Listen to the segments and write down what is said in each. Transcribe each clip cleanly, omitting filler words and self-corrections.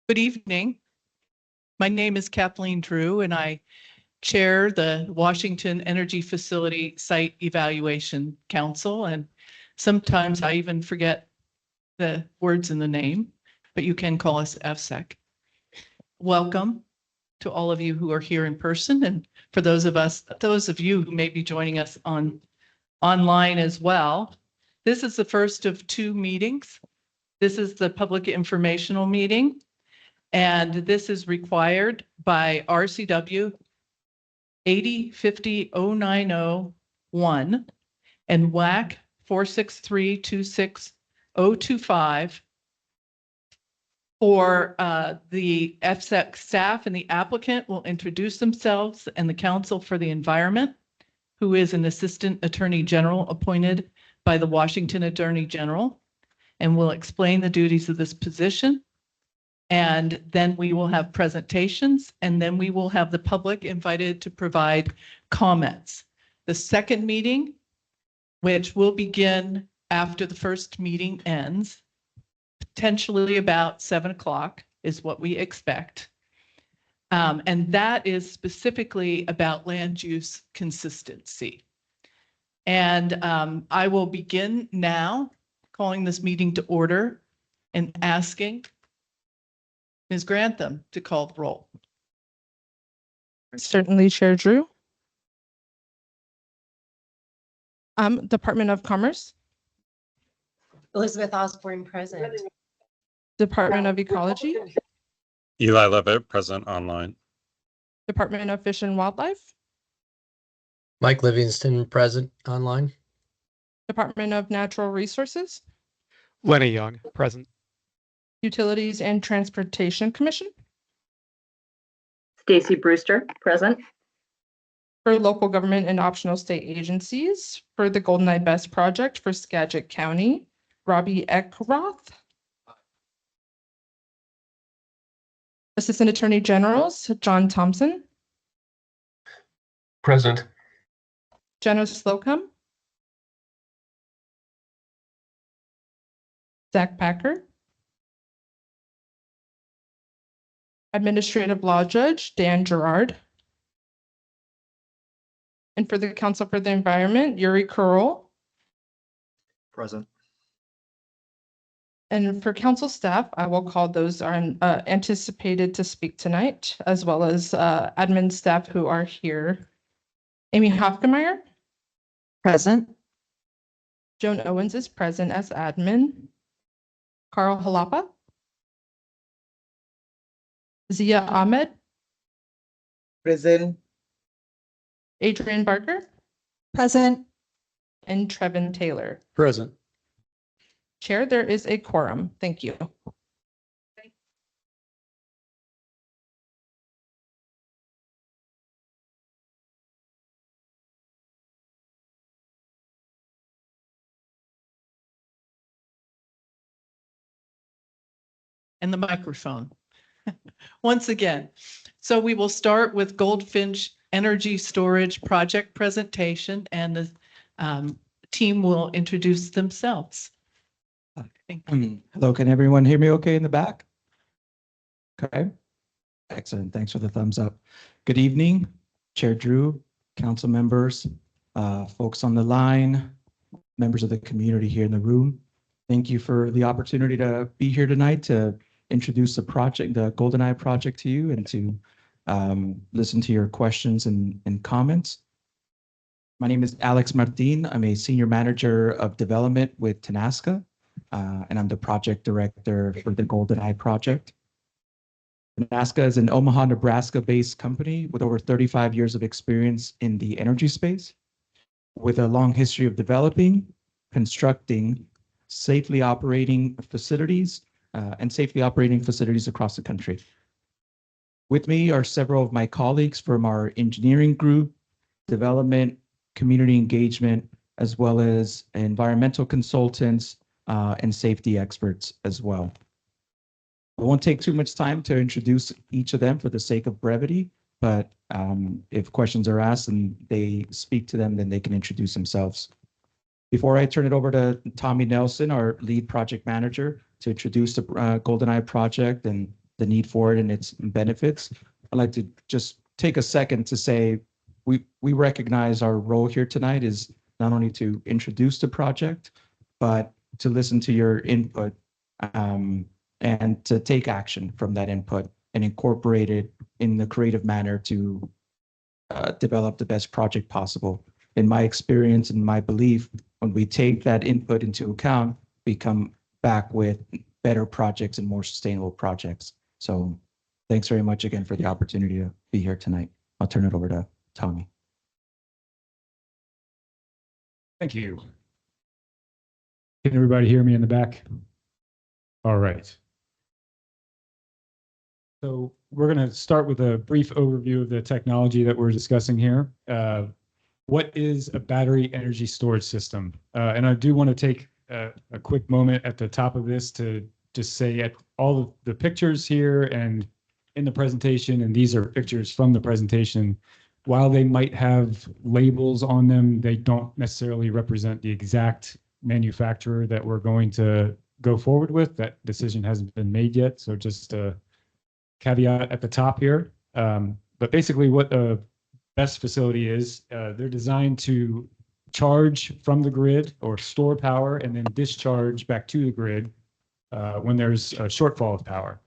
Good evening. My name is Kathleen Drew, and I chair the Washington Energy Facility Site Evaluation Council. And sometimes I even forget the words in the name, but you can call us EFSEC. Welcome to all of you who are here in person, and for those of you who may be joining us online as well. This is the first of two meetings. This is the public informational meeting. And this is required by RCW 8050-090-1 and WAC 463-26025 for the EFSEC staff, and the applicant will introduce themselves, and the Council for the Environment, who is an Assistant Attorney General appointed by the Washington Attorney General, and will explain the duties of this position. And then we will have presentations, and then we will have the public invited to provide comments. The second meeting, which will begin after the first meeting ends, potentially about 7 o'clock is what we expect. And that is specifically about land use consistency. And I will begin now calling this meeting to order and asking Ms. Grantham to call the roll. Certainly, Chair Drew. Department of Commerce. Elizabeth Osborne, present. Department of Ecology. Eli Levitt, present online. Department of Fish and Wildlife. Mike Livingston, present online. Department of Natural Resources. Lenny Young, present. Utilities and Transportation Commission. Stacy Brewster, present. For local government and optional state agencies, for the Goldeneye BESS project for Skagit County, Robbie Eckroth. Assistant Attorney Generals, John Thompson. Present. Jenna Slocum. Zach Packer. Administrative Law Judge, Dan Gerard. And for the Council for the Environment, Yuri Curl. Present. And for council staff, I will call those are anticipated to speak tonight, as well as admin staff who are here. Amy Hofgemeyer. Present. Joan Owens is present as admin. Carl Halapa. Zia Ahmed. Present. Adrian Barker. Present. And Trevin Taylor. Present. Chair, there is a quorum. Thank you. And the microphone. Once again. So we will start with Goldfinch Energy Storage Project presentation, and the team will introduce themselves. Hello, can everyone hear me okay in the back? Okay, excellent. Thanks for the thumbs up. Good evening, Chair Drew, council members, folks on the line, members of the community here in the room. Thank you for the opportunity to be here tonight to introduce the project, the Goldeneye project to you, and to listen to your questions and comments. My name is Alex Martin. I'm a senior manager of development with Tenasca, and I'm the project director for the Goldeneye project. Tenasca is an Omaha, Nebraska-based company with over 35 years of experience in the energy space, with a long history of developing, constructing, safely operating facilities across the country. With me are several of my colleagues from our engineering group, development, community engagement, as well as environmental consultants and safety experts as well. I won't take too much time to introduce each of them for the sake of brevity, but if questions are asked and they speak to them, then they can introduce themselves. Before I turn it over to Tommy Nelson, our lead project manager, to introduce the Goldeneye project and the need for it and its benefits. I'd like to just take a second to say we recognize our role here tonight is not only to introduce the project, but to listen to your input and to take action from that input and incorporate it in the creative manner to develop the best project possible. In my experience and my belief, when we take that input into account, we come back with better projects and more sustainable projects. So thanks very much again for the opportunity to be here tonight. I'll turn it over to Tommy. Thank you. Can everybody hear me in the back? All right. So we're going to start with a brief overview of the technology that we're discussing here. What is a battery energy storage system? And I do want to take a quick moment at the top of this to just say at all of the pictures here and in the presentation, and these are pictures from the presentation, while they might have labels on them, they don't necessarily represent the exact manufacturer that we're going to go forward with. That decision hasn't been made yet. So just a caveat at the top here. But basically what a BESS facility is, they're designed to charge from the grid or store power and then discharge back to the grid when there's a shortfall of power.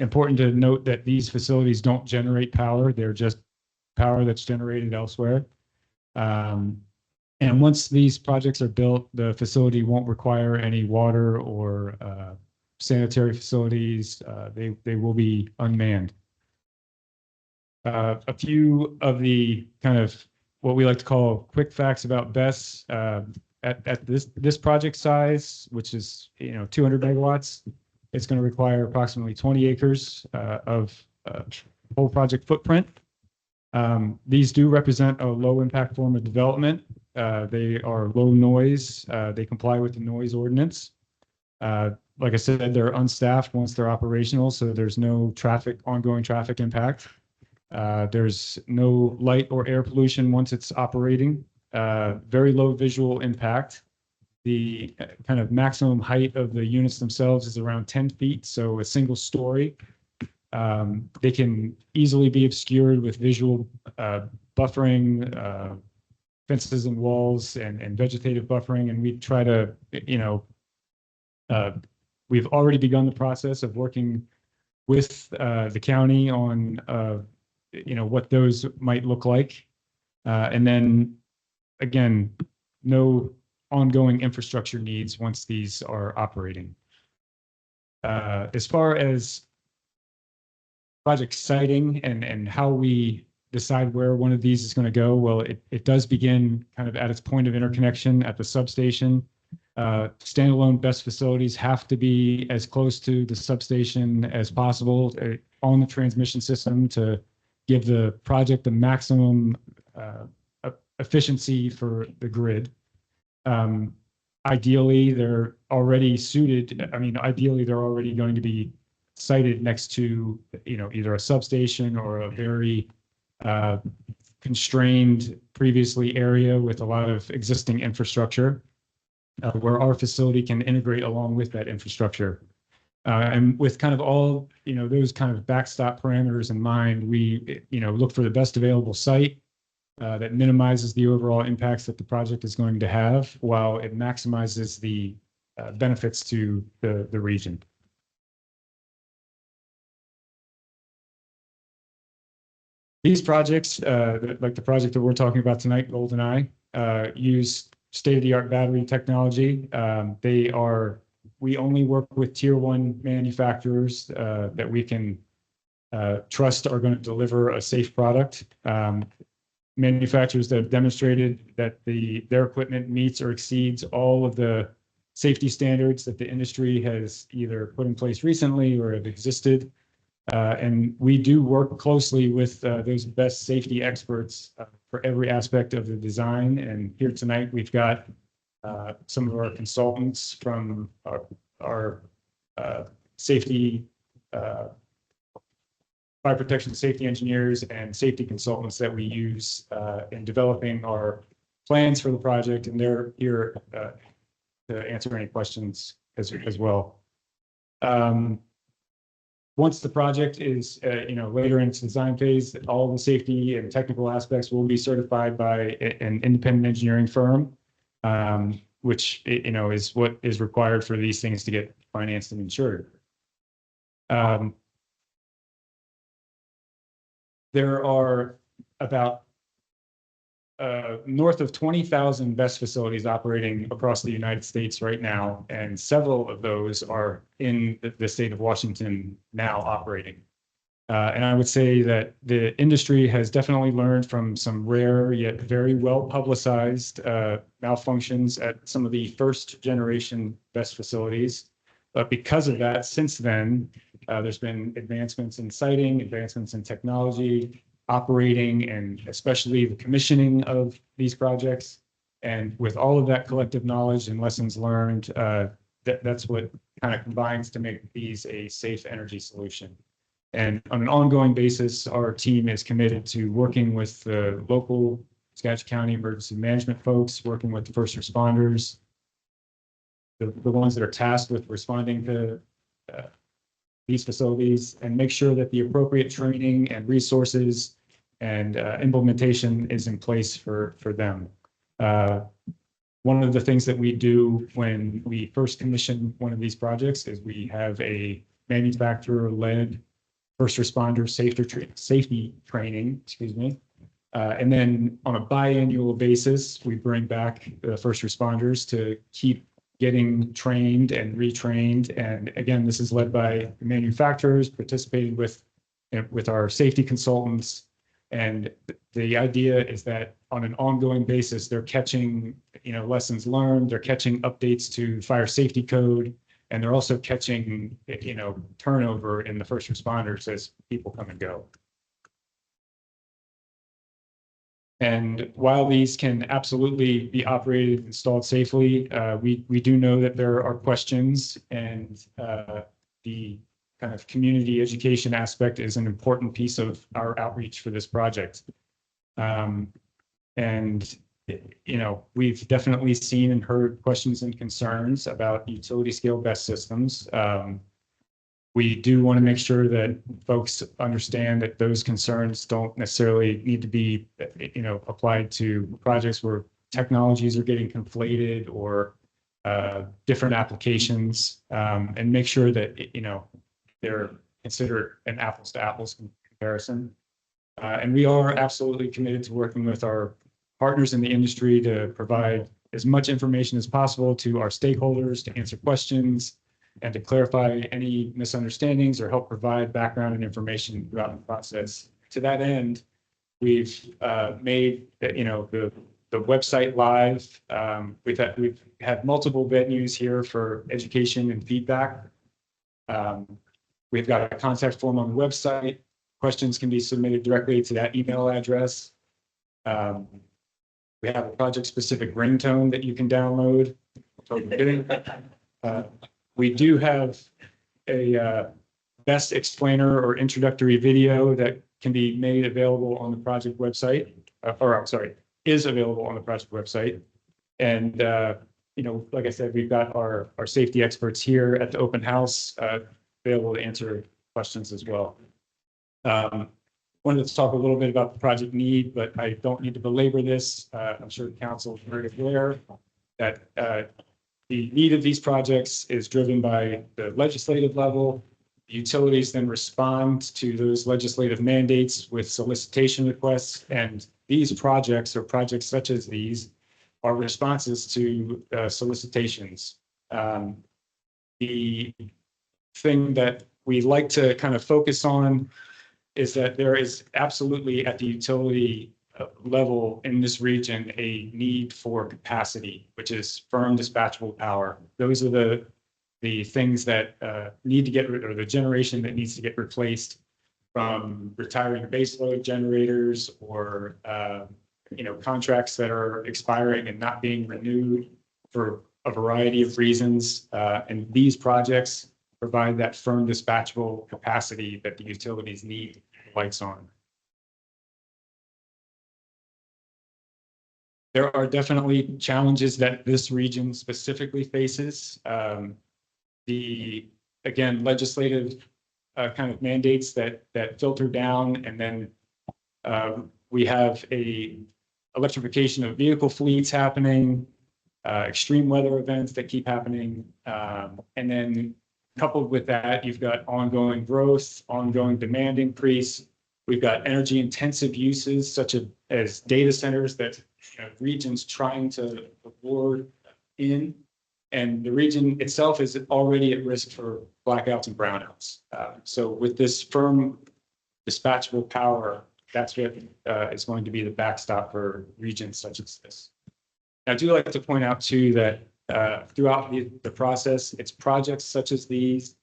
Important to note that these facilities don't generate power. They're just power that's generated elsewhere. And once these projects are built, the facility won't require any water or sanitary facilities. They will be unmanned. A few of the kind of what we like to call quick facts about BESS at this project size, which is 200 megawatts, it's going to require approximately 20 acres of whole project footprint. These do represent a low impact form of development. They are low noise. They comply with the noise ordinance. Like I said, they're unstaffed once they're operational, so there's no ongoing traffic impact. There's no light or air pollution once it's operating. Very low visual impact. The kind of maximum height of the units themselves is around 10 feet, so a single story. They can easily be obscured with visual buffering, fences and walls and vegetative buffering. And we try to, we've already begun the process of working with the county on, what those might look like. And then again, no ongoing infrastructure needs once these are operating. As far as project siting and how we decide where one of these is going to go, well, it does begin kind of at its point of interconnection at the substation. Standalone BESS facilities have to be as close to the substation as possible on the transmission system to give the project the maximum efficiency for the grid. Ideally, they're already suited. I mean, ideally, they're already going to be sited next to, either a substation or a very constrained previously area with a lot of existing infrastructure, where our facility can integrate along with that infrastructure. And with kind of all, those kind of backstop parameters in mind, we, look for the best available site that minimizes the overall impacts that the project is going to have while it maximizes the benefits to the region. These projects, like the project that we're talking about tonight, Goldeneye, use state-of-the-art battery technology. We only work with tier 1 manufacturers that we can trust are going to deliver a safe product. Manufacturers that have demonstrated that their equipment meets or exceeds all of the safety standards that the industry has either put in place recently or have existed. And we do work closely with those best safety experts for every aspect of the design. And here tonight, we've got some of our consultants from our safety, fire protection safety engineers and safety consultants that we use in developing our plans for the project. And they're here to answer any questions as well. once the project is, later in its design phase, all the safety and technical aspects will be certified by an independent engineering firm, which, is what is required for these things to get financed and insured. There are about north of 20,000 BESS facilities operating across the United States right now, and several of those are in the state of Washington now operating. And I would say that the industry has definitely learned from some rare yet very well publicized malfunctions at some of the first generation BESS facilities. But because of that, since then, there's been advancements in siting, advancements in technology, operating, and especially the commissioning of these projects. And with all of that collective knowledge and lessons learned, that's what kind of combines to make these a safe energy solution. And on an ongoing basis, our team is committed to working with the local Skagit County emergency management folks, working with the first responders, the ones that are tasked with responding to these facilities, and make sure that the appropriate training and resources and implementation is in place for them. One of the things that we do when we first commission one of these projects is we have a manufacturer-led first responder safety training, and then on a biannual basis, we bring back the first responders to keep getting trained and retrained. And again, this is led by the manufacturers, participated with our safety consultants. And the idea is that on an ongoing basis, they're catching, lessons learned, they're catching updates to fire safety code, and they're also catching, turnover in the first responders as people come and go. And while these can absolutely be operated and installed safely, we do know that there are questions, and the kind of community education aspect is an important piece of our outreach for this project. And, we've definitely seen and heard questions and concerns about utility scale BESS systems. We do want to make sure that folks understand that those concerns don't necessarily need to be, applied to projects where technologies are getting conflated or different applications, and make sure that, they're considered an apples to apples comparison. And we are absolutely committed to working with our partners in the industry to provide as much information as possible to our stakeholders, to answer questions, and to clarify any misunderstandings or help provide background and information throughout the process. To that end, we've made the website live. We've had multiple venues here for education and feedback. We've got a contact form on the website. Questions can be submitted directly to that email address. We have a project-specific ringtone that you can download. We do have a BESS explainer or introductory video that can be made available on the project website, is available on the project website. And, like I said, we've got our safety experts here at the open house available to answer questions as well. Wanted to talk a little bit about the project need, but I don't need to belabor this. I'm sure the council is very aware that the need of these projects is driven by the legislative level. The utilities then respond to those legislative mandates with solicitation requests, and these projects, or projects such as these, are responses to solicitations. The thing that we like to kind of focus on is that there is absolutely at the utility level in this region a need for capacity, which is firm dispatchable power. Those are the things that need to get rid, or the generation that needs to get replaced from retiring baseload generators, or contracts that are expiring and not being renewed for a variety of reasons. And these projects provide that firm dispatchable capacity that the utilities need lights on. There are definitely challenges that this region specifically faces. Again, legislative kind of mandates that filter down, and then we have a electrification of vehicle fleets happening, extreme weather events that keep happening, and then coupled with that, you've got ongoing growth, ongoing demand increase. We've got energy intensive uses such as data centers that regions trying to award in, and the region itself is already at risk for blackouts and brownouts. So with this firm dispatchable power, that's what is going to be the backstop for regions such as this. I do like to point out too that throughout the process, it's projects such as these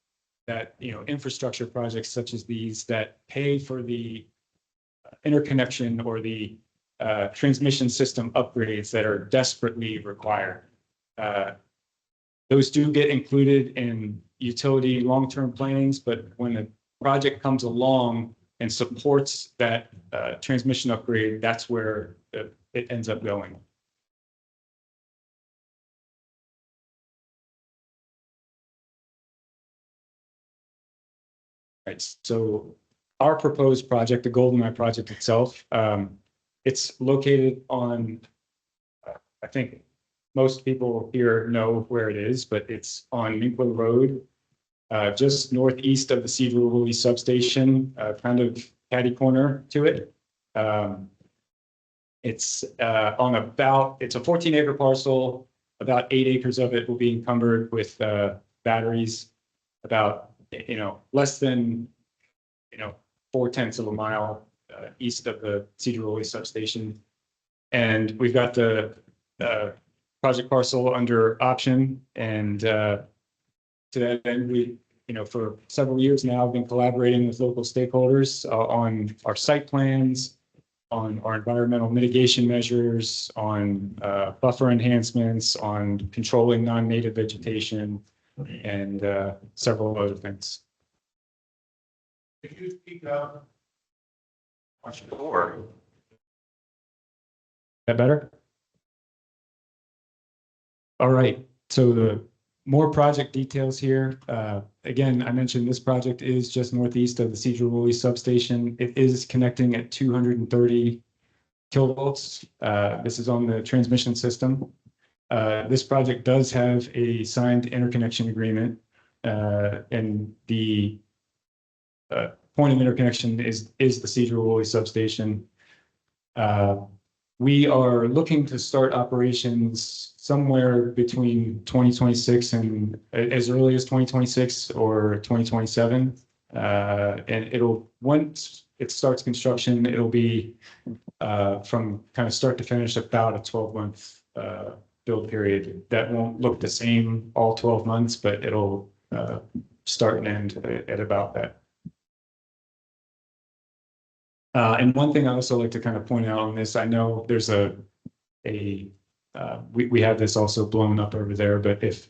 that, infrastructure projects such as these that pay for the interconnection or the transmission system upgrades that are desperately required. Those do get included in utility long-term plannings, but when the project comes along and supports that transmission upgrade, that's where it ends up going. Right, so our proposed project, the Goldeneye project itself, it's located on, I think most people here know where it is, but it's on Minkler Road, just northeast of the Cedar Woolley substation, kind of catty corner to it. It's on it's a 14-acre parcel. About 8 acres of it will be encumbered with batteries. About less than 0.4 of a mile east of the Cedar Woolley substation, and we've got the project parcel under option. And to that end, we for several years now have been collaborating with local stakeholders on our site plans, on our environmental mitigation measures, on buffer enhancements, on controlling non-native vegetation, and several other things. If you speak up, watch the door. That better? All right, so the more project details here. Again, I mentioned this project is just northeast of the Cedar Woolley substation. It is connecting at 230 kilovolts. This is on the transmission system. This project does have a signed interconnection agreement, and the point of interconnection is the Cedar Woolley substation. We are looking to start operations somewhere between 2026 and as early as 2026 or 2027. And once it starts construction, it'll be from kind of start to finish about a 12-month build period. That won't look the same all 12 months, but it'll start and end at about that. And one thing I also like to kind of point out on this, I know there's we have this also blown up over there, but if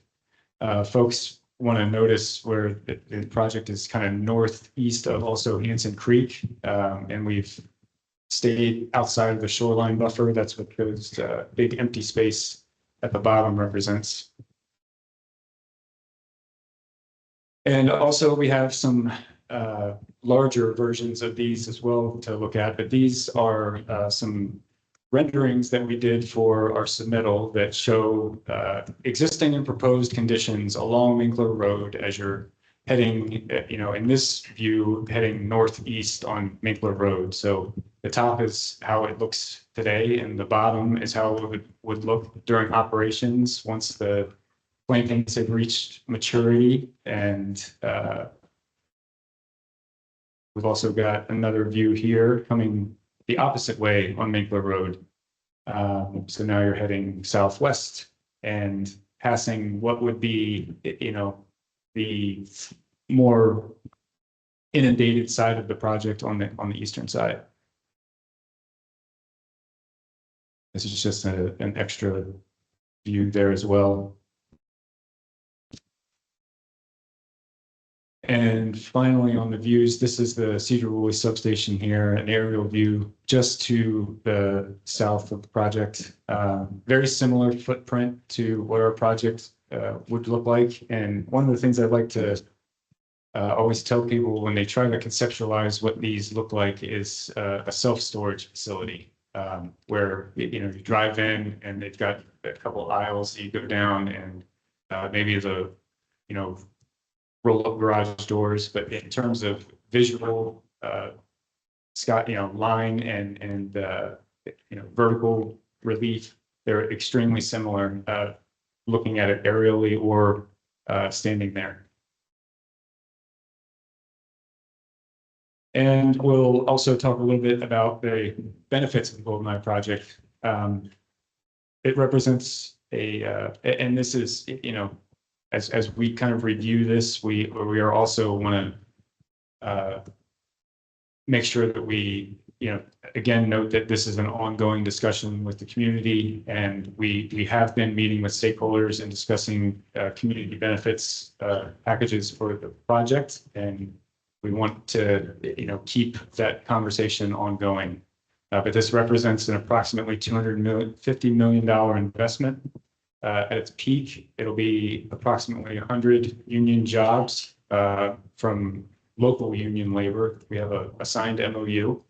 folks want to notice where the project is kind of northeast of also Hanson Creek, and we've stayed outside of the shoreline buffer, that's what those big empty space at the bottom represents. And also we have some larger versions of these as well to look at, but these are some renderings that we did for our submittal that show existing and proposed conditions along Minkler Road as you're heading, in this view, heading northeast on Minkler Road. So the top is how it looks today, and the bottom is how it would look during operations once the plantings have reached maturity. And we've also got another view here coming the opposite way on Minkler Road. So now you're heading southwest and passing what would be, the more inundated side of the project on the eastern side. This is just an extra view there as well. And finally, on the views, this is the Cedar Woolley substation here, an aerial view just to the south of the project. Very similar footprint to what our project would look like. And one of the things I'd like to always tell people when they try to conceptualize what these look like is a self-storage facility, where, you drive in and they've got a couple aisles that you go down and maybe roll-up garage doors, but in terms of visual, line and vertical relief, they're extremely similar, looking at it aerially or standing there. And we'll also talk a little bit about the benefits of the Goldeneye project. It represents and this is, as we kind of review this, we are also want to make sure that we, again, note that this is an ongoing discussion with the community, and we have been meeting with stakeholders and discussing community benefits packages for the project, and we want to, keep that conversation ongoing. But this represents an approximately $250 million investment. At its peak, it'll be approximately 100 union jobs from local union labor. We have a signed MOU.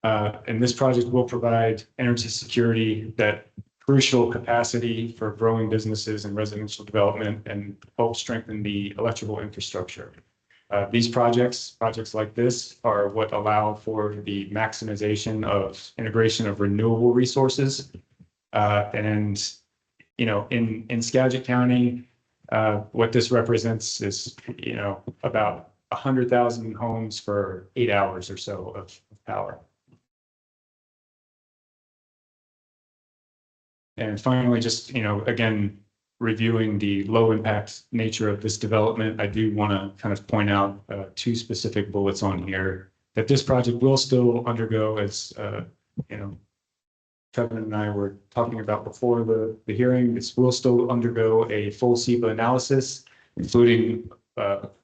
And this project will provide energy security, that crucial capacity for growing businesses and residential development, and help strengthen the electrical infrastructure. These projects like this are what allow for the maximization of integration of renewable resources. And, in Skagit County, what this represents is, about 100,000 homes for 8 hours or so of power. And finally, just, again, reviewing the low impact nature of this development, I do want to kind of point out two specific bullets on here, that this project will still undergo, as Kevin and I were talking about before the hearing, this will still undergo a full SEPA analysis, including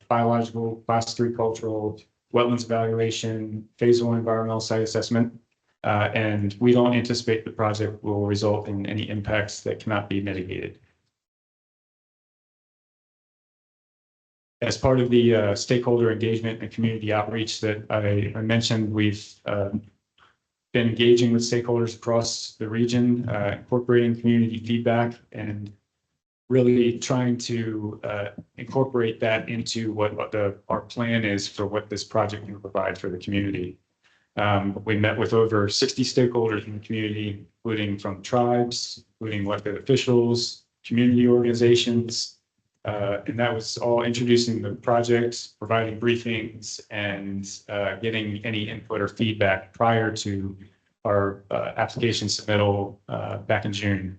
biological, class 3 cultural, wetlands evaluation, phase 1 environmental site assessment. And we don't anticipate the project will result in any impacts that cannot be mitigated. As part of the stakeholder engagement and community outreach that I mentioned, we've been engaging with stakeholders across the region, incorporating community feedback, and really trying to incorporate that into what our plan is for what this project can provide for the community. We met with over 60 stakeholders in the community, including from tribes, including elected officials, community organizations, and that was all introducing the project, providing briefings, and getting any input or feedback prior to our application submittal back in June.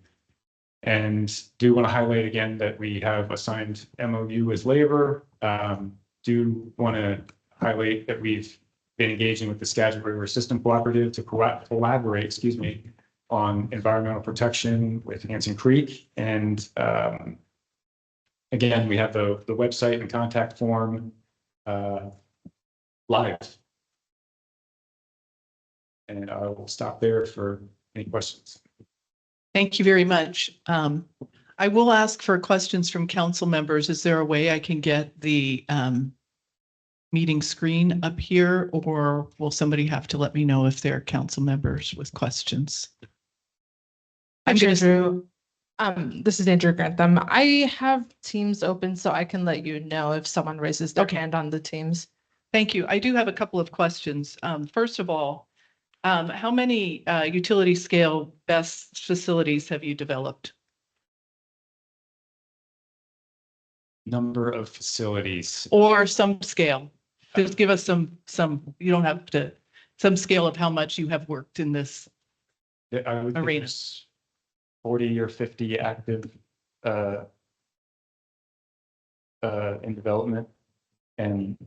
And do want to highlight again that we have a signed MOU with labor. Do want to highlight that we've been engaging with the Skagit River System Cooperative to collaborate, on environmental protection with Hanson Creek. And again, we have the website and contact form live. And I will stop there for any questions. Thank you very much. I will ask for questions from council members. Is there a way I can get the meeting screen up here, or will somebody have to let me know if they're council members with questions? I'm Chair going to, Drew, this is Andrew Grantham. I have Teams open, so I can let you know if someone raises their Okay. hand on the Teams. thank you. I do have a couple of questions. First of all, how many utility scale BESS facilities have you developed? Number of facilities. Or some scale? Just give us some, you don't have to, some scale of how much you have worked in this. I would think Arena. there's 40 or 50 active in development, and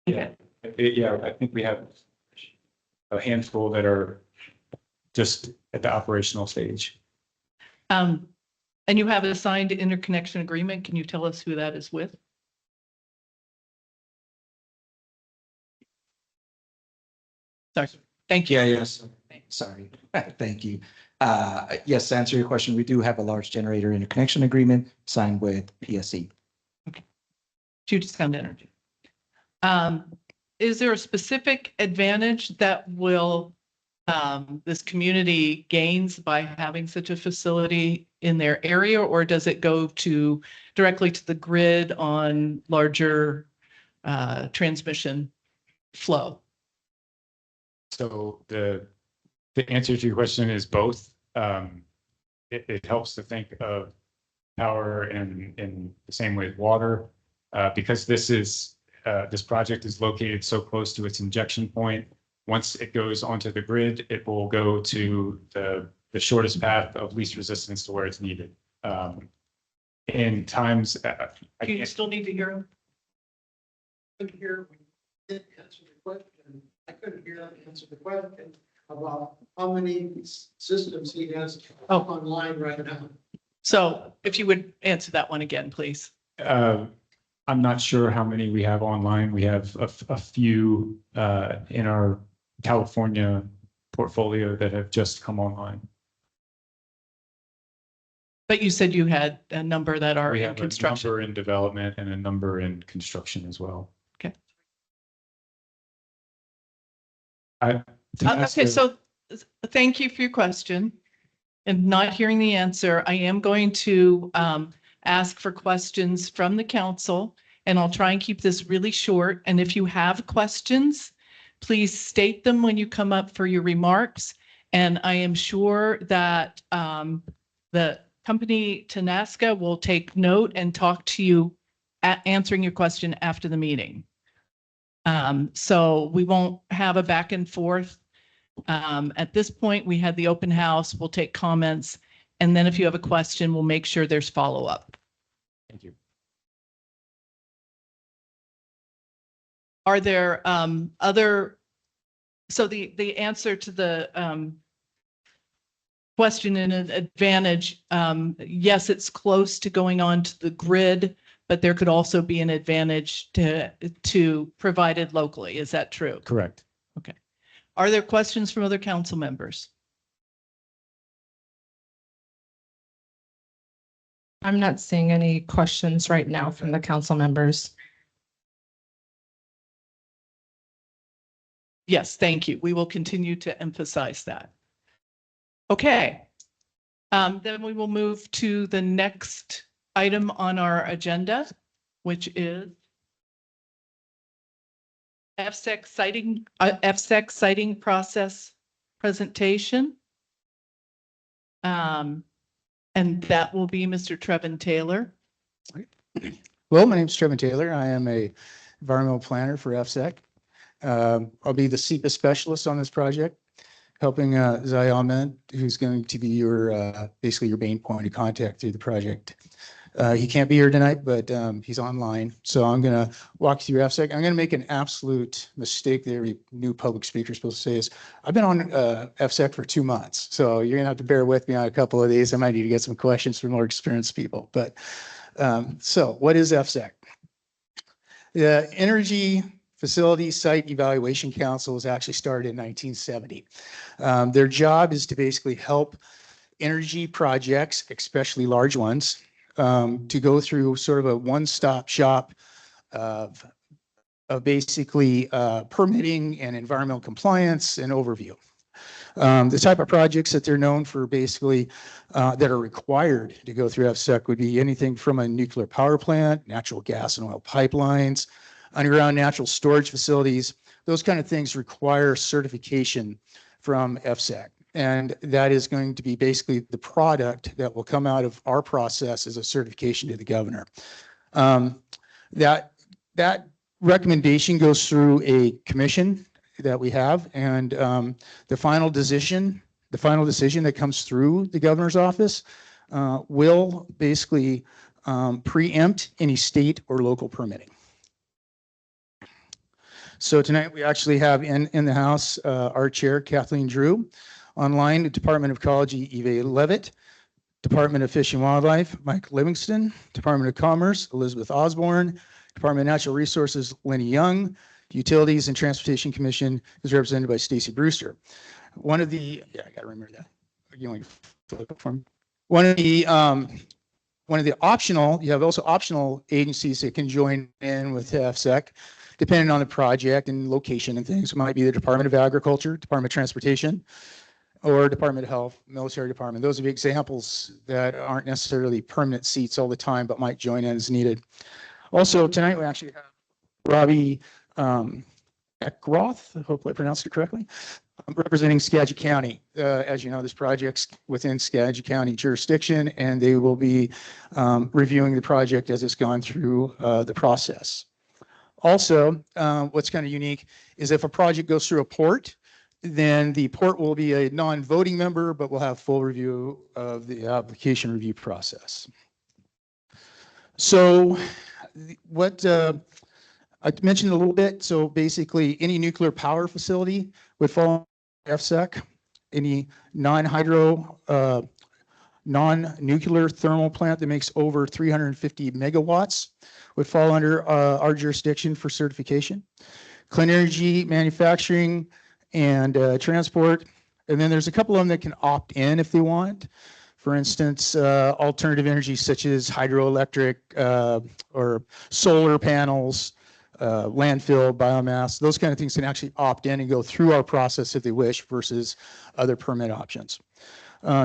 yeah, I think we have a handful that are just at the operational stage. And you have a signed interconnection agreement. Can you tell us who that is with? Sorry, thank you. Yeah, yes. Sorry. Thank you. Yes, to answer your question, we do have a large generator interconnection agreement signed with PSE. Puget Sound Energy. Is there a specific advantage that will this community gains by having such a facility in their area, or does it go directly to the grid on larger transmission flow? So the answer to your question is both. It helps to think of power in the same way as water, because this project is located so close to its injection point. Once it goes onto the grid, it will go to the shortest path of least resistance to where it's needed. In times, Do you still need to hear them? Couldn't hear when you did answer the question. I couldn't hear him answer the question about how many systems he has online right now. So if you would answer that one again, please. I'm not sure how many we have online. We have a few in our California portfolio that have just come online. But you said you had a number that are We in have a construction. number in development and a number in construction as well. Okay. To ask Okay, the- so thank you for your question. And not hearing the answer, I am going to ask for questions from the council, and I'll try and keep this really short. And if you have questions, please state them when you come up for your remarks. And I am sure that the company Tenasca will take note and talk to you at answering your question after the meeting. So we won't have a back and forth. At this point, we had the open house. We'll take comments. And then if you have a question, we'll make sure there's follow-up. Thank you. Are there other, so the answer to the question in an advantage, yes, it's close to going on to the grid, but there could also be an advantage to provided locally. Is that true? Correct. Okay. Are there questions from other council members? I'm not seeing any questions right now from the council members. Yes, thank you. We will continue to emphasize that. Okay. Then we will move to the next item on our agenda, which is EFSEC siting process presentation. And that will be Mr. Trevin Taylor. Well, my name is Trevin Taylor. I am a environmental planner for EFSEC. I'll be the SEPA specialist on this project, helping Zai Ahmed, who's going to be your basically your main point of contact through the project. He can't be here tonight, but he's online. So I'm going to walk through EFSEC. I'm going to make an absolute mistake that every new public speaker is supposed to say is, I've been on EFSEC for 2 months. So you're going to have to bear with me on a couple of these. I might need to get some questions from more experienced people. But so what is EFSEC? The Energy Facility Site Evaluation Council was actually started in 1970. Their job is to basically help energy projects, especially large ones, to go through sort of a one-stop shop of basically permitting and environmental compliance and overview. The type of projects that they're known for basically that are required to go through EFSEC would be anything from a nuclear power plant, natural gas and oil pipelines, underground natural storage facilities. Those kind of things require certification from EFSEC. And that is going to be basically the product that will come out of our process as a certification to the governor. That recommendation goes through a commission that we have, and the final decision that comes through the governor's office will basically preempt any state or local permitting. So tonight we actually have in the house our chair, Kathleen Drew. Online, the Department of Ecology, Eva Levitt. Department of Fish and Wildlife, Mike Livingston. Department of Commerce, Elizabeth Osborne. Department of Natural Resources, Lenny Young. Utilities and Transportation Commission is represented by Stacy Brewster. One of the, yeah, I gotta remember that. You only flip it for me. One of the optional, you have also optional agencies that can join in with EFSEC, depending on the project and location and things. It might be the Department of Agriculture, Department of Transportation, or Department of Health, Military Department. Those would be examples that aren't necessarily permanent seats all the time, but might join in as needed. Also, tonight we actually have Robbie Eckroth, hopefully I pronounced it correctly, representing Skagit County. As you know, this project's within Skagit County jurisdiction, and they will be reviewing the project as it's gone through the process. Also, what's kind of unique is if a project goes through a port, then the port will be a non-voting member, but will have full review of the application review process. So what I mentioned a little bit, so basically any nuclear power facility would fall under EFSEC. Any non-hydro, non-nuclear thermal plant that makes over 350 megawatts would fall under our jurisdiction for certification. Clean energy manufacturing and transport. And then there's a couple of them that can opt in if they want. For instance, alternative energy such as hydroelectric or solar panels, landfill, biomass, those kind of things can actually opt in and go through our process if they wish versus other permit options.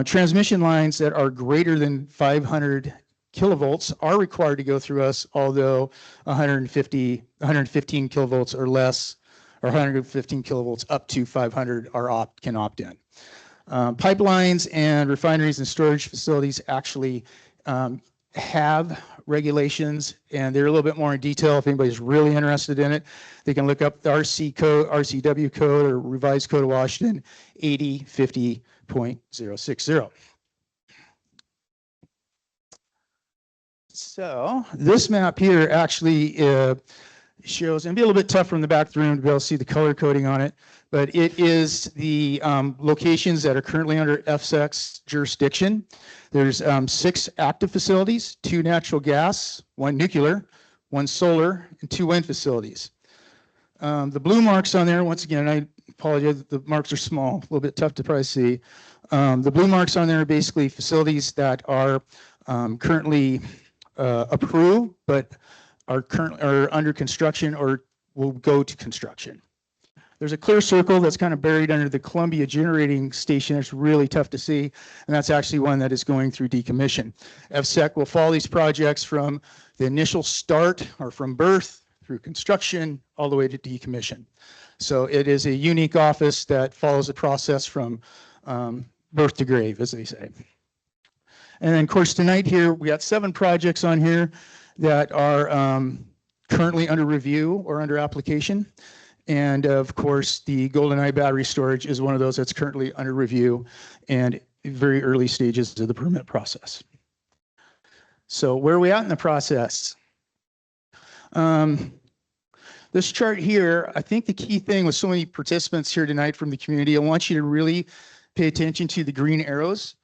Transmission lines that are greater than 500 kilovolts are required to go through us, although 115 kilovolts or less, or 115 kilovolts up to 500 can opt in. Pipelines and refineries and storage facilities actually have regulations, and they're a little bit more in detail. If anybody's really interested in it, they can look up the RCW code or revised code of Washington 8050.060. So this map here actually shows, and be a little bit tough from the back of the room to be able to see the color coding on it, but it is the locations that are currently under EFSEC's jurisdiction. There's 6 active facilities, 2 natural gas, 1 nuclear, 1 solar, and 2 wind facilities. The blue marks on there, once again, I apologize, the marks are small, a little bit tough to probably see. The blue marks on there are basically facilities that are currently approved, but are under construction or will go to construction. There's a clear circle that's kind of buried under the Columbia Generating Station. It's really tough to see, and that's actually one that is going through decommission. EFSEC will follow these projects from the initial start or from birth through construction all the way to decommission. So it is a unique office that follows the process from birth to grave, as they say. And then, of course, tonight here, we got 7 projects on here that are currently under review or under application. And of course, the Goldeneye battery storage is one of those that's currently under review and very early stages of the permit process. So where are we at in the process? This chart here, I think the key thing with so many participants here tonight from the community, I want you to really pay attention to the green arrows.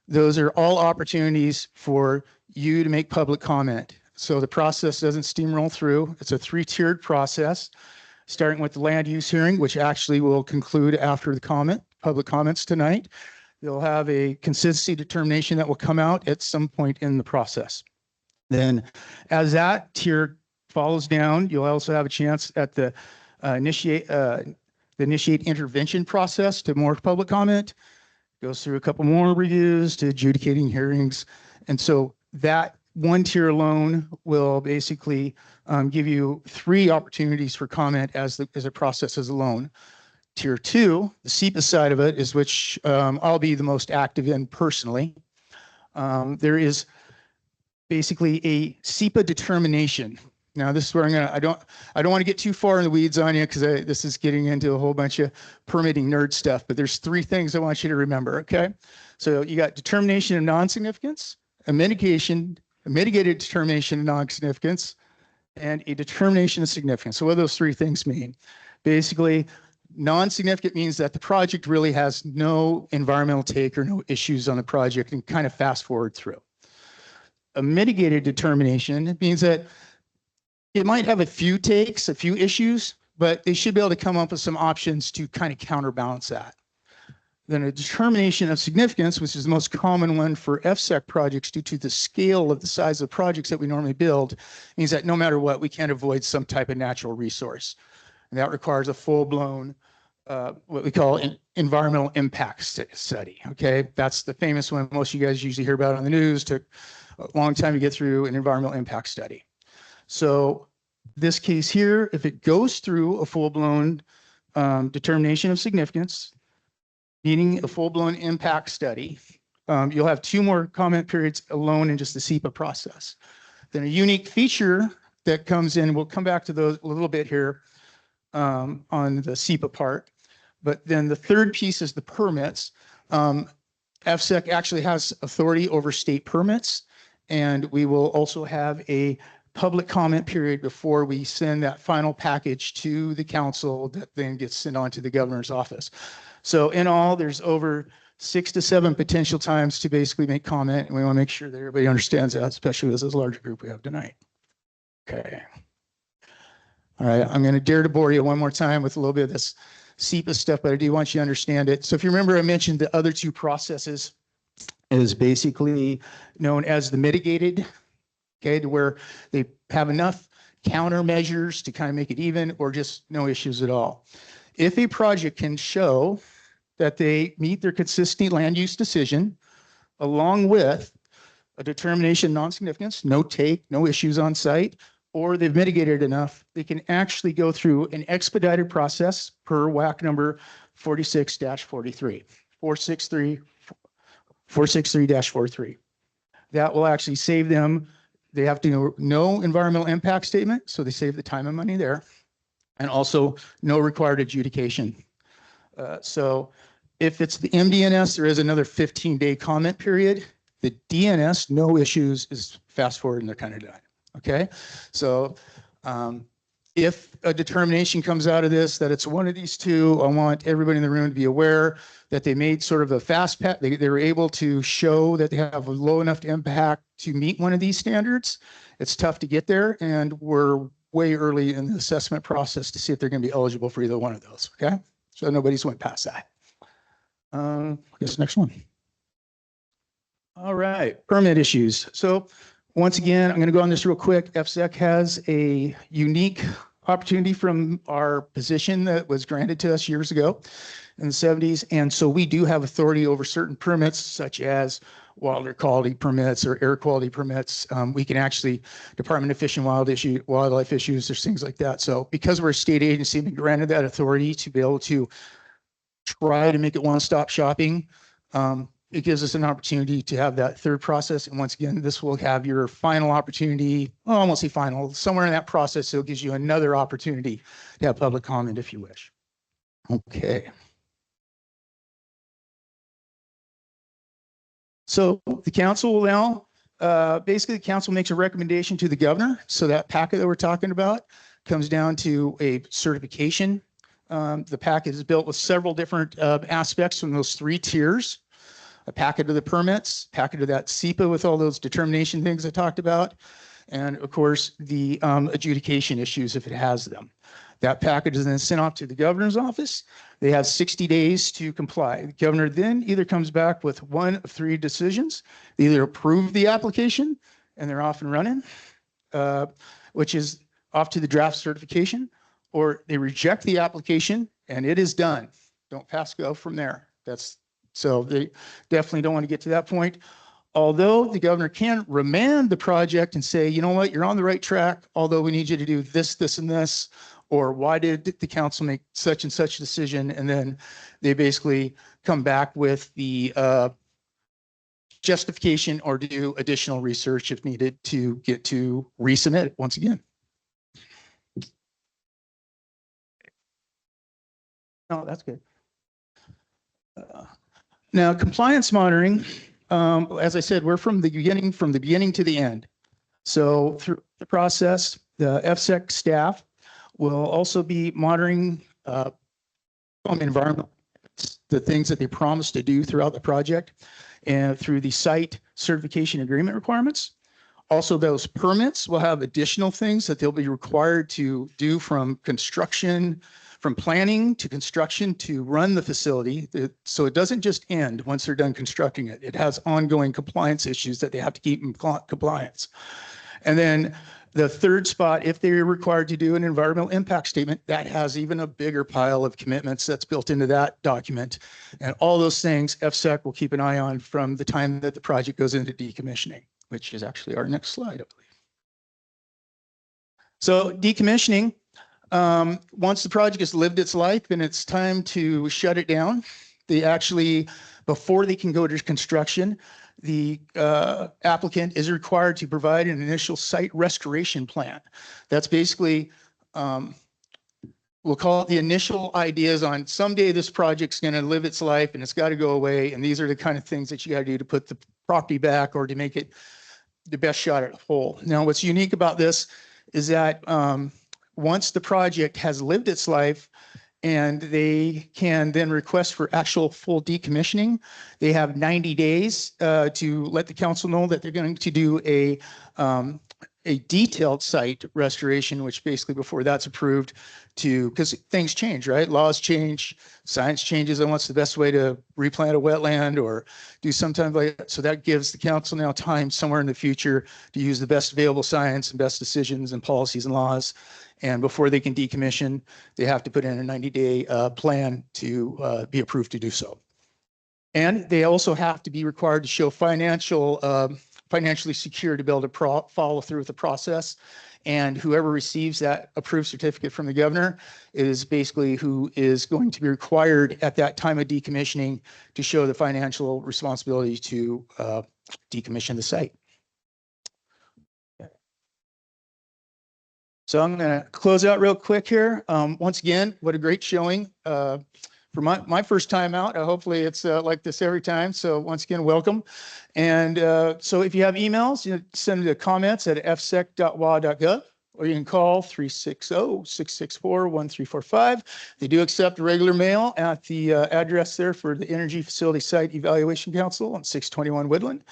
Those are all opportunities for you to make public comment. So the process doesn't steamroll through. It's a 3-tiered process, starting with the land use hearing, which actually will conclude after the public comments tonight. You'll have a consistency determination that will come out at some point in the process. Then as that tier follows down, you'll also have a chance at the initiate intervention process to more public comment. Goes through a couple more reviews to adjudicating hearings. And so that one tier alone will basically give you 3 opportunities for comment as a process as alone. Tier 2, the SEPA side of it, is which I'll be the most active in personally. There is basically a SEPA determination. Now this is where I don't want to get too far in the weeds on you because this is getting into a whole bunch of permitting nerd stuff, but there's 3 things I want you to remember, okay? So you got determination of non-significance, a mitigated determination of non-significance, and a determination of significance. So what do those 3 things mean? Basically, non-significant means that the project really has no environmental take or no issues on the project and kind of fast forward through. A mitigated determination means that it might have a few takes, a few issues, but they should be able to come up with some options to kind of counterbalance that. Then a determination of significance, which is the most common one for EFSEC projects due to the scale of the size of projects that we normally build, means that no matter what, we can't avoid some type of natural resource. And that requires a full-blown, what we call an environmental impact study. Okay, that's the famous one most of you guys usually hear about on the news. Took a long time to get through an environmental impact study. So this case here, if it goes through a full-blown determination of significance, meaning a full-blown impact study, you'll have 2 more comment periods alone in just the SEPA process. Then a unique feature that comes in, we'll come back to those a little bit here on the SEPA part. But then the third piece is the permits. EFSEC actually has authority over state permits, and we will also have a public comment period before we send that final package to the council that then gets sent on to the governor's office. So in all, there's over 6 to 7 potential times to basically make comment, and we want to make sure that everybody understands that, especially with this larger group we have tonight. Okay. All right, I'm going to dare to bore you one more time with a little bit of this SEPA stuff, but I do want you to understand it. So if you remember, I mentioned the other 2 processes is basically known as the mitigated, okay, to where they have enough countermeasures to kind of make it even or just no issues at all. If a project can show that they meet their consistent land use decision, along with a determination of non-significance, no take, no issues on site, or they've mitigated enough, they can actually go through an expedited process per WAC number 46-43, 463-43. That will actually save them. They have to know no environmental impact statement, so they save the time and money there. And also no required adjudication. So if it's the MDNS, there is another 15-day comment period. The DNS, no issues, is fast forward and they're kind of done. Okay, so if a determination comes out of this that it's one of these 2, I want everybody in the room to be aware that they made sort of a fast path. They were able to show that they have a low enough impact to meet one of these standards. It's tough to get there, and we're way early in the assessment process to see if they're going to be eligible for either one of those. Okay, so nobody's went past that. I guess next one. All right, permit issues. So once again, I'm going to go on this real quick. EFSEC has a unique opportunity from our position that was granted to us years ago in the 70s. And so we do have authority over certain permits, such as water quality permits or air quality permits. We can actually, Department of Fish and Wildlife issues, there's things like that. So because we're a state agency, we granted that authority to be able to try to make it one-stop shopping. It gives us an opportunity to have that third process. And once again, this will have your final opportunity. Well, I won't say final, somewhere in that process, so it gives you another opportunity to have public comment if you wish. Okay. So the council will now, basically the council makes a recommendation to the governor. So that packet that we're talking about comes down to a certification. The packet is built with several different aspects from those 3 tiers. A packet of the permits, packet of that SEPA with all those determination things I talked about, and of course the adjudication issues if it has them. That package is then sent off to the governor's office. They have 60 days to comply. The governor then either comes back with one of 3 decisions. They either approve the application and they're off and running, which is off to the draft certification, or they reject the application and it is done. Don't pass go from there. So they definitely don't want to get to that point. Although the governor can remand the project and say, you know what, you're on the right track, although we need you to do this, this, and this, or why did the council make such and such decision? And then they basically come back with the justification or do additional research if needed to get to resubmit it once again. Oh, that's good. Now, compliance monitoring, as I said, we're from the beginning to the end. So through the process, the EFSEC staff will also be monitoring environmental, the things that they promised to do throughout the project and through the site certification agreement requirements. Also, those permits will have additional things that they'll be required to do from construction, from planning to construction to run the facility. So it doesn't just end once they're done constructing it. It has ongoing compliance issues that they have to keep in compliance. And then the third spot, if they're required to do an environmental impact statement, that has even a bigger pile of commitments that's built into that document. And all those things, EFSEC will keep an eye on from the time that the project goes into decommissioning, which is actually our next slide, I believe. So decommissioning, once the project has lived its life, then it's time to shut it down. They actually, before they can go to construction, the applicant is required to provide an initial site restoration plan. That's basically, we'll call it the initial ideas on someday this project's going to live its life and it's got to go away. And these are the kind of things that you got to do to put the property back or to make it the best shot at the whole. Now, what's unique about this is that once the project has lived its life, and they can then request for actual full decommissioning. They have 90 days to let the council know that they're going to do a detailed site restoration, which basically before that's approved because things change, right? Laws change, science changes on what's the best way to replant a wetland or do sometimes like that. So that gives the council now time somewhere in the future to use the best available science and best decisions and policies and laws. And before they can decommission, they have to put in a 90-day plan to be approved to do so. And they also have to be required to show financially secure to be able to follow through with the process. And whoever receives that approved certificate from the governor is basically who is going to be required at that time of decommissioning to show the financial responsibility to decommission the site. So I'm going to close out real quick here. Once again, what a great showing. For my first time out, hopefully it's like this every time. So once again, welcome. And so if you have emails, send the comments at efsec.wa.gov, or you can call 360-664-1345. They do accept regular mail at the address there for the Energy Facility Site Evaluation Council on 621 Woodland.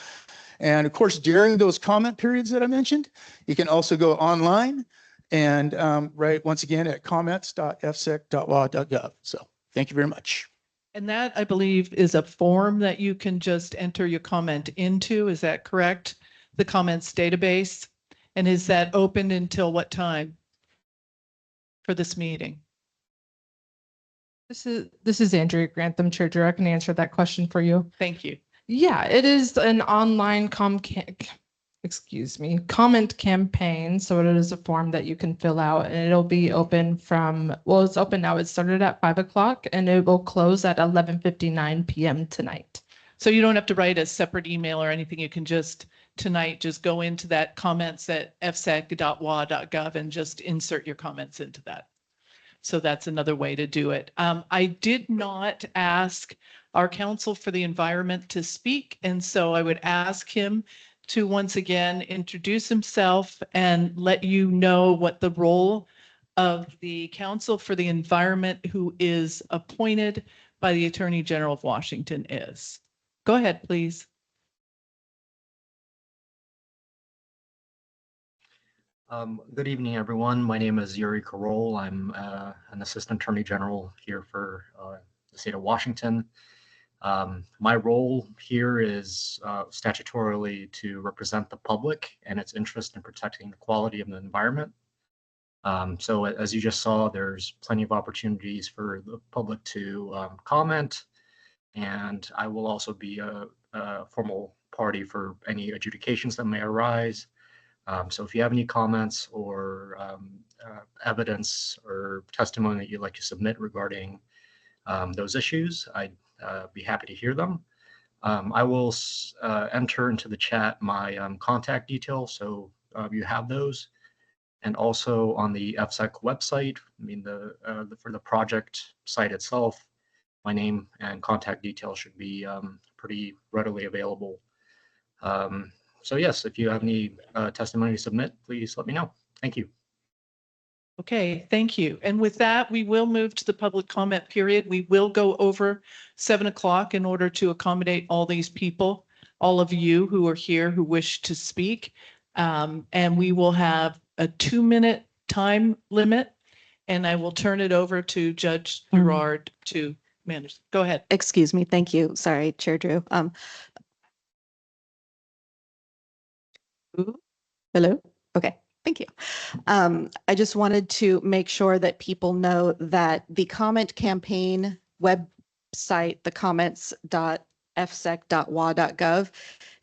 And of course, during those comment periods that I mentioned, you can also go online and write once again at comments.efsec.wa.gov. So thank you very much. And that, I believe, is a form that you can just enter your comment into. Is that correct? The comments database. And is that open until what time for this meeting? This is Andrea Grantham, Chair Drew. I can answer that question for you. Thank you. Yeah, it is an online comment campaign. So it is a form that you can fill out, and it'll be open from, well, it's open now. It started at 5 o'clock and it will close at 11:59 p.m. tonight. So you don't have to write a separate email or anything. You can just tonight just go into that comments at efsec.wa.gov and just insert your comments into that. So that's another way to do it. I did not ask our counsel for the environment to speak, and so I would ask him to once again introduce himself and let you know what the role of the counsel for the environment who is appointed by the Attorney General of Washington is. Go ahead, please. Good evening, everyone. My name is Yuri Karol. I'm an Assistant Attorney General here for the state of Washington. My role here is statutorily to represent the public and its interest in protecting the quality of the environment. So as you just saw, there's plenty of opportunities for the public to comment, and I will also be a formal party for any adjudications that may arise. So if you have any comments or evidence or testimony that you'd like to submit regarding those issues, I'd be happy to hear them. I will enter into the chat my contact details, so you have those. And also on the EFSEC website, I mean, for the project site itself, my name and contact details should be pretty readily available. So yes, if you have any testimony to submit, please let me know. Thank you. Okay, thank you. And with that, we will move to the public comment period. We will go over 7 o'clock in order to accommodate all these people, all of you who are here who wish to speak. And we will have a 2-minute time limit. And I will turn it over to Judge Gerard to manage. Go ahead. Excuse me. Thank you. Sorry, Chair Drew. Hello? Okay, thank you. I just wanted to make sure that people know that the comment campaign website, the comments.efsec.wa.gov,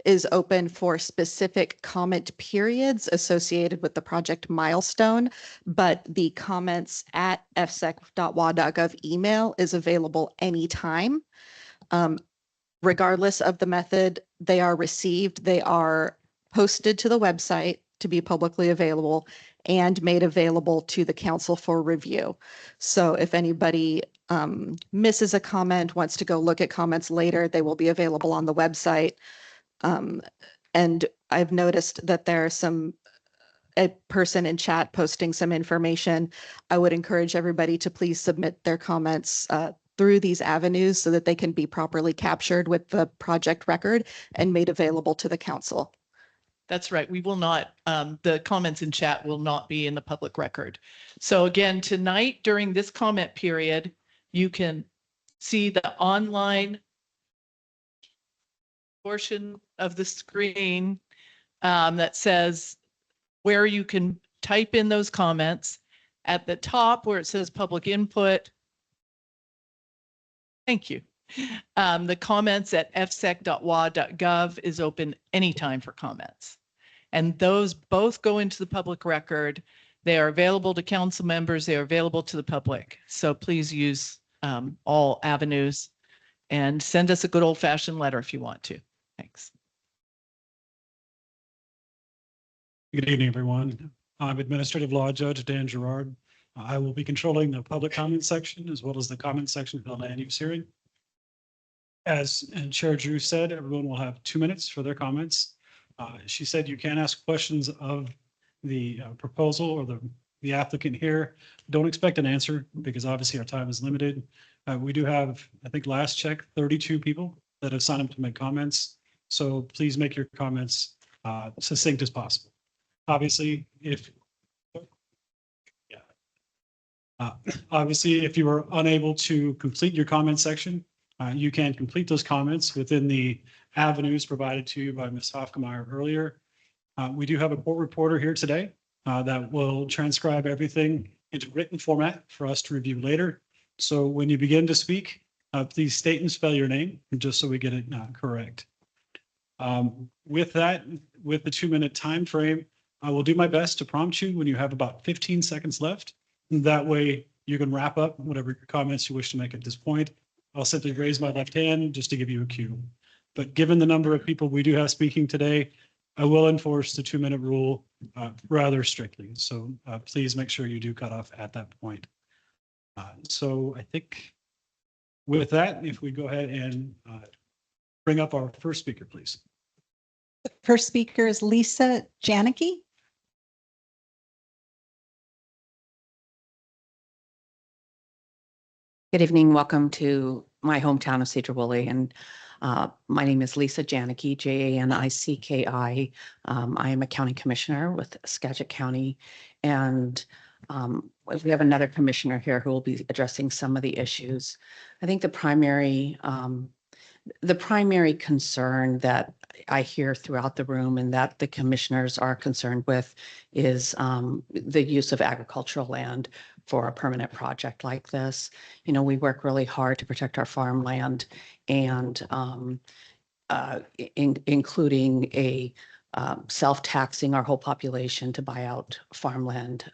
is open for specific comment periods associated with the project milestone, but the comments at efsec.wa.gov email is available anytime. Regardless of the method they are received, they are posted to the website to be publicly available and made available to the council for review. So if anybody misses a comment, wants to go look at comments later, they will be available on the website. And I've noticed that there's a person in chat posting some information. I would encourage everybody to please submit their comments through these avenues so that they can be properly captured with the project record and made available to the council. That's right. We will not, the comments in chat will not be in the public record. So again, tonight during this comment period, you can see the online portion of the screen that says where you can type in those comments. At the top where it says public input. Thank you. The comments at efsec.wa.gov is open anytime for comments. And those both go into the public record. They are available to council members. They are available to the public. So please use all avenues and send us a good old fashioned letter if you want to. Thanks. Good evening, everyone. I'm Administrative Law Judge Dan Gerard. I will be controlling the public comment section as well as the comment section for the land use hearing. As Chair Drew said, everyone will have 2 minutes for their comments. She said you can ask questions of the proposal or the applicant here. Don't expect an answer because obviously our time is limited. We do have, I think last check, 32 people that have signed up to make comments. So please make your comments succinct as possible. Obviously, if you are unable to complete your comment section, you can complete those comments within the avenues provided to you by Ms. Hofkemeyer earlier. We do have a court reporter here today that will transcribe everything into written format for us to review later. So when you begin to speak, please state and spell your name just so we get it correct. With that, with the 2-minute time frame, I will do my best to prompt you when you have about 15 seconds left. That way you can wrap up whatever comments you wish to make at this point. I'll simply raise my left hand just to give you a cue. But given the number of people we do have speaking today, I will enforce the 2-minute rule rather strictly. So please make sure you do cut off at that point. So I think with that, if we go ahead and bring up our first speaker, please. First speaker is Lisa Janicki. Good evening. Welcome to my hometown of Sedro-Woolley. And my name is Lisa Janicki, Janicki. I am a county commissioner with Skagit County. And we have another commissioner here who will be addressing some of the issues. I think the primary concern that I hear throughout the room and that the commissioners are concerned with is the use of agricultural land for a permanent project like this. You know, we work really hard to protect our farmland and including a self-taxing our whole population to buy out farmland,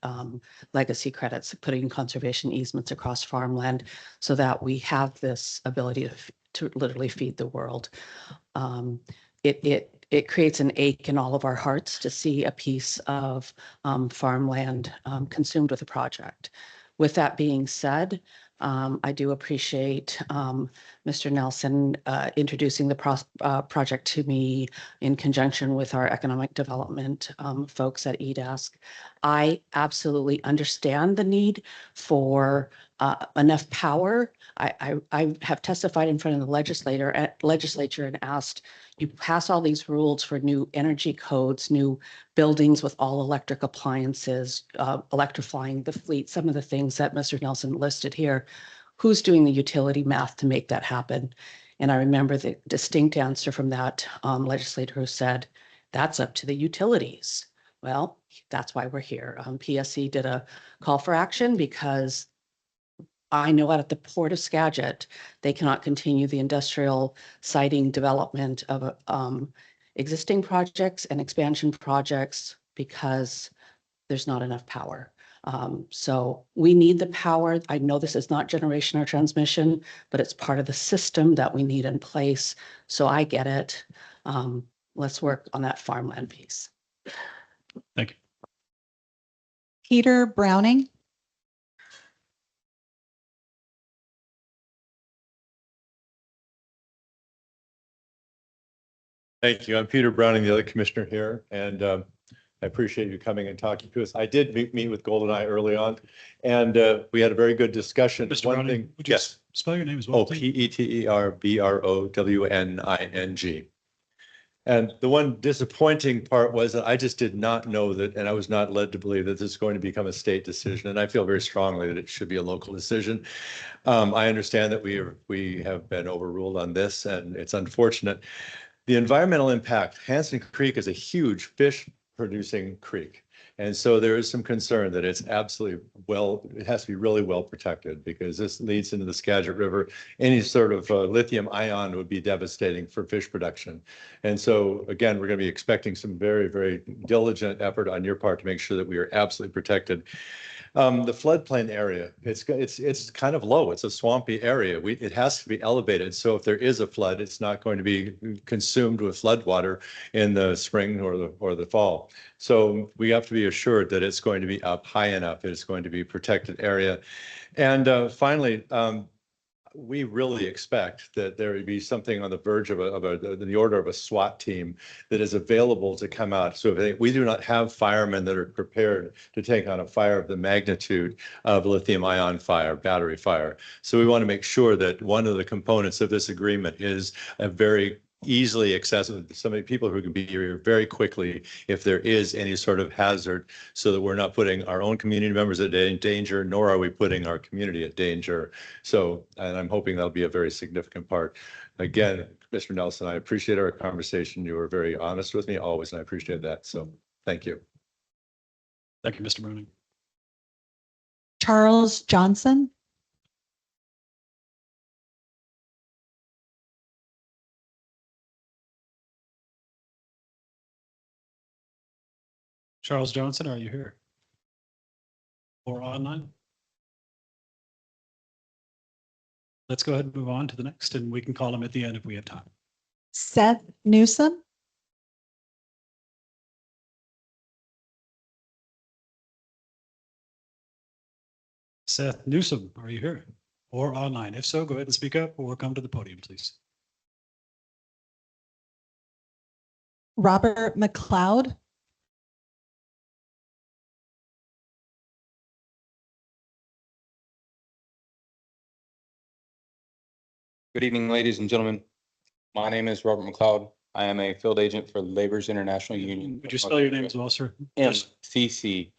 legacy credits, putting conservation easements across farmland so that we have this ability to literally feed the world. It creates an ache in all of our hearts to see a piece of farmland consumed with a project. With that being said, I do appreciate Mr. Nelson introducing the project to me in conjunction with our economic development folks at EDASC. I absolutely understand the need for enough power. I have testified in front of the legislature and asked, you pass all these rules for new energy codes, new buildings with all electric appliances, electrifying the fleet, some of the things that Mr. Nelson listed here. Who's doing the utility math to make that happen? And I remember the distinct answer from that legislator who said, that's up to the utilities. Well, that's why we're here. PSC did a call for action because I know out at the Port of Skagit, they cannot continue the industrial siting development of existing projects and expansion projects because there's not enough power. So we need the power. I know this is not generation or transmission, but it's part of the system that we need in place. So I get it. Let's work on that farmland piece. Thank you. Peter Browning. Thank you. I'm Peter Browning, the other commissioner here, and I appreciate you coming and talking to us. I did meet with Goldeneye early on, and we had a very good discussion. Mr. One Browning, thing, would you yes. spell your name as well? Oh, please? PETERBROWNING. And the one disappointing part was that I just did not know that, and I was not led to believe that this is going to become a state decision. And I feel very strongly that it should be a local decision. I understand that we have been overruled on this, and it's unfortunate. The environmental impact, Hanson Creek is a huge fish producing creek. And so there is some concern that it's absolutely it has to be really well protected because this leads into the Skagit River. Any sort of lithium ion would be devastating for fish production. And so again, we're going to be expecting some very, very diligent effort on your part to make sure that we are absolutely protected. The floodplain area, it's kind of low. It's a swampy area. It has to be elevated. So if there is a flood, it's not going to be consumed with flood water in the spring or the fall. So we have to be assured that it's going to be up high enough. It's going to be a protected area. And finally, we really expect that there would be something on the verge of the order of a SWAT team that is available to come out. So if we do not have firemen that are prepared to take on a fire of the magnitude of lithium ion fire, battery fire. So we want to make sure that one of the components of this agreement is a very easily accessible to so many people who can be here very quickly if there is any sort of hazard, so that we're not putting our own community members at danger, nor are we putting our community at danger. So, and I'm hoping that'll be a very significant part. Again, Mr. Nelson, I appreciate our conversation. You were very honest with me always, and I appreciate that. So thank you. Thank you, Mr. Browning. Charles Johnson. Charles Johnson, are you here? Or online? Let's go ahead and move on to the next, and we can call him at the end if we have time. Seth Newsom. Seth Newsom, are you here? Or online? If so, go ahead and speak up or come to the podium, please. Robert McLeod. Good evening, ladies and gentlemen. My name is Robert McLeod. I am a field agent for Labor's International Union. Would you spell your name as well, sir? MCCLOUD.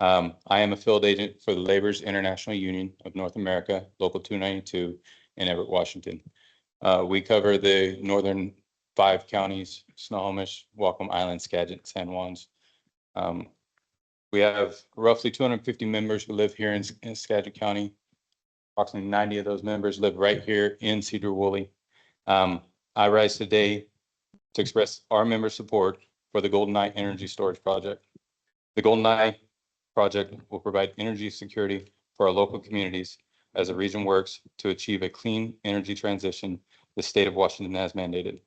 I am a field agent for the Labor's International Union of North America, Local 292 in Everett, Washington. We cover the northern 5 counties: Snohomish, Whatcom Island, Skagit, San Juans. We have roughly 250 members who live here in Skagit County. Approximately 90 of those members live right here in Cedar Woolley. I rise today to express our member support for the Goldeneye Energy Storage Project. The Goldeneye project will provide energy security for our local communities as the region works to achieve a clean energy transition the state of Washington has mandated.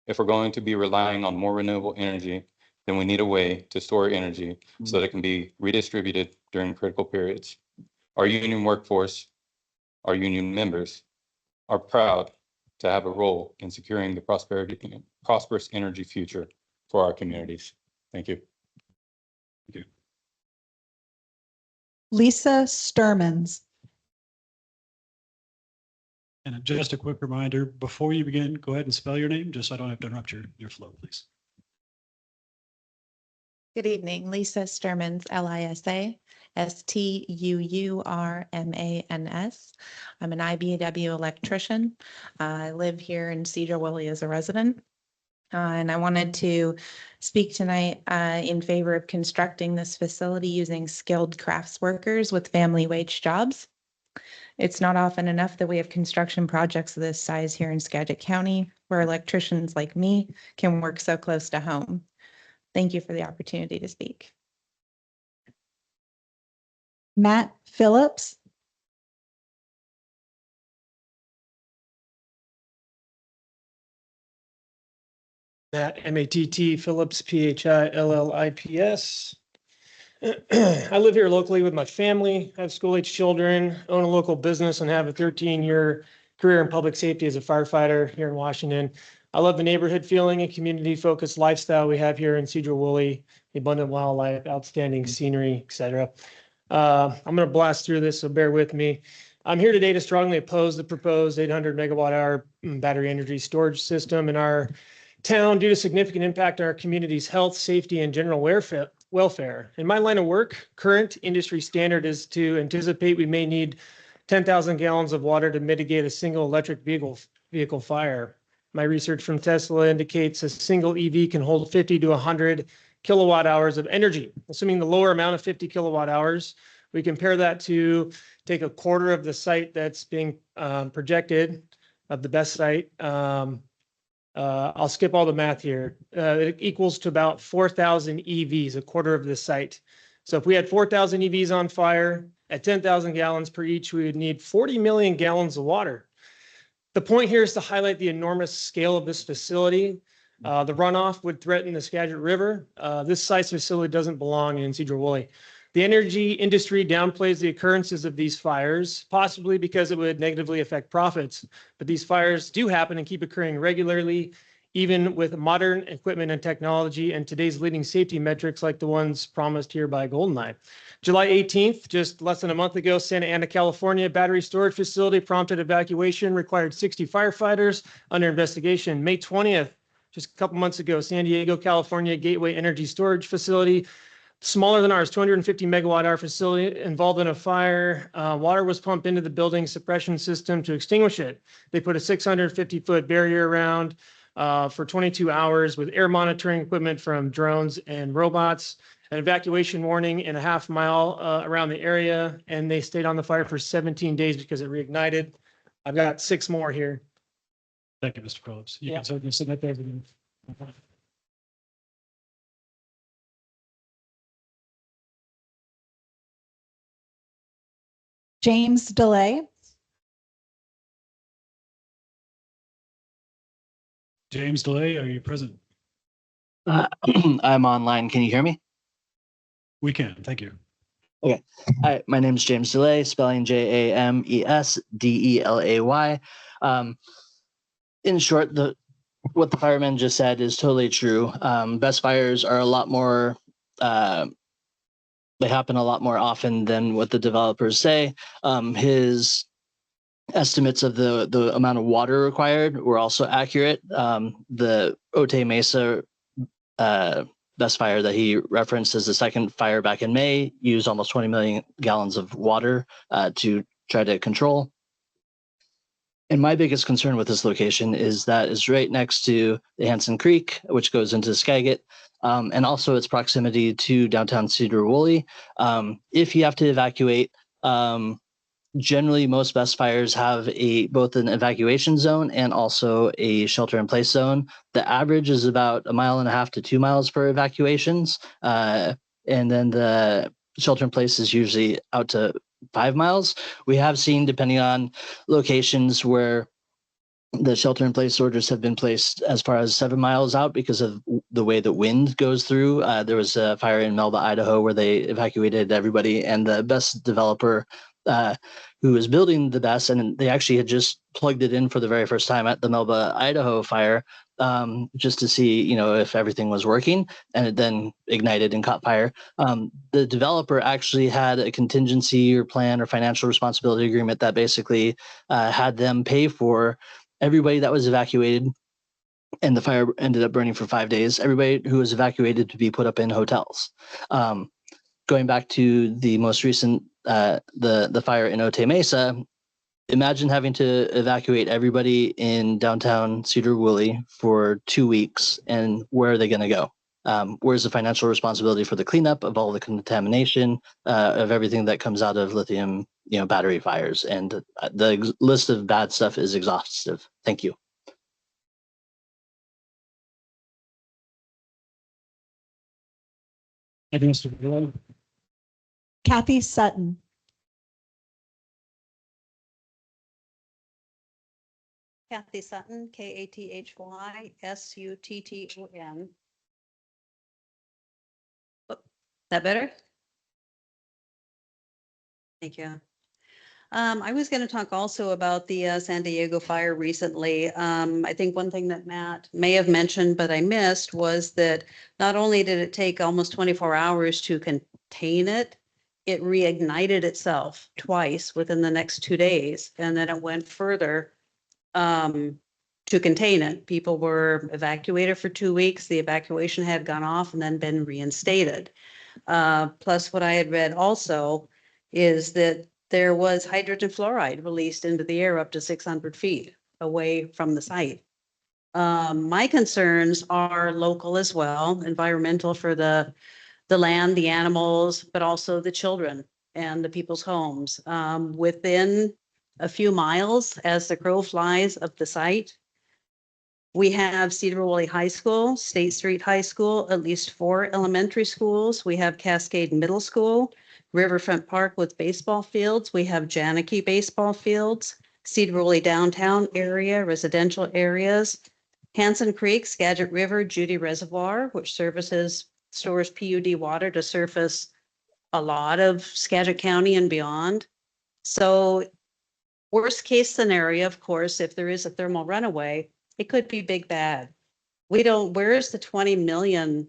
If we're going to be relying on more renewable energy, then we need a way to store energy so that it can be redistributed during critical periods. Our union workforce, our union members, are proud to have a role in securing the prosperous energy future for our communities. Thank you. Lisa Sturmans. And just a quick reminder, before you begin, go ahead and spell your name, just so I don't have to interrupt your flow, please. Good evening, Lisa Sturmans, Lisa Sturmans. I'm an IBEW electrician. I live here in Cedar Woolley as a resident. And I wanted to speak tonight in favor of constructing this facility using skilled crafts workers with family wage jobs. It's not often enough that we have construction projects of this size here in Skagit County, where electricians like me can work so close to home. Thank you for the opportunity to speak. Matt Phillips. Matt, M-A-T-T, Phillips, P-H-I-L-L-I-P-S. I live here locally with my family. I have school-age children, own a local business, and have a 13-year career in public safety as a firefighter here in Washington. I love the neighborhood feeling and community-focused lifestyle we have here in Cedar Woolley, the abundant wildlife, outstanding scenery, etc. I'm going to blast through this, so bear with me. I'm here today to strongly oppose the proposed 800 megawatt hour battery energy storage system in our town due to significant impact on our community's health, safety, and general welfare. In my line of work, current industry standard is to anticipate we may need 10,000 gallons of water to mitigate a single electric vehicle fire. My research from Tesla indicates a single EV can hold 50 to 100 kilowatt hours of energy. Assuming the lower amount of 50 kilowatt hours, we compare that to take a quarter of the site that's being projected of the BESS site. I'll skip all the math here. It equals to about 4,000 EVs, a quarter of the site. So if we had 4,000 EVs on fire at 10,000 gallons per each, we would need 40 million gallons of water. The point here is to highlight the enormous scale of this facility. The runoff would threaten the Skagit River. This size facility doesn't belong in Cedar Woolley. The energy industry downplays the occurrences of these fires, possibly because it would negatively affect profits. But these fires do happen and keep occurring regularly, even with modern equipment and technology and today's leading safety metrics like the ones promised here by Goldeneye. July 18th, just less than a month ago, Santa Ana, California, battery storage facility prompted evacuation, required 60 firefighters under investigation. May 20th, just a couple months ago, San Diego, California, Gateway Energy Storage Facility, smaller than ours, 250 megawatt hour facility involved in a fire. Water was pumped into the building suppression system to extinguish it. They put a 650-foot barrier around for 22 hours with air monitoring equipment from drones and robots, an evacuation warning in a half mile around the area, and they stayed on the fire for 17 days because it reignited. I've got 6 more here. Thank you, Mr. Phillips. You can certainly submit those. James DeLay. James DeLay, are you present? I'm online. Can you hear me? We can. Thank you. Okay. Hi, my name is James DeLay, spelling Jamesdelay. In short, what the fireman just said is totally true. BESS fires are a lot more, they happen a lot more often than what the developers say. His estimates of the amount of water required were also accurate. The Otay Mesa BESS fire that he referenced as the second fire back in May used almost 20 million gallons of water to try to control. And my biggest concern with this location is that it's right next to the Hanson Creek, which goes into Skagit, and also its proximity to downtown Cedar Woolley. If you have to evacuate, generally most BESS fires have both an evacuation zone and also a shelter-in-place zone. The average is about 1.5 miles to 2 miles for evacuations, and then the shelter-in-place is usually out to 5 miles. We have seen, depending on locations, where the shelter-in-place orders have been placed as far as 7 miles out because of the way the wind goes through. There was a fire in Melba, Idaho, where they evacuated everybody, and the BESS developer who was building the BESS, and they actually had just plugged it in for the very first time at the Melba, Idaho fire, just to see, you know, if everything was working, and it then ignited and caught fire. The developer actually had a contingency or plan or financial responsibility agreement that basically had them pay for everybody that was evacuated, and the fire ended up burning for 5 days. Everybody who was evacuated to be put up in hotels. Going back to the most recent, the fire in Otay Mesa, imagine having to evacuate everybody in downtown Cedar Woolley for 2 weeks, and where are they going to go? Where's the financial responsibility for the cleanup of all the contamination of everything that comes out of lithium, battery fires? And the list of bad stuff is exhaustive. Thank you. Thank you, Mr. Villalobos. Kathy Sutton. Kathy Sutton, KATHYSUTTON. That better? Thank you. I was going to talk also about the San Diego fire recently. I think one thing that Matt may have mentioned, but I missed, was that not only did it take almost 24 hours to contain it, it reignited itself twice within the next 2 days. And then it went further to contain it. People were evacuated for 2 weeks. The evacuation had gone off and then been reinstated. Plus, what I had read also is that there was hydrogen fluoride released into the air up to 600 feet away from the site. My concerns are local as well, environmental for the land, the animals, but also the children and the people's homes. Within a few miles, as the crow flies, of the site, we have Cedar Woolley High School, State Street High School, at least 4 elementary schools. We have Cascade Middle School, Riverfront Park with baseball fields. We have Janeke baseball fields, Cedar Woolley downtown area, residential areas, Hanson Creek, Skagit River, Judy Reservoir, which stores PUD water to surface a lot of Skagit County and beyond. So worst case scenario, of course, if there is a thermal runaway, it could be big bad. Where's the 20 million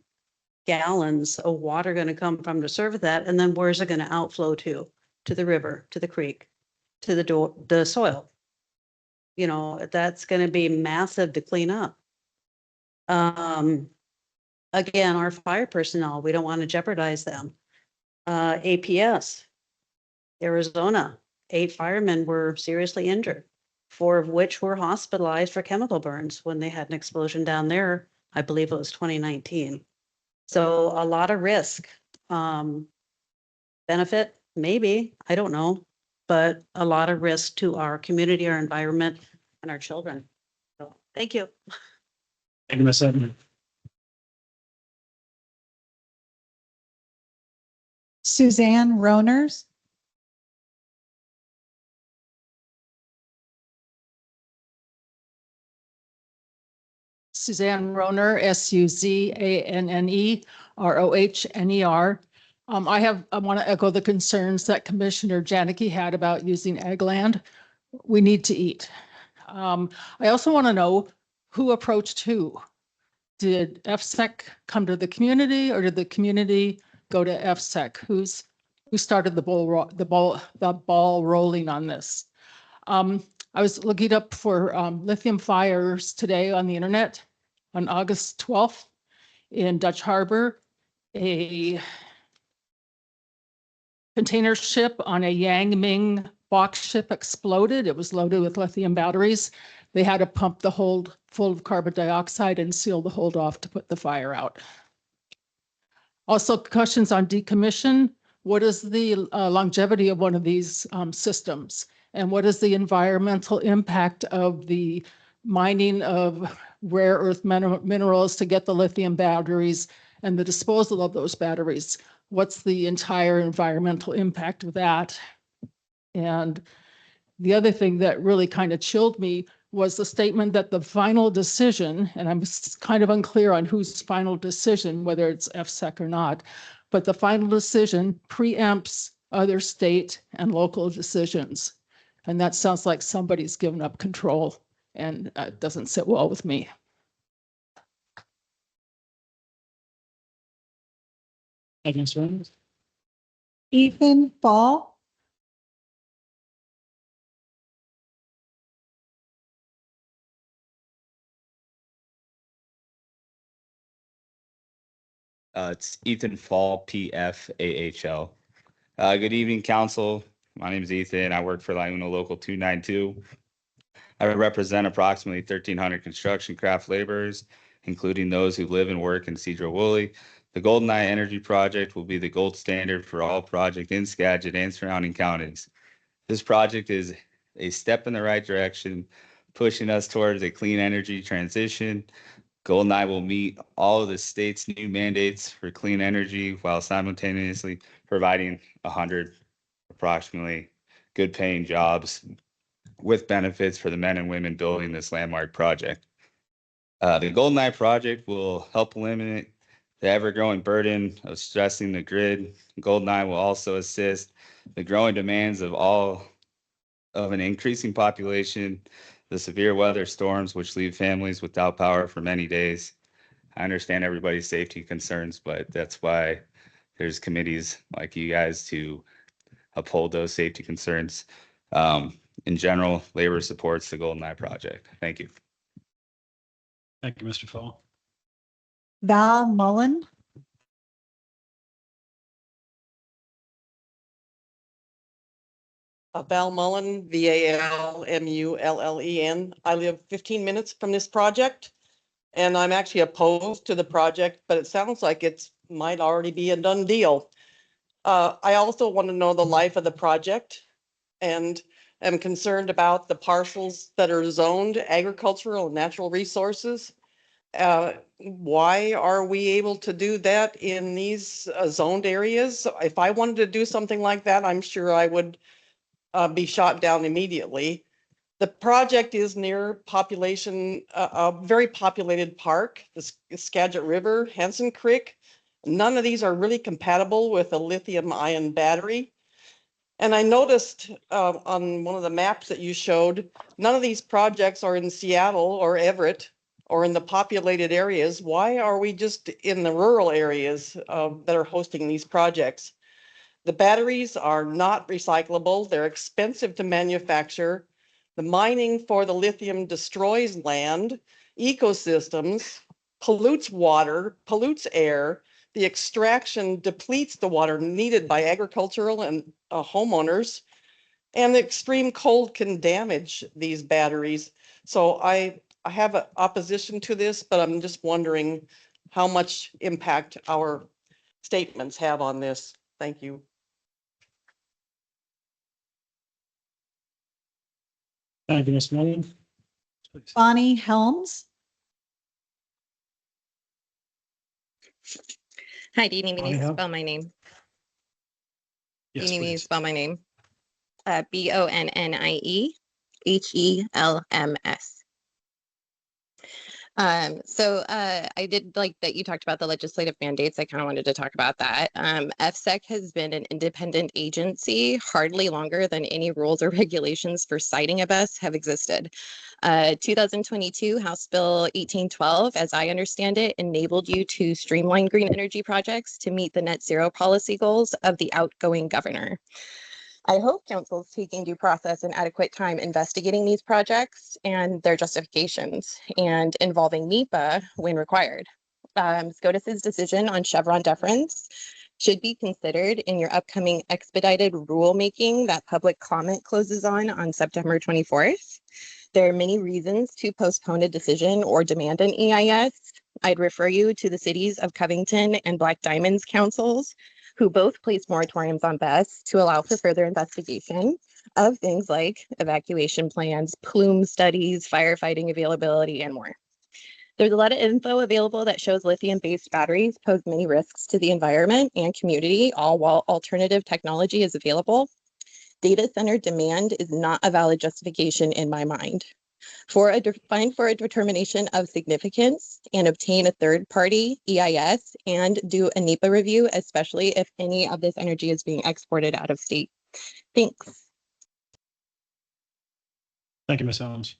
gallons of water going to come from to serve that? And then where's it going to outflow to the river, to the creek, to the soil? That's going to be massive to clean up. Again, our fire personnel, we don't want to jeopardize them. APS, Arizona, 8 firemen were seriously injured, 4 of which were hospitalized for chemical burns when they had an explosion down there. I believe it was 2019. So a lot of risk. Benefit, maybe, I don't know, but a lot of risk to our community, our environment, and our children. So thank you. Thank you, Ms. Sutton. Suzanne Roners. Suzanne Rohner, SUZANNEROHNER. I want to echo the concerns that Commissioner Janeke had about using ag land. We need to eat. I also want to know who approached who. Did EFSEC come to the community, or did the community go to EFSEC? Who started the ball rolling on this? I was looking up for lithium fires today on the internet. On August 12th in Dutch Harbor, a container ship on a Yangming box ship exploded. It was loaded with lithium batteries. They had to pump the hold full of carbon dioxide and seal the hold off to put the fire out. Also, questions on decommission. What is the longevity of one of these systems? And what is the environmental impact of the mining of rare earth minerals to get the lithium batteries and the disposal of those batteries? What's the entire environmental impact of that? And the other thing that really kind of chilled me was the statement that the final decision, and I'm kind of unclear on whose final decision, whether it's EFSEC or not, but the final decision preempts other state and local decisions. And that sounds like somebody's given up control, and it doesn't sit well with me. Thank you, Mr. Reynolds. Ethan Fall. It's Ethan Fall, PFAHL. Good evening, council. My name is Ethan. I work for Liuna Local 292. I represent approximately 1,300 construction craft laborers, including those who live and work in Sedro-Woolley. The Goldeneye Energy Project will be the gold standard for all projects in Skagit and surrounding counties. This project is a step in the right direction, pushing us towards a clean energy transition. Goldeneye will meet all of the state's new mandates for clean energy while simultaneously providing 100 approximately good paying jobs with benefits for the men and women building this landmark project. The Goldeneye project will help eliminate the ever-growing burden of stressing the grid. Goldeneye will also assist the growing demands of an increasing population, the severe weather storms which leave families without power for many days. I understand everybody's safety concerns, but that's why there's committees like you guys to uphold those safety concerns. In general, labor supports the Goldeneye project. Thank you. Thank you, Mr. Fall. Val Mullen. Val Mullen, VALMULLEN. I live 15 minutes from this project, and I'm actually opposed to the project, but it sounds like it's might already be a done deal. I also want to know the life of the project, and am concerned about the parcels that are zoned agricultural and natural resources. Why are we able to do that in these zoned areas? If I wanted to do something like that, I'm sure I would be shot down immediately. The project is near population, a very populated park, the Skagit River, Henson Creek. None of these are really compatible with a lithium ion battery. And I noticed on one of the maps that you showed, none of these projects are in Seattle or Everett or in the populated areas. Why are we just in the rural areas that are hosting these projects? The batteries are not recyclable. They're expensive to manufacture. The mining for the lithium destroys land, ecosystems, pollutes water, pollutes air. The extraction depletes the water needed by agricultural and homeowners. And the extreme cold can damage these batteries. So I have an opposition to this, but I'm just wondering how much impact our statements have on this. Thank you. Thank you, Ms. Mullen. Bonnie Helms. Hi, do you need me Bonnie to Helms. spell my name? Yes, Do you need me to please. spell my name? BONNIE HELMS. I did like that you talked about the legislative mandates. I kind of wanted to talk about that. EFSEC has been an independent agency hardly longer than any rules or regulations for siting a BESS have existed. 2022 House Bill 1812, as I understand it, enabled you to streamline green energy projects to meet the net zero policy goals of the outgoing governor. I hope council is taking due process and adequate time investigating these projects and their justifications and involving NEPA when required. SCOTUS's decision on Chevron deference should be considered in your upcoming expedited rulemaking that public comment closes on September 24th. There are many reasons to postpone a decision or demand an EIS. I'd refer you to the cities of Covington and Black Diamonds councils, who both placed moratoriums on BESS to allow for further investigation of things like evacuation plans, plume studies, firefighting availability, and more. There's a lot of info available that shows lithium-based batteries pose many risks to the environment and community, all while alternative technology is available. Data center demand is not a valid justification in my mind. Find for a determination of significance and obtain a third-party EIS and do a NEPA review, especially if any of this energy is being exported out of state. Thanks. Thank you, Ms. Helms.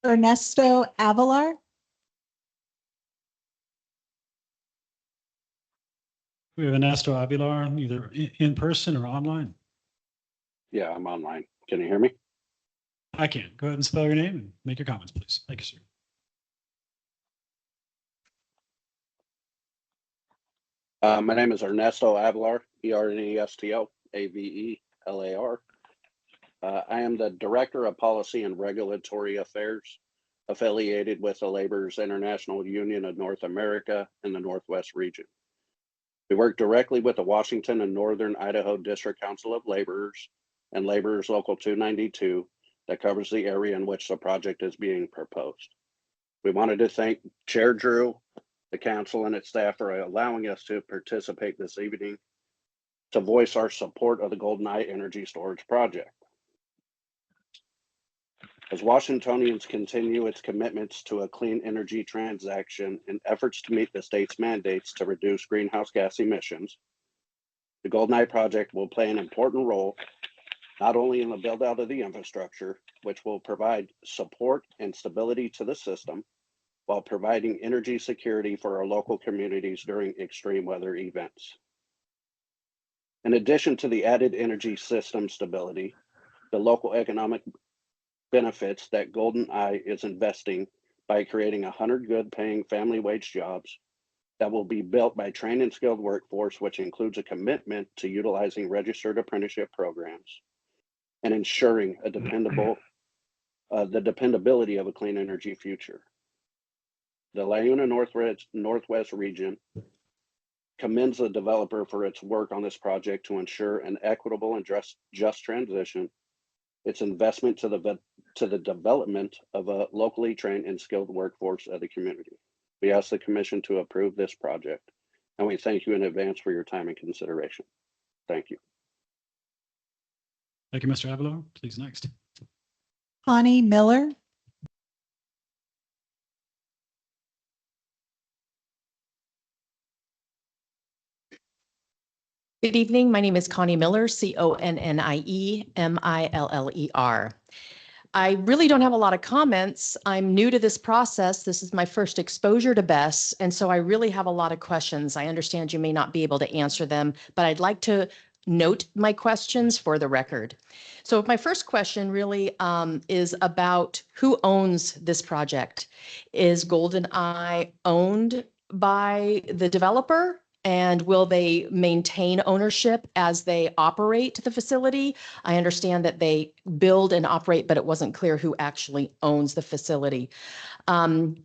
Ernesto Avalar, We have Ernesto Avilar, either in person or online. Yeah, I'm online. Can you hear me? I can. Go ahead and spell your name and make your comments, please. Thank you, sir. My name is Ernesto Avelar, Ernesto Avelar. I am the Director of Policy and Regulatory Affairs affiliated with the Laborers International Union of North America in the Northwest region. We work directly with the Washington and Northern Idaho District Council of Laborers and Laborers Local 292 that covers the area in which the project is being proposed. We wanted to thank Chair Drew, the council and its staff for allowing us to participate this evening to voice our support of the Goldeneye Energy Storage Project. As Washingtonians continue its commitments to a clean energy transaction in efforts to meet the state's mandates to reduce greenhouse gas emissions, the Goldeneye project will play an important role not only in the build out of the infrastructure, which will provide support and stability to the system, while providing energy security for our local communities during extreme weather events. In addition to the added energy system stability, the local economic benefits that Goldeneye is investing by creating 100 good paying family wage jobs that will be built by trained and skilled workforce, which includes a commitment to utilizing registered apprenticeship programs and ensuring a the dependability of a clean energy future. The Laguna Northwest region commends the developer for its work on this project to ensure an equitable and just transition, its investment to the development of a locally trained and skilled workforce of the community. We ask the commission to approve this project, and we thank you in advance for your time and consideration. Thank you. Thank you, Mr. Avilar. Please next. Connie Miller, Good evening. My name is Connie Miller, CONNIE MILLER. I really don't have a lot of comments. I'm new to this process. This is my first exposure to BESS, and so I really have a lot of questions. I understand you may not be able to answer them, but I'd like to note my questions for the record. So my first question really is about who owns this project. Is Goldeneye owned by the developer? And will they maintain ownership as they operate the facility? I understand that they build and operate, but it wasn't clear who actually owns the facility. My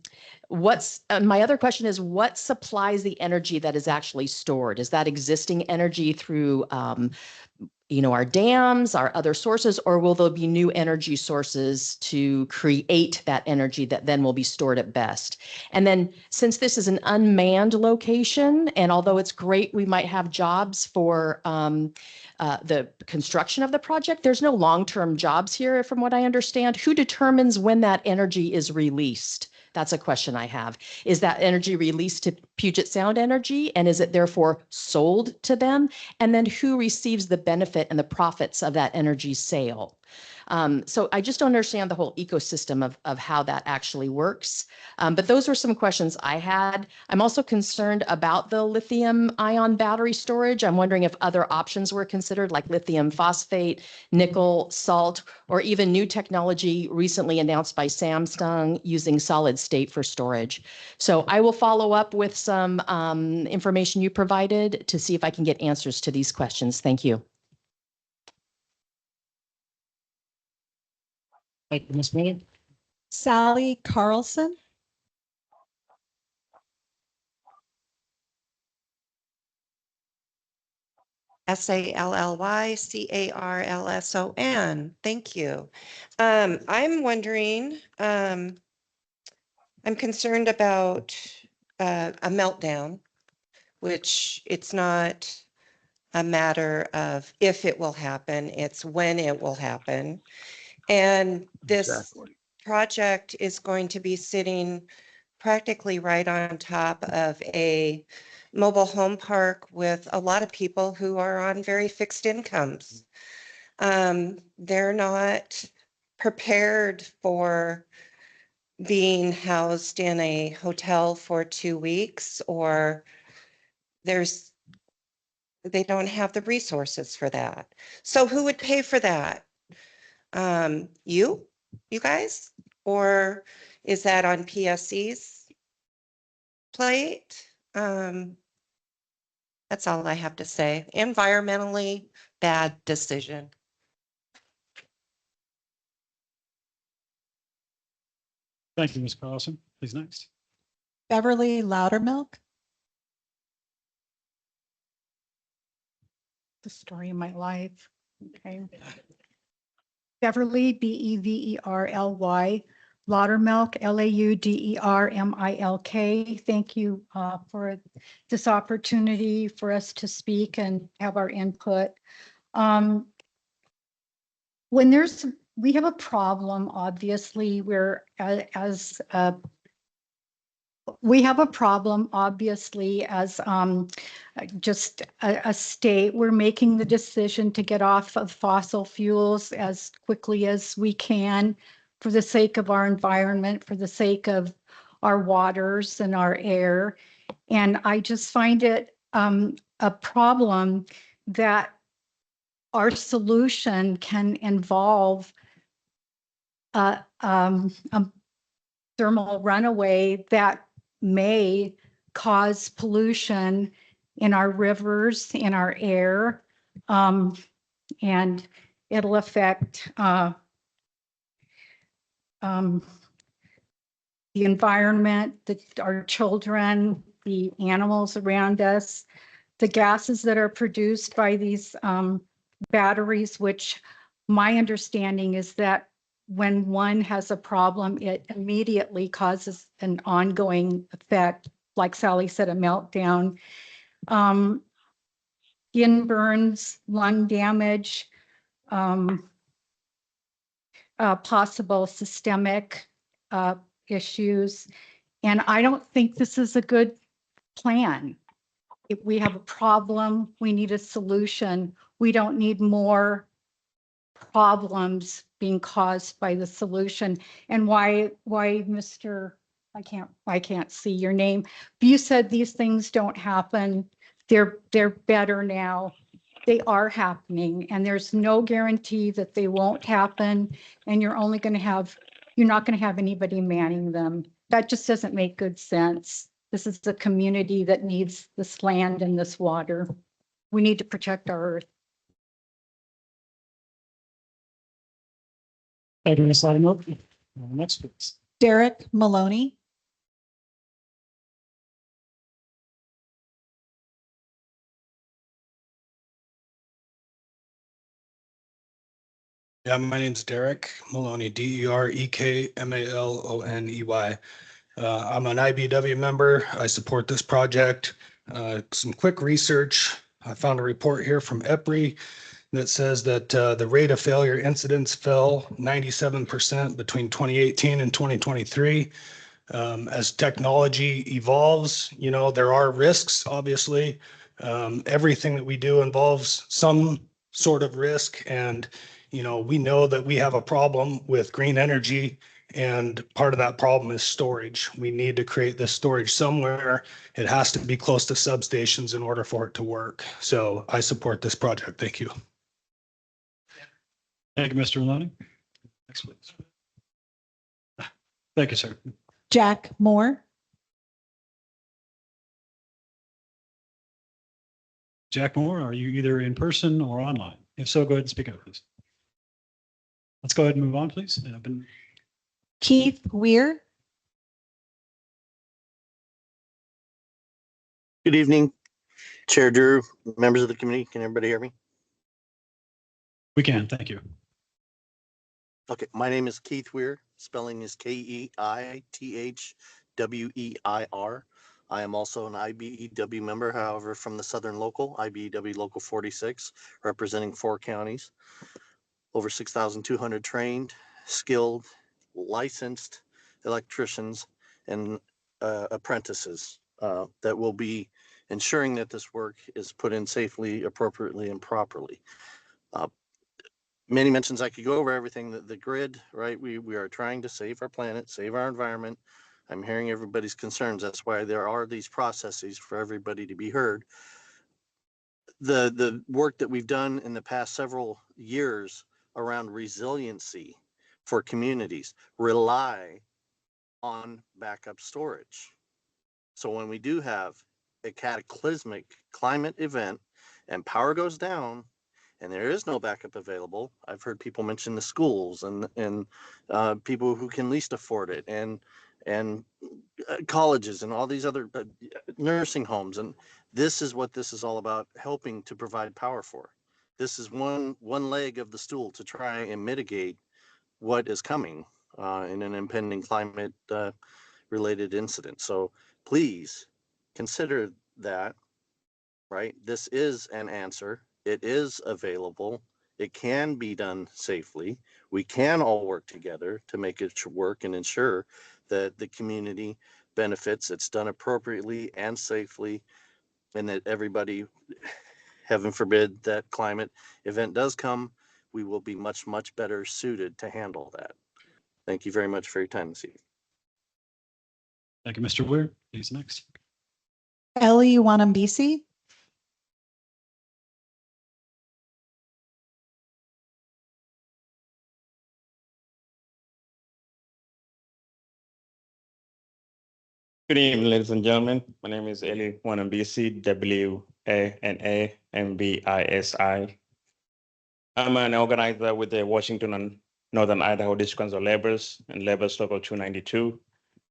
other question is, what supplies the energy that is actually stored? Is that existing energy through our dams, our other sources, or will there be new energy sources to create that energy that then will be stored at BESS? And then since this is an unmanned location, and although it's great, we might have jobs for the construction of the project, there's no long-term jobs here from what I understand. Who determines when that energy is released? That's a question I have. Is that energy released to Puget Sound Energy, and is it therefore sold to them? And then who receives the benefit and the profits of that energy sale? So I just don't understand the whole ecosystem of how that actually works. But those were some questions I had. I'm also concerned about the lithium-ion battery storage. I'm wondering if other options were considered, like lithium phosphate, nickel, salt, or even new technology recently announced by Samsung using solid state for storage. So I will follow up with some information you provided to see if I can get answers to these questions. Thank you. Thank you, Ms. Miller. Sally Carlson, SALLYCARLSON. Thank you. I'm wondering, I'm concerned about a meltdown, which it's not a matter of if it will happen, it's when it will happen. And this project is going to be sitting practically right on top of a mobile home park with a lot of people who are on very fixed incomes. They're not prepared for being housed in a hotel for 2 weeks, or they don't have the resources for that. So who would pay for that? You guys? Or is that on PSC's plate? That's all I have to say. Environmentally bad decision. Thank you, Ms. Carlson. Please next. Beverly Loudermilk. The story of my life. Okay. Beverly, Beverly, Laudermilk, Laudermilk. Thank you for this opportunity for us to speak and have our input. When we have a problem, obviously, we have a problem, obviously, as just a state. We're making the decision to get off of fossil fuels as quickly as we can for the sake of our environment, for the sake of our waters and our air. And I just find it a problem that our solution can involve a thermal runaway that may cause pollution in our rivers, in our air, and it'll affect the environment, our children, the animals around us, the gases that are produced by these batteries, which my understanding is that when one has a problem, it immediately causes an ongoing effect, like Sally said, a meltdown, skin burns, lung damage, possible systemic issues. And I don't think this is a good plan. If we have a problem, we need a solution. We don't need more problems being caused by the solution. And why Mr. I can't see your name. You said these things don't happen. They're better now. They are happening, and there's no guarantee that they won't happen. And you're not going to have anybody manning them. That just doesn't make good sense. This is a community that needs this land and this water. We need to protect our earth. Thank you, Ms. Loudermilk. Next, please. Derek Maloney. Yeah, my name's Derek Maloney, DEREKMALONEY. I'm an IBW member. I support this project. Some quick research. I found a report here from EPRI that says that the rate of failure incidents fell 97% between 2018 and 2023. As technology evolves, there are risks, obviously. Everything that we do involves some sort of risk, and we know that we have a problem with green energy, and part of that problem is storage. We need to create this storage somewhere. It has to be close to substations in order for it to work. So I support this project. Thank you. Thank you, Mr. Maloney. Next, please. Thank you, sir. Jack Moore. Jack Moore, are you either in person or online? If so, go ahead and speak up, please. Let's go ahead and move on, please. Keith Weir. Good evening, Chair Drew, members of the committee. Can everybody hear me? We can, thank you. Okay, my name is Keith Weir. Spelling is Keithweir. I am also an IBEW member, however, from the Southern Local, IBEW Local 46, representing 4 counties. Over 6,200 trained, skilled, licensed electricians and apprentices that will be ensuring that this work is put in safely, appropriately, and properly. Many mentions, I could go over everything, the grid, right? We are trying to save our planet, save our environment. I'm hearing everybody's concerns. That's why there are these processes for everybody to be heard. The work that we've done in the past several years around resiliency for communities rely on backup storage. So when we do have a cataclysmic climate event and power goes down and there is no backup available, I've heard people mention the schools and people who can least afford it, and colleges and all these other nursing homes. And this is what this is all about, helping to provide power for. This is one leg of the stool to try and mitigate what is coming in an impending climate related incident. So please consider that, right? This is an answer. It is available. It can be done safely. We can all work together to make it work and ensure that the community benefits. It's done appropriately and safely, and that everybody, heaven forbid, that climate event does come, we will be much, much better suited to handle that. Thank you very much for your time this evening. Thank you, Mr. Weir. Who's next? Ellie Wanambisi. Good evening, ladies and gentlemen. My name is Eli Wanambisi, WANAMBISI. I'm an organizer with the Washington and Northern Idaho District Council of Laborers and Laborers Local 292.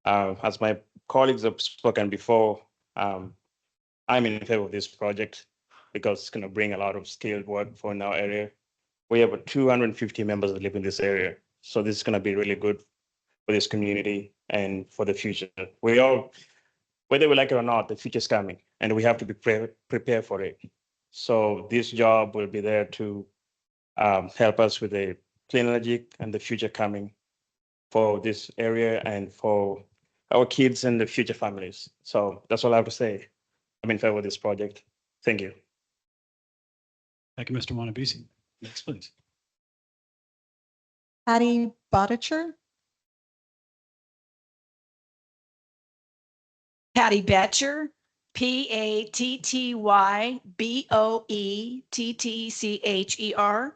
As my colleagues have spoken before, I'm in favor of this project because it's going to bring a lot of skilled work for our area. We have 250 members that live in this area. So this is going to be really good for this community and for the future. We all, whether we like it or not, the future is coming and we have to be prepared for it. So this job will be there to help us with the clean energy and the future coming for this area and for our kids and the future families. So that's all I have to say. I'm in favor of this project. Thank you. Thank you, Mr. Wanabisi. Next, please. Patty Bottcher. Patty Betcher, PATTYBOETTCHER.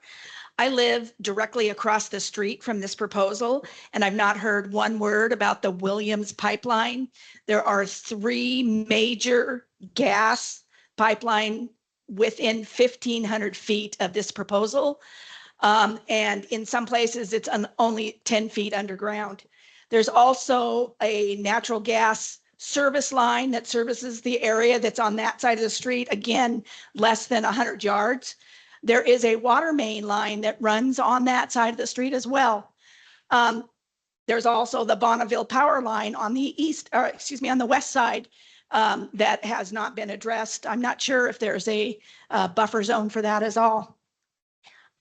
I live directly across the street from this proposal, and I've not heard one word about the Williams pipeline. There are 3 major gas pipeline within 1,500 feet of this proposal. And in some places, it's only 10 feet underground. There's also a natural gas service line that services the area that's on that side of the street, again, less than 100 yards. There is a water main line that runs on that side of the street as well. There's also the Bonneville power line on the on the west side that has not been addressed. I'm not sure if there's a buffer zone for that as all.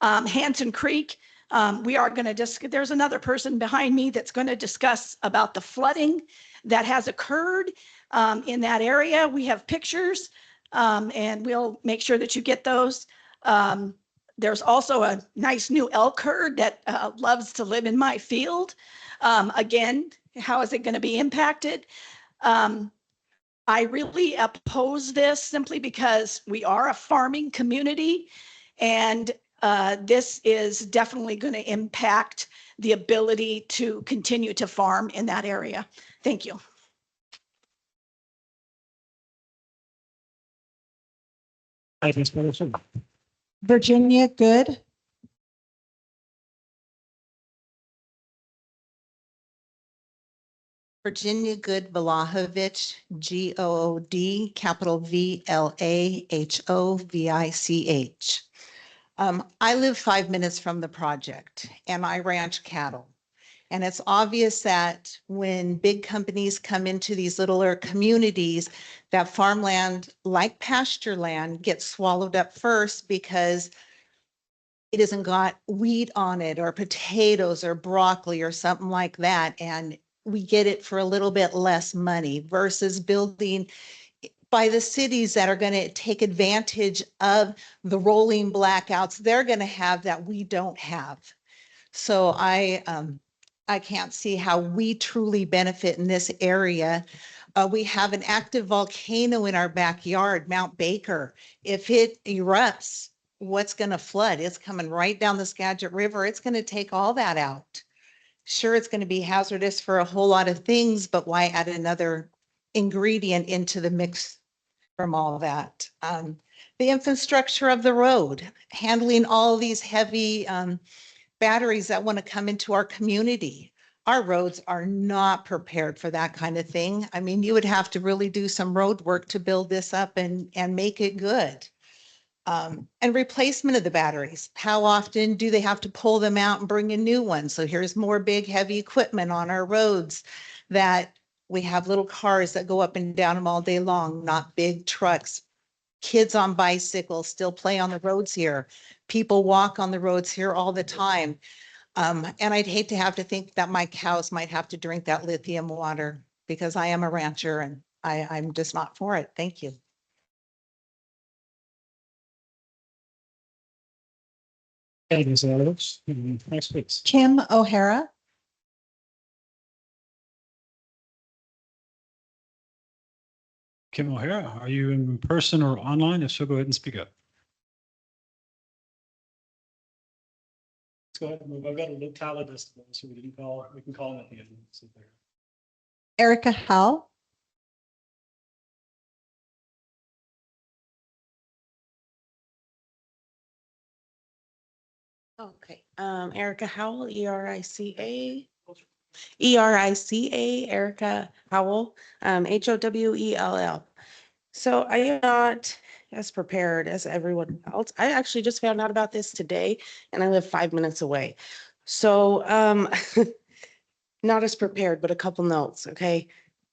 Hanson Creek, we are going to there's another person behind me that's going to discuss about the flooding that has occurred in that area. We have pictures and we'll make sure that you get those. There's also a nice new elk herd that loves to live in my field. Again, how is it going to be impacted? I really oppose this simply because we are a farming community, and this is definitely going to impact the ability to continue to farm in that area. Thank you. Virginia Good. Virginia Good Vlahovic, G-O-O-D, capital V-L-A-H-O-V-I-C-H. I live 5 minutes from the project and I ranch cattle. And it's obvious that when big companies come into these littler communities, that farmland, like pasture land, gets swallowed up first because it hasn't got wheat on it or potatoes or broccoli or something like that. And we get it for a little bit less money versus buying by the cities that are going to take advantage of the rolling blackouts. They're going to have that we don't have. So I can't see how we truly benefit in this area. We have an active volcano in our backyard, Mount Baker. If it erupts, what's going to flood? It's coming right down the Skagit River. It's going to take all that out. Sure, it's going to be hazardous for a whole lot of things, but why add another ingredient into the mix from all that? The infrastructure of the road, handling all these heavy batteries that want to come into our community. Our roads are not prepared for that kind of thing. I mean, you would have to really do some road work to build this up and make it good. And replacement of the batteries. How often do they have to pull them out and bring in new ones? So here's more big, heavy equipment on our roads that we have little cars that go up and down them all day long, not big trucks. Kids on bicycles still play on the roads here. People walk on the roads here all the time. And I'd hate to have to think that my cows might have to drink that lithium water because I am a rancher and I'm just not for it. Thank you. Next, please. Kim O'Hara. Kim O'Hara, are you in person or online? If so, go ahead and speak up. Let's go ahead and move. I've got a little tally list, so we can call them at the end. So there. Erica Howell. Okay, Erica Howell, Erica Howell, Howell. So I am not as prepared as everyone else. I actually just found out about this today and I live 5 minutes away. So not as prepared, but a couple notes, okay?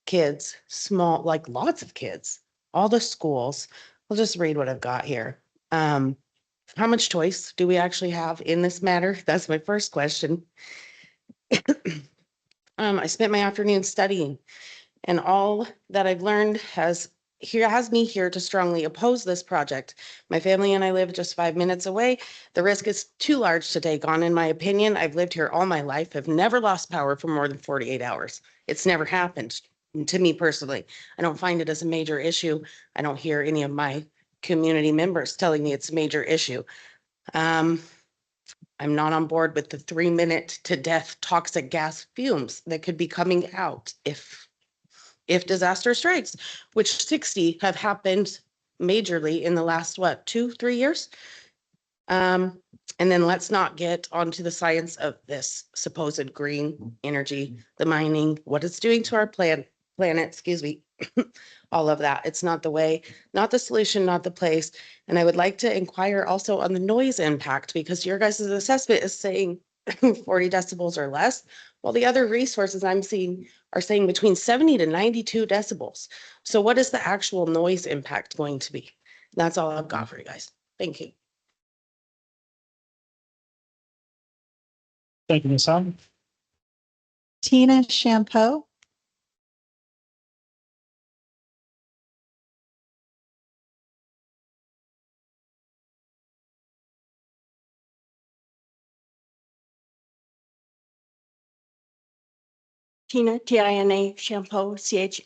Kids, small, like lots of kids, all the schools. I'll just read what I've got here. How much choice do we actually have in this matter? That's my first question. I spent my afternoon studying, and all that I've learned has me here to strongly oppose this project. My family and I live just 5 minutes away. The risk is too large to take on, in my opinion. I've lived here all my life. I've never lost power for more than 48 hours. It's never happened to me personally. I don't find it as a major issue. I don't hear any of my community members telling me it's a major issue. I'm not on board with the 3-minute to death toxic gas fumes that could be coming out if disaster strikes, which 60 have happened majorly in the last, 2-3 years? And then let's not get onto the science of this supposed green energy, the mining, what it's doing to our planet, all of that. It's not the way, not the solution, not the place. And I would like to inquire also on the noise impact, because your guys' assessment is saying 40 decibels or less, while the other resources I'm seeing are saying between 70 to 92 decibels. So what is the actual noise impact going to be? That's all I've got for you guys. Thank you. Thank you, Ms. Howell. Tina Shampoo. Tina, Tina Shampoo, Champeaux.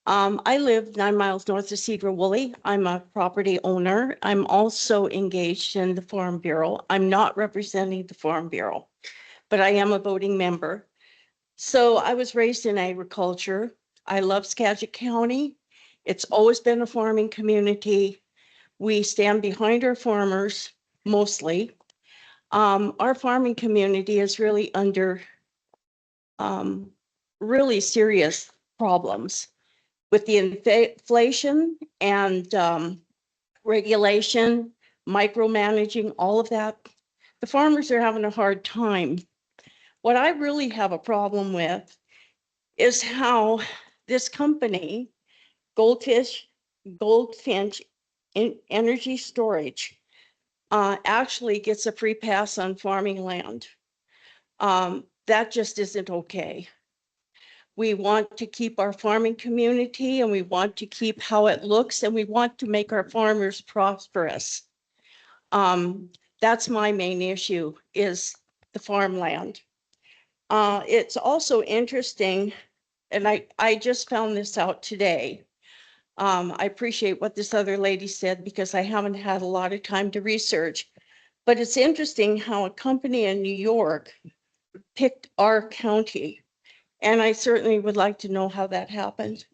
I live 9 miles north of Cedar Woolley. I'm a property owner. I'm also engaged in the Farm Bureau. I'm not representing the Farm Bureau, but I am a voting member. So I was raised in agriculture. I love Skagit County. It's always been a farming community. We stand behind our farmers mostly. Our farming community is really under really serious problems with the inflation and regulation, micromanaging, all of that. The farmers are having a hard time. What I really have a problem with is how this company, Goldfinch Energy Storage, actually gets a free pass on farming land. That just isn't okay. We want to keep our farming community and we want to keep how it looks and we want to make our farmers prosperous. That's my main issue is the farmland. It's also interesting, and I just found this out today. I appreciate what this other lady said because I haven't had a lot of time to research, but it's interesting how a company in New York picked our county. And I certainly would like to know how that happened.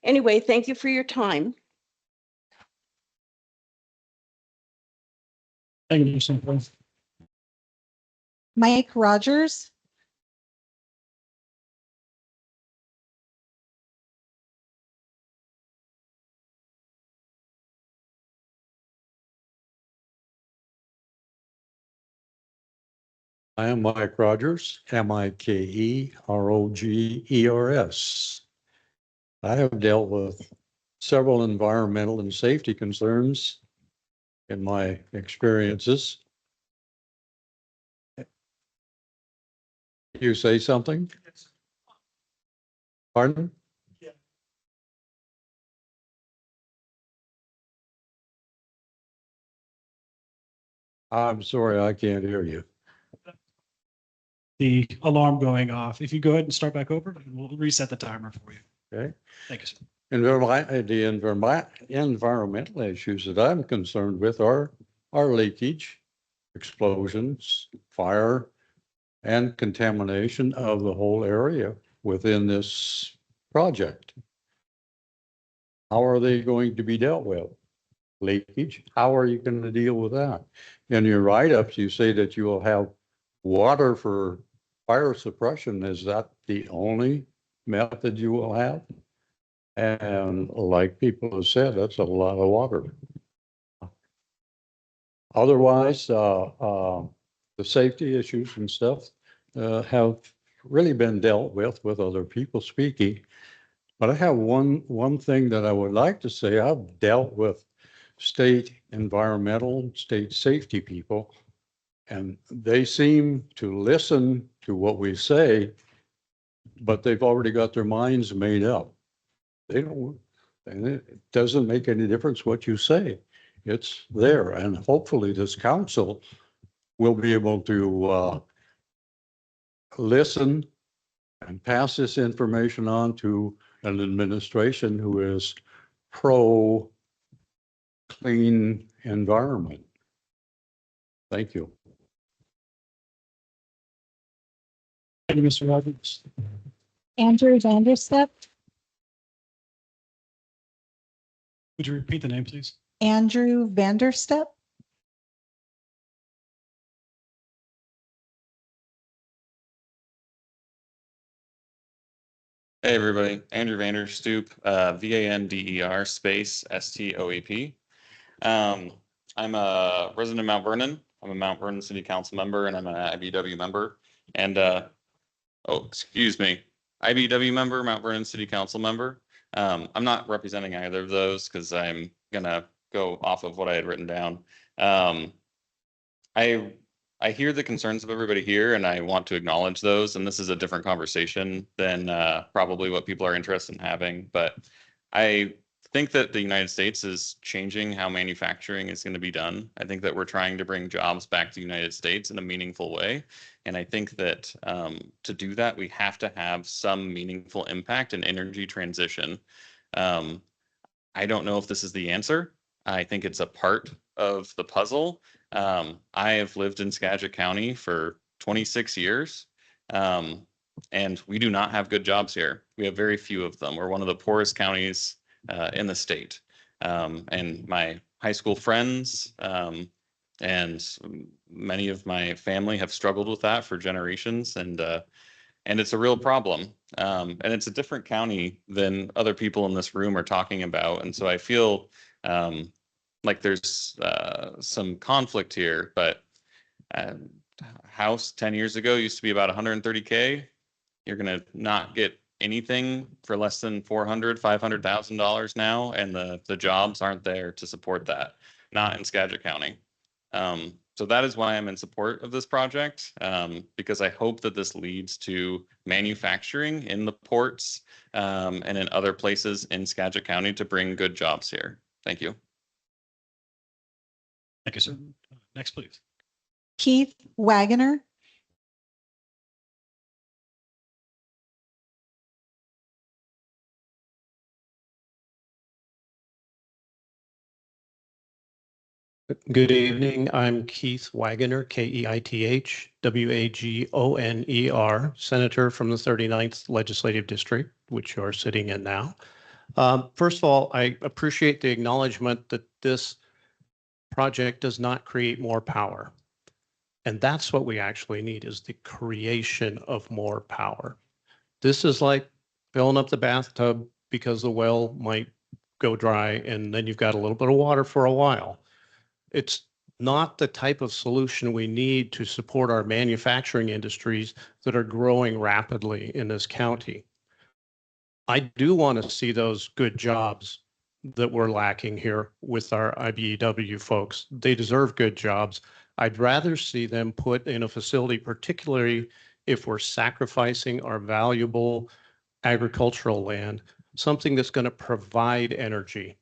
Anyway, thank you for your time. Thank you, Mr. Smith. Mike Rogers. I am Mike Rogers, Mikerogers. I have dealt with several environmental and safety concerns in my experiences. You say something? Pardon? I'm sorry, I can't hear you. The alarm going off. If you go ahead and start back over, we'll reset the timer for you. Okay. Thank you, sir. The environmental issues that I'm concerned with are leakage, explosions, fire, and contamination of the whole area within this project. How are they going to be dealt with? Leakage, how are you going to deal with that? In your write-ups, you say that you will have water for fire suppression. Is that the only method you will have? And like people have said, that's a lot of water. Otherwise, the safety issues and stuff have really been dealt with other people speaking. But I have one thing that I would like to say. I've dealt with state environmental, state safety people, and they seem to listen to what we say, but they've already got their minds made up. They don't, and it doesn't make any difference what you say. It's there, and hopefully this council will be able to listen and pass this information on to an administration who is pro clean environment. Thank you. Thank you, Mr. Rogers. Andrew Vanderstep. Would you repeat the name, please? Andrew Vanderstep. Hey, everybody. Andrew Vanderstoop, VANDER space STOEP. I'm a resident of Mount Vernon. I'm a Mount Vernon City Council member, and I'm an IBW member. And, IBW member, Mount Vernon City Council member. I'm not representing either of those because I'm going to go off of what I had written down. I hear the concerns of everybody here and I want to acknowledge those. And this is a different conversation than probably what people are interested in having. But I think that the United States is changing how manufacturing is going to be done. I think that we're trying to bring jobs back to the United States in a meaningful way. And I think that to do that, we have to have some meaningful impact in energy transition. I don't know if this is the answer. I think it's a part of the puzzle. I have lived in Skagit County for 26 years, and we do not have good jobs here. We have very few of them. We're one of the poorest counties in the state. And my high school friends and many of my family have struggled with that for generations, and it's a real problem. And it's a different county than other people in this room are talking about. And so I feel like there's some conflict here, but house 10 years ago used to be about 130K. You're going to not get anything for less than $400,000, $500,000 now. And the jobs aren't there to support that, not in Skagit County. So that is why I'm in support of this project, because I hope that this leads to manufacturing in the ports and in other places in Skagit County to bring good jobs here. Thank you. Thank you, sir. Next, please. Keith Wagoner. Good evening. I'm Keith Wagoner, Keith Wagoner, Senator from the 39th Legislative District, which you are sitting in now. First of all, I appreciate the acknowledgement that this project does not create more power. And that's what we actually need, is the creation of more power. This is like filling up the bathtub because the well might go dry and then you've got a little bit of water for a while. It's not the type of solution we need to support our manufacturing industries that are growing rapidly in this county. I do want to see those good jobs that we're lacking here with our IBEW folks. They deserve good jobs. I'd rather see them put in a facility, particularly if we're sacrificing our valuable agricultural land, something that's going to provide energy.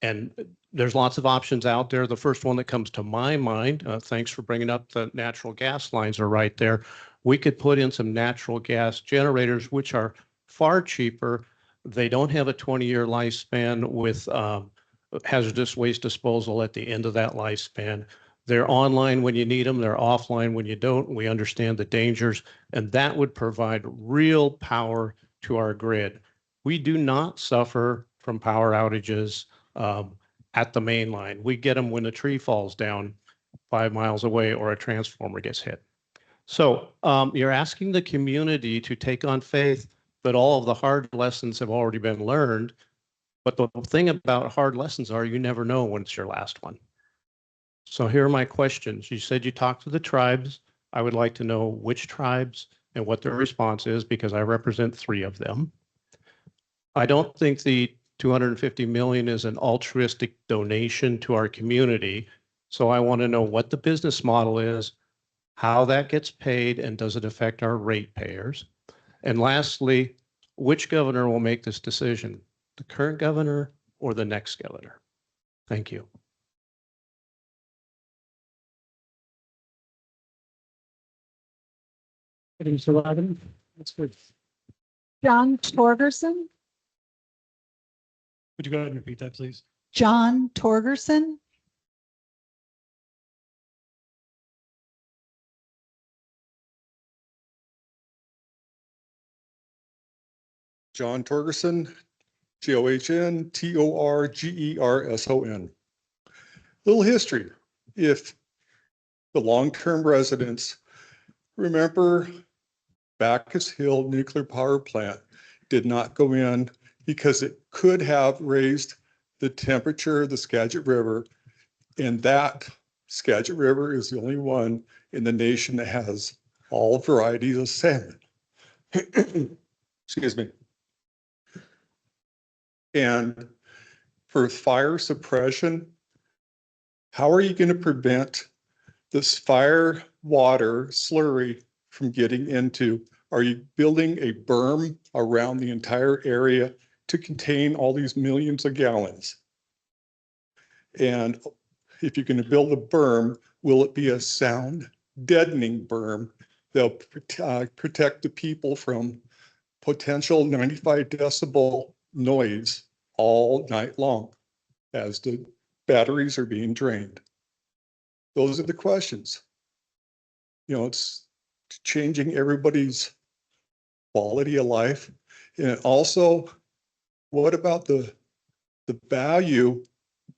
And there's lots of options out there. The first one that comes to my mind, thanks for bringing up the natural gas lines are right there. We could put in some natural gas generators, which are far cheaper. They don't have a 20-year lifespan with hazardous waste disposal at the end of that lifespan. They're online when you need them. They're offline when you don't. We understand the dangers, and that would provide real power to our grid. We do not suffer from power outages at the main line. We get them when a tree falls down 5 miles away or a transformer gets hit. So you're asking the community to take on faith that all of the hard lessons have already been learned. But the thing about hard lessons are you never know when it's your last one. So here are my questions. You said you talked to the tribes. I would like to know which tribes and what their response is, because I represent 3 of them. I don't think the 250 million is an altruistic donation to our community. So I want to know what the business model is, how that gets paid, and does it affect our ratepayers? And lastly, which governor will make this decision? The current governor or the next governor? Thank you. Mr. Wagoner, that's good. John Torgerson. Would you go ahead and repeat that, please? John Torgerson. John Torgerson, John Torgerson. Little history. If the long-term residents remember, Bacchus Hill Nuclear Power Plant did not go in because it could have raised the temperature of the Skagit River. And that Skagit River is the only one in the nation that has all varieties of salmon. Excuse me. And for fire suppression, how are you going to prevent this fire water slurry from getting into? Are you building a berm around the entire area to contain all these millions of gallons? And if you're going to build a berm, will it be a sound deadening berm that'll protect the people from potential 95 decibel noise all night long as the batteries are being drained? Those are the questions. You know, it's changing everybody's quality of life. And also, what about the value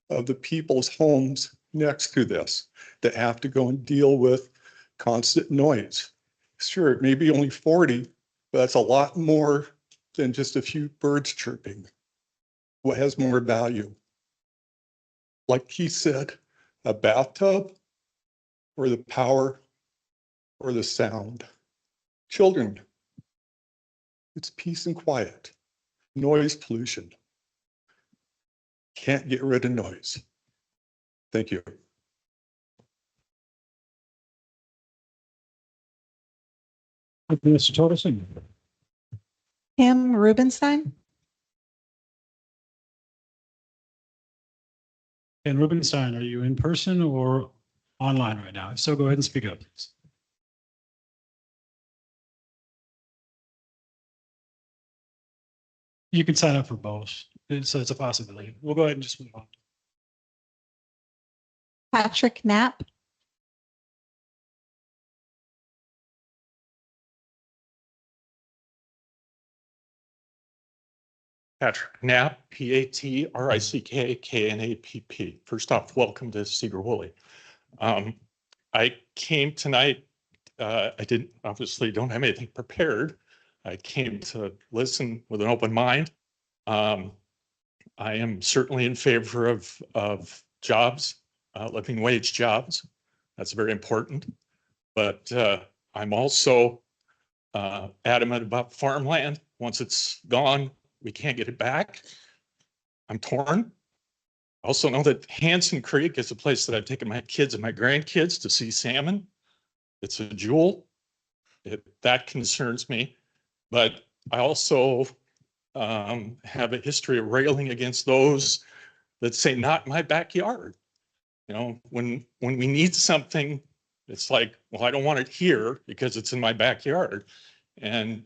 of the people's homes next to this that have to go and deal with constant noise? Sure, it may be only 40, but that's a lot more than just a few birds chirping. What has more value? Like he said, a bathtub or the power or the sound? Children, it's peace and quiet. Noise pollution. Can't get rid of noise. Thank you. Thank you, Mr. Torgerson. Kim Rubenstein. And Rubenstein, are you in person or online right now? If so, go ahead and speak up, please. You can sign up for both, so it's a possibility. We'll go ahead and just move on. Patrick Knapp. Patrick Knapp, Patrick, First off, welcome to Cedar Woolley. I came tonight, I didn't, obviously don't have anything prepared. I came to listen with an open mind. I am certainly in favor of jobs, living wage jobs. That's very important. But I'm also adamant about farmland. Once it's gone, we can't get it back. I'm torn. I also know that Hanson Creek is a place that I've taken my kids and my grandkids to see salmon. It's a jewel. That concerns me. But I also have a history of railing against those that say not my backyard. You know, when we need something, it's like, well, I don't want it here because it's in my backyard. And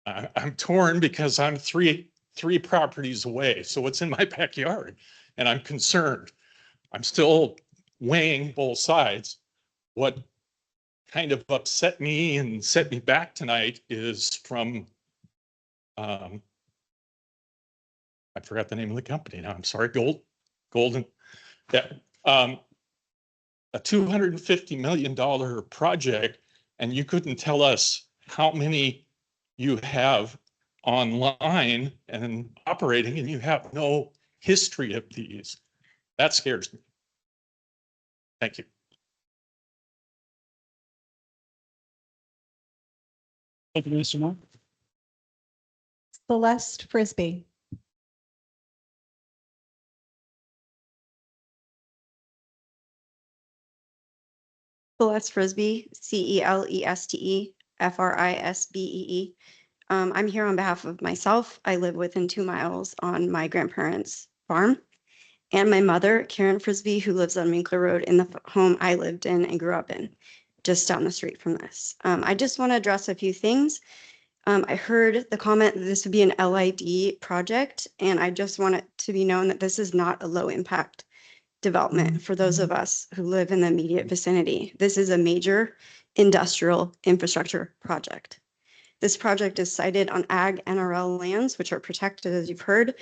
I'm torn because I'm three properties away. So it's in my backyard and I'm concerned. I'm still weighing both sides. What kind of upset me and set me back tonight is from, I forgot the name of the company now. I'm sorry, Golden. Yeah. A $250 million project, and you couldn't tell us how many you have online and operating, and you have no history of these. That scares me. Thank you. Thank you, Mr. Moore. Celeste Frisbee. Celeste Frisbee, Celeste Frisbee. I'm here on behalf of myself. I live within 2 miles on my grandparents' farm. And my mother, Karen Frisbee, who lives on Minkler Road in the home I lived in and grew up in, just down the street from this. I just want to address a few things. I heard the comment that this would be an LID project, and I just want it to be known that this is not a low impact development for those of us who live in the immediate vicinity. This is a major industrial infrastructure project. This project is sited on ag NRL lands, which are protected, as you've heard,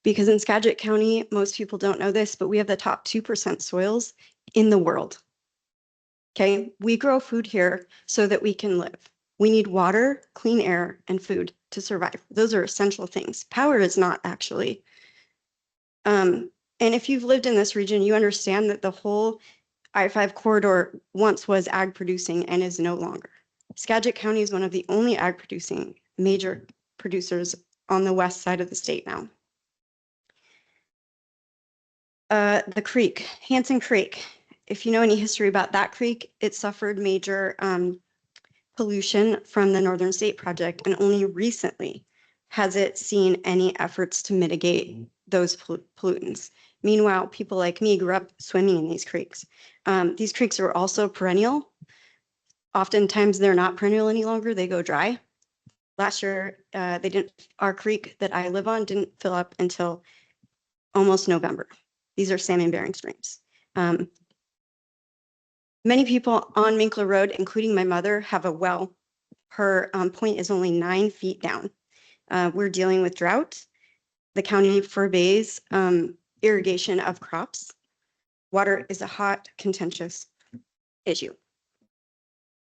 because in Skagit County, most people don't know this, but we have the top 2% soils in the world. Okay, we grow food here so that we can live. We need water, clean air, and food to survive. Those are essential things. Power is not actually. And if you've lived in this region, you understand that the whole I-5 corridor once was ag producing and is no longer. Skagit County is one of the only ag producing major producers on the west side of the state now. The creek, Hanson Creek. If you know any history about that creek, it suffered major pollution from the Northern State Project, and only recently has it seen any efforts to mitigate those pollutants. Meanwhile, people like me grew up swimming in these creeks. These creeks are also perennial. Oftentimes they're not perennial any longer, they go dry. Last year, our creek that I live on didn't fill up until almost November. These are salmon bearing streams. Many people on Minkler Road, including my mother, have a well. Her point is only 9 feet down. We're dealing with drought. The county forbids irrigation of crops. Water is a hot, contentious issue.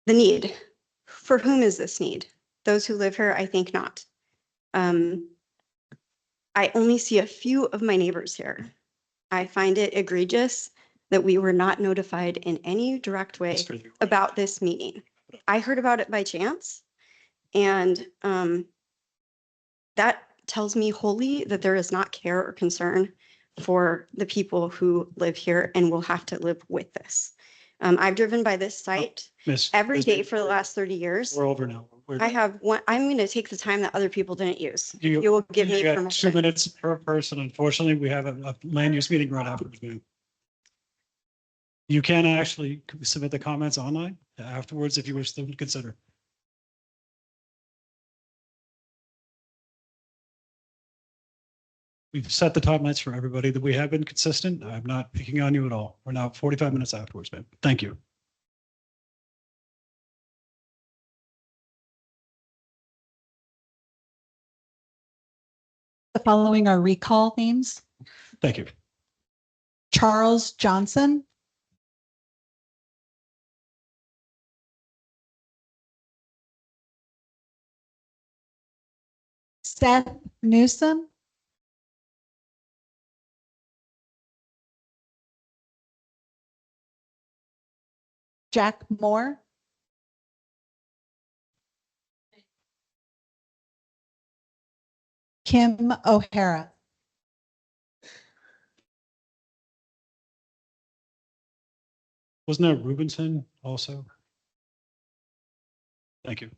The need. For whom is this need? Those who live here, I think not. I only see a few of my neighbors here. I find it egregious that we were not notified in any direct way about this meeting. I heard about it by chance, and that tells me wholly that there is not care or concern for the people who live here and will have to live with this. I've driven by this site Miss. every Miss- day for the last 30 years. We're over now. I have one, I'm going to take the time that other people didn't use. You You will give me got 2 permission. minutes per person. Unfortunately, we have a land use meeting right afterwards. Ma'am. You can actually submit the comments online afterwards if you wish to consider. We've set the timelines for everybody that we have been consistent. I'm not picking on you at all. We're now 45 minutes afterwards, ma'am. Thank you. The following are recall names: Thank you. Charles Johnson, Seth Newsom, Jack Moore, Kim O'Hara. Wasn't there Rubenson also? Thank you.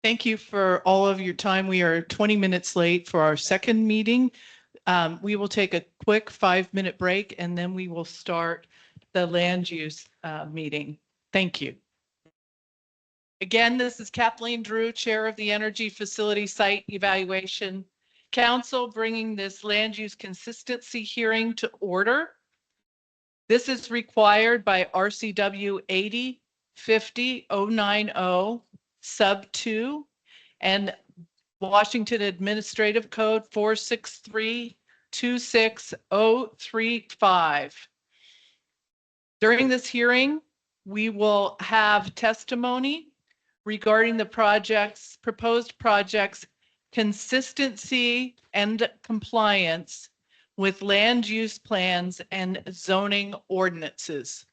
Thank you for all of your time. We are 20 minutes late for our second meeting. We will take a quick 5-minute break and then we will start the land use meeting. Thank you. Again, this is Kathleen Drew, Chair of the Energy Facility Site Evaluation Council, bringing this land use consistency hearing to order. This is required by RCW 80-50-090 sub 2 and Washington Administrative Code 463-26035. During this hearing, we will have testimony regarding the proposed project's consistency and compliance with land use plans and zoning ordinances.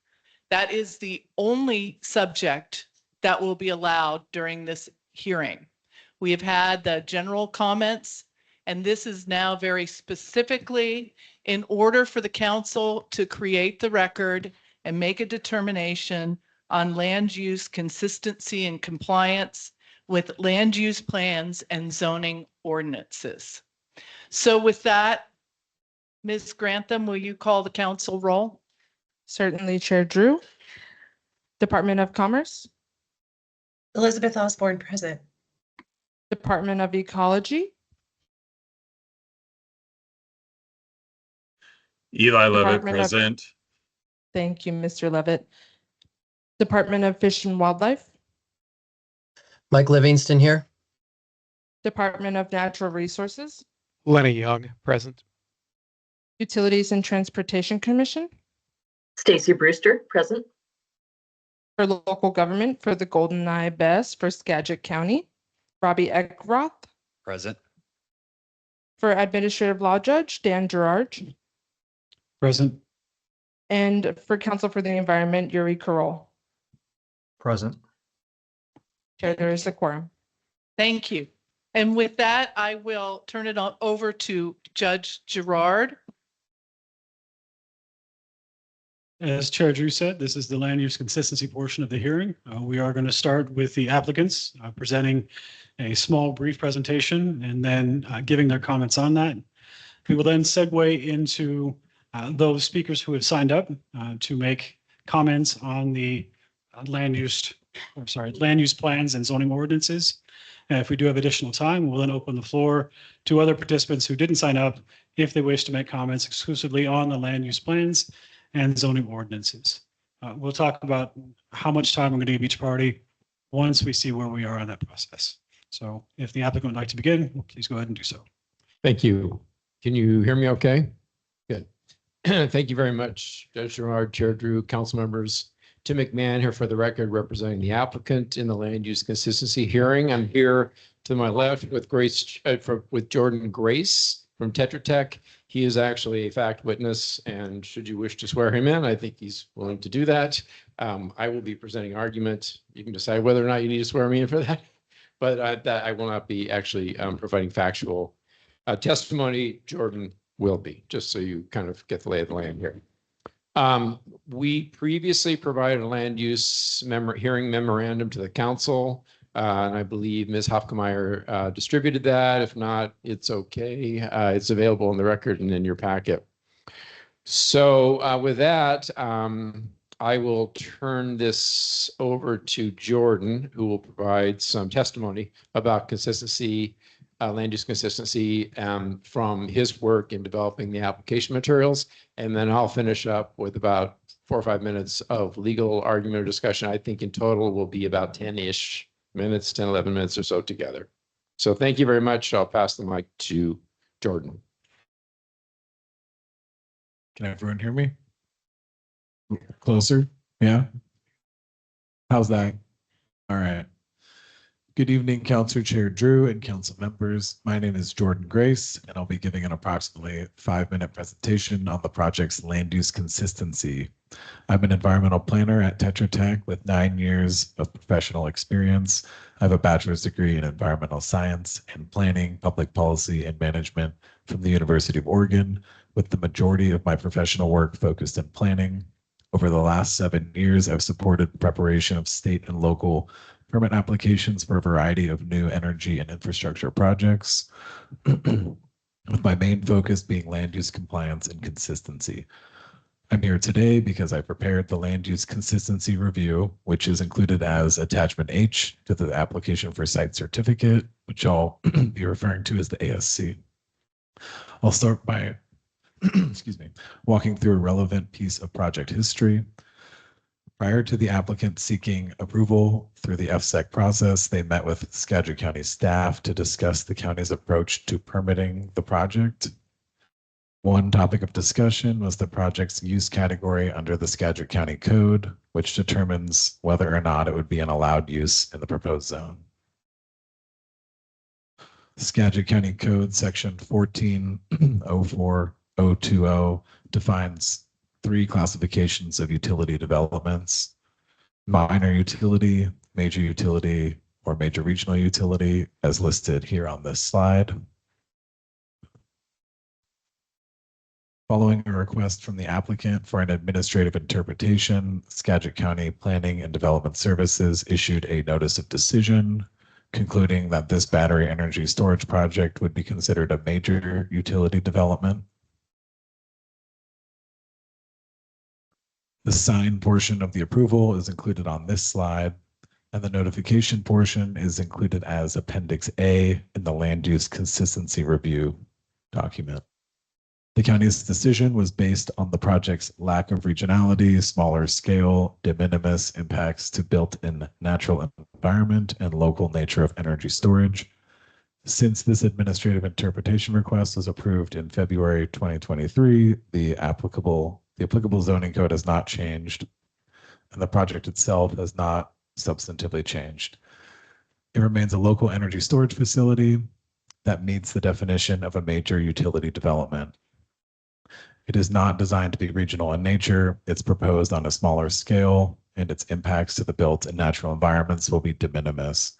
That is the only subject that will be allowed during this hearing. We have had the general comments, and this is now very specifically in order for the council to create the record and make a determination on land use consistency and compliance with land use plans and zoning ordinances. So with that, Ms. Grantham, will you call the council roll? Certainly, Chair Drew. Department of Commerce. Elizabeth Osborne, present. Department of Ecology. Eli Levitt, Department of- present. Thank you, Mr. Levitt. Department of Fish and Wildlife. Mike Livingston here. Department of Natural Resources. Lenny Young, present. Utilities and Transportation Commission. Stacy Brewster, present. For local government for the Goldeneye BESS for Skagit County, Robbie Eckroth. Present. For administrative law judge, Dan Gerard. Present. And for council for the environment, Yuri Carroll. Present. Chair, there is a quorum. Thank you. And with that, I will turn it over to Judge Gerard. As Chair Drew said, this is the land use consistency portion of the hearing. We are going to start with the applicants presenting a small brief presentation and then giving their comments on that. We will then segue into those speakers who have signed up to make comments on the land use plans and zoning ordinances. And if we do have additional time, we'll then open the floor to other participants who didn't sign up if they wish to make comments exclusively on the land use plans and zoning ordinances. We'll talk about how much time we're going to give each party once we see where we are in that process. So if the applicant would like to begin, please go ahead and do so. Thank you. Can you hear me okay? Good. Thank you very much, Judge Gerard, Chair Drew, council members. Tim McMahon here for the record, representing the applicant in the land use consistency hearing. I'm here to my left with with Jordan Grace from Tetra Tech. He is actually a fact witness, and should you wish to swear him in, I think he's willing to do that. I will be presenting argument. You can decide whether or not you need to swear me in for that, but that I will not be actually providing factual testimony. Jordan will be, just so you kind of get the lay of the land here. We previously provided a land use hearing memorandum to the council. And I believe Ms. Hofkemeyer distributed that. If not, it's okay. It's available in the record and in your packet. So with that, I will turn this over to Jordan, who will provide some testimony about consistency, land use consistency from his work in developing the application materials. And then I'll finish up with about 4 or 5 minutes of legal argument or discussion. I think in total will be about 10-ish minutes, 10, 11 minutes or so together. So thank you very much. I'll pass the mic to Jordan. Can everyone hear me? Closer? Yeah? How's that? All right. Good evening, Councilor Chair Drew and council members. My name is Jordan Grace, and I'll be giving an approximately 5-minute presentation on the project's land use consistency. I'm an environmental planner at Tetra Tech with 9 years of professional experience. I have a bachelor's degree in environmental science and planning, public policy, and management from the University of Oregon, with the majority of my professional work focused in planning. Over the last 7 years, I've supported the preparation of state and local permit applications for a variety of new energy and infrastructure projects, with my main focus being land use compliance and consistency. I'm here today because I prepared the land use consistency review, which is included as attachment H to the application for site certificate, which I'll be referring to as the ASC. I'll start by excuse me, walking through a relevant piece of project history. Prior to the applicant seeking approval through the EFSEC process, they met with Skagit County staff to discuss the county's approach to permitting the project. One topic of discussion was the project's use category under the Skagit County Code, which determines whether or not it would be an allowed use in the proposed zone. Skagit County Code section 1404020 defines 3 classifications of utility developments: minor utility, major utility, or major regional utility, as listed here on this slide. Following a request from the applicant for an administrative interpretation, Skagit County Planning and Development Services issued a notice of decision, concluding that this battery energy storage project would be considered a major utility development. The signed portion of the approval is included on this slide, and the notification portion is included as Appendix A in the Land Use Consistency Review document. The county's decision was based on the project's lack of regionality, smaller scale, de minimis impacts to built-in natural environment, and local nature of energy storage. Since this administrative interpretation request was approved in February 2023, the applicable zoning code has not changed, and the project itself has not substantively changed. It remains a local energy storage facility that meets the definition of a major utility development. It is not designed to be regional in nature. It's proposed on a smaller scale, and its impacts to the built and natural environments will be de minimis.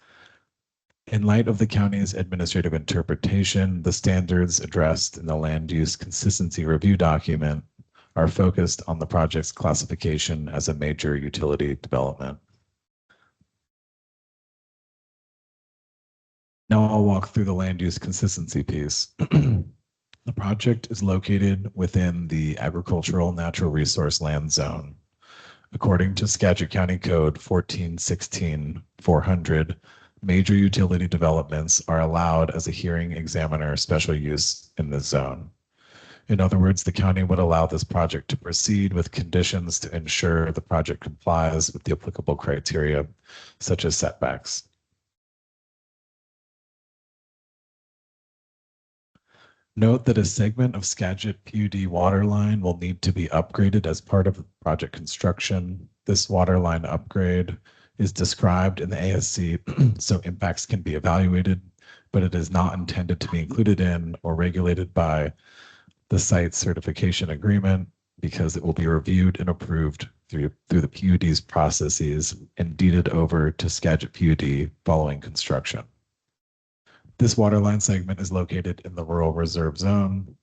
In light of the county's administrative interpretation, the standards addressed in the Land Use Consistency Review document are focused on the project's classification as a major utility development. Now I'll walk through the land use consistency piece. The project is located within the agricultural natural resource land zone. According to Skagit County Code 1416-400, major utility developments are allowed as a hearing examiner special use in this zone. In other words, the county would allow this project to proceed with conditions to ensure the project complies with the applicable criteria, such as setbacks. Note that a segment of Skagit PUD water line will need to be upgraded as part of project construction. This water line upgrade is described in the ASC so impacts can be evaluated, but it is not intended to be included in or regulated by the site certification agreement because it will be reviewed and approved through the PUD's processes and deeded over to Skagit PUD following construction. This water line segment is located in the Rural Reserve Zone.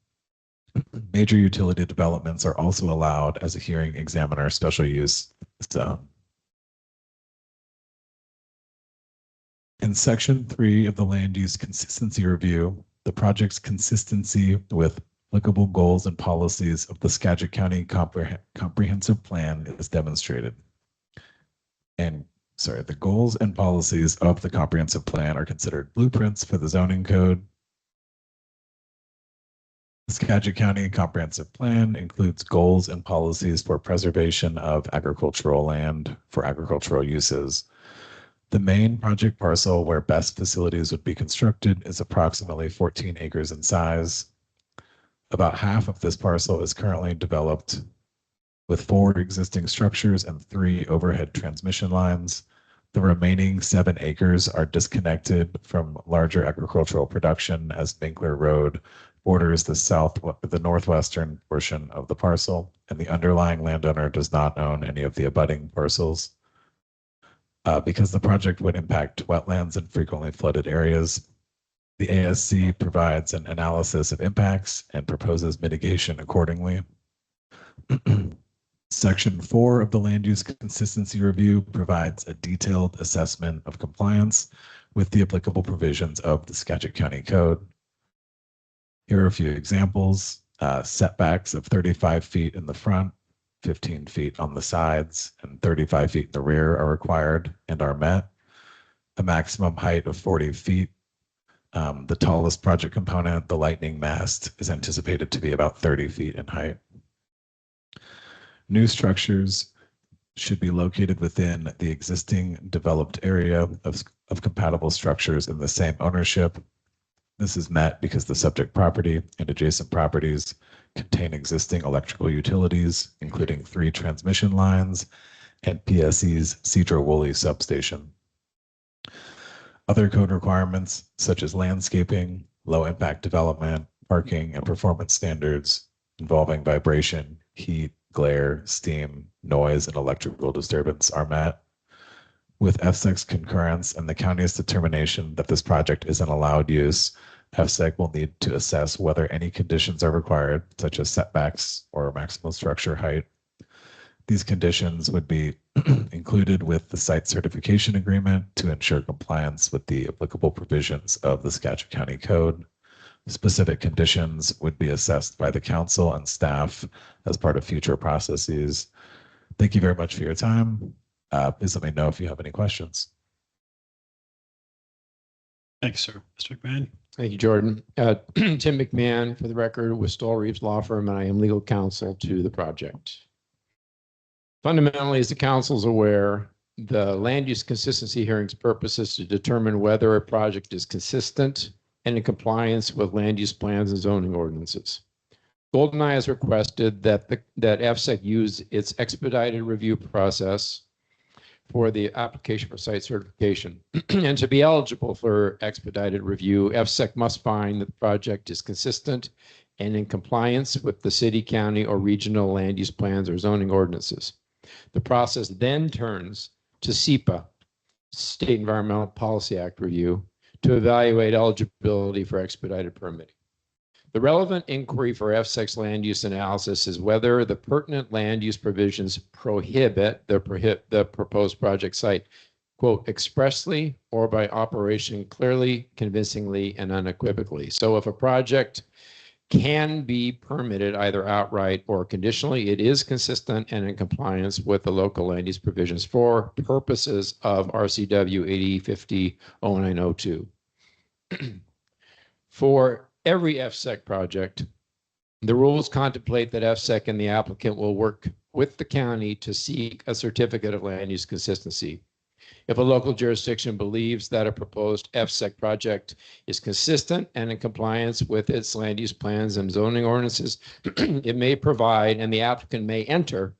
Major utility developments are also allowed as a hearing examiner special use zone. In section 3 of the land use consistency review, the project's consistency with applicable goals and policies of the Skagit County Comprehensive Plan is demonstrated. The goals and policies of the comprehensive plan are considered blueprints for the zoning code. The Skagit County Comprehensive Plan includes goals and policies for preservation of agricultural land for agricultural uses. The main project parcel where BESS facilities would be constructed is approximately 14 acres in size. About half of this parcel is currently developed with 4 existing structures and 3 overhead transmission lines. The remaining 7 acres are disconnected from larger agricultural production as Binkler Road borders the northwestern portion of the parcel, and the underlying landowner does not own any of the abutting parcels. Because the project would impact wetlands and frequently flooded areas, the ASC provides an analysis of impacts and proposes mitigation accordingly. Section 4 of the Land Use Consistency Review provides a detailed assessment of compliance with the applicable provisions of the Skagit County Code. Here are a few examples. Setbacks of 35 feet in the front, 15 feet on the sides, and 35 feet in the rear are required and are met. A maximum height of 40 feet. The tallest project component, the lightning mast, is anticipated to be about 30 feet in height. New structures should be located within the existing developed area of compatible structures in the same ownership. This is met because the subject property and adjacent properties contain existing electrical utilities, including 3 transmission lines and PSE's Cedro-Woolley substation. Other code requirements, such as landscaping, low-impact development, parking, and performance standards involving vibration, heat, glare, steam, noise, and electrical disturbance are met. With EFSEC's concurrence and the county's determination that this project is an allowed use, EFSEC will need to assess whether any conditions are required, such as setbacks or maximum structure height. These conditions would be included with the site certification agreement to ensure compliance with the applicable provisions of the Skagit County Code. Specific conditions would be assessed by the council and staff as part of future processes. Thank you very much for your time. Please let me know if you have any questions. Thanks, sir. Mr. McMahon. Thank you, Jordan. Tim McMahon, for the record, with Stoll Reeves Law Firm, and I am legal counsel to the project. Fundamentally, as the council is aware, the land use consistency hearing's purpose is to determine whether a project is consistent and in compliance with land use plans and zoning ordinances. Goldeneye has requested that EFSEC use its expedited review process for the application for site certification. And to be eligible for expedited review, EFSEC must find that the project is consistent and in compliance with the city, county, or regional land use plans or zoning ordinances. The process then turns to SEPA, State Environmental Policy Act review, to evaluate eligibility for expedited permitting. The relevant inquiry for EFSEC's land use analysis is whether the pertinent land use provisions prohibit the proposed project site, quote, expressly or by operation clearly, convincingly, and unequivocally. So if a project can be permitted either outright or conditionally, it is consistent and in compliance with the local land use provisions for purposes of RCW 8050-0902. For every EFSEC project, the rules contemplate that EFSEC and the applicant will work with the county to seek a certificate of land use consistency. If a local jurisdiction believes that a proposed EFSEC project is consistent and in compliance with its land use plans and zoning ordinances, it may provide and the applicant may enter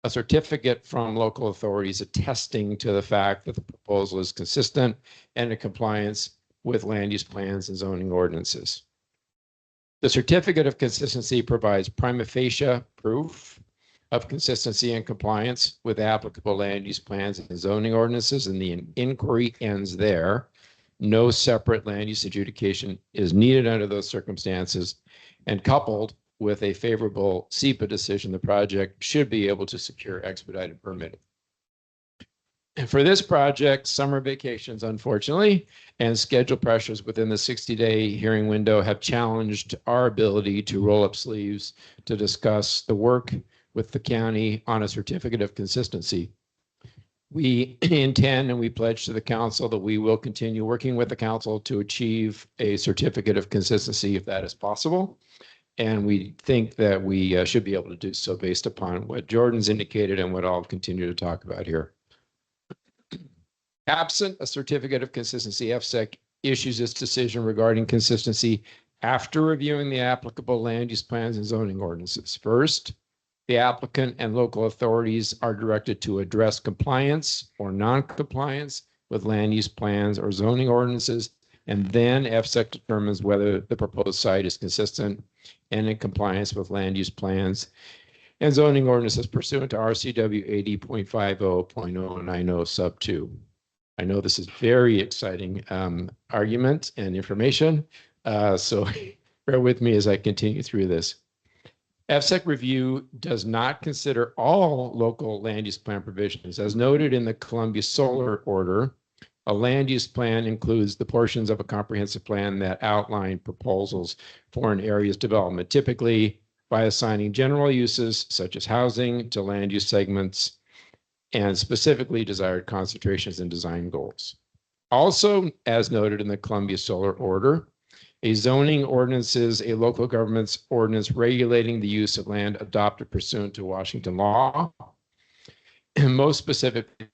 a certificate from local authorities attesting to the fact that the proposal is consistent and in compliance with land use plans and zoning ordinances. The certificate of consistency provides prima facie proof of consistency and compliance with applicable land use plans and zoning ordinances, and the inquiry ends there. No separate land use adjudication is needed under those circumstances, and coupled with a favorable SEPA decision, the project should be able to secure expedited permitting. And for this project, summer vacations, unfortunately, and schedule pressures within the 60-day hearing window have challenged our ability to roll up sleeves to discuss the work with the county on a certificate of consistency. We intend and we pledge to the council that we will continue working with the council to achieve a certificate of consistency if that is possible. And we think that we should be able to do so based upon what Jordan's indicated and what I'll continue to talk about here. Absent a certificate of consistency, EFSEC issues its decision regarding consistency after reviewing the applicable land use plans and zoning ordinances. First, the applicant and local authorities are directed to address compliance or non-compliance with land use plans or zoning ordinances, and then EFSEC determines whether the proposed site is consistent and in compliance with land use plans and zoning ordinances pursuant to RCW 80.50.090 sub 2. I know this is very exciting argument and information, so bear with me as I continue through this. EFSEC review does not consider all local land use plan provisions. As noted in the Columbia Solar Order, a land use plan includes the portions of a comprehensive plan that outline proposals for an area's development, typically by assigning general uses such as housing to land use segments and specifically desired concentrations and design goals. Also, as noted in the Columbia Solar Order, a zoning ordinance is a local government's ordinance regulating the use of land adopted pursuant to Washington law, and most specifically,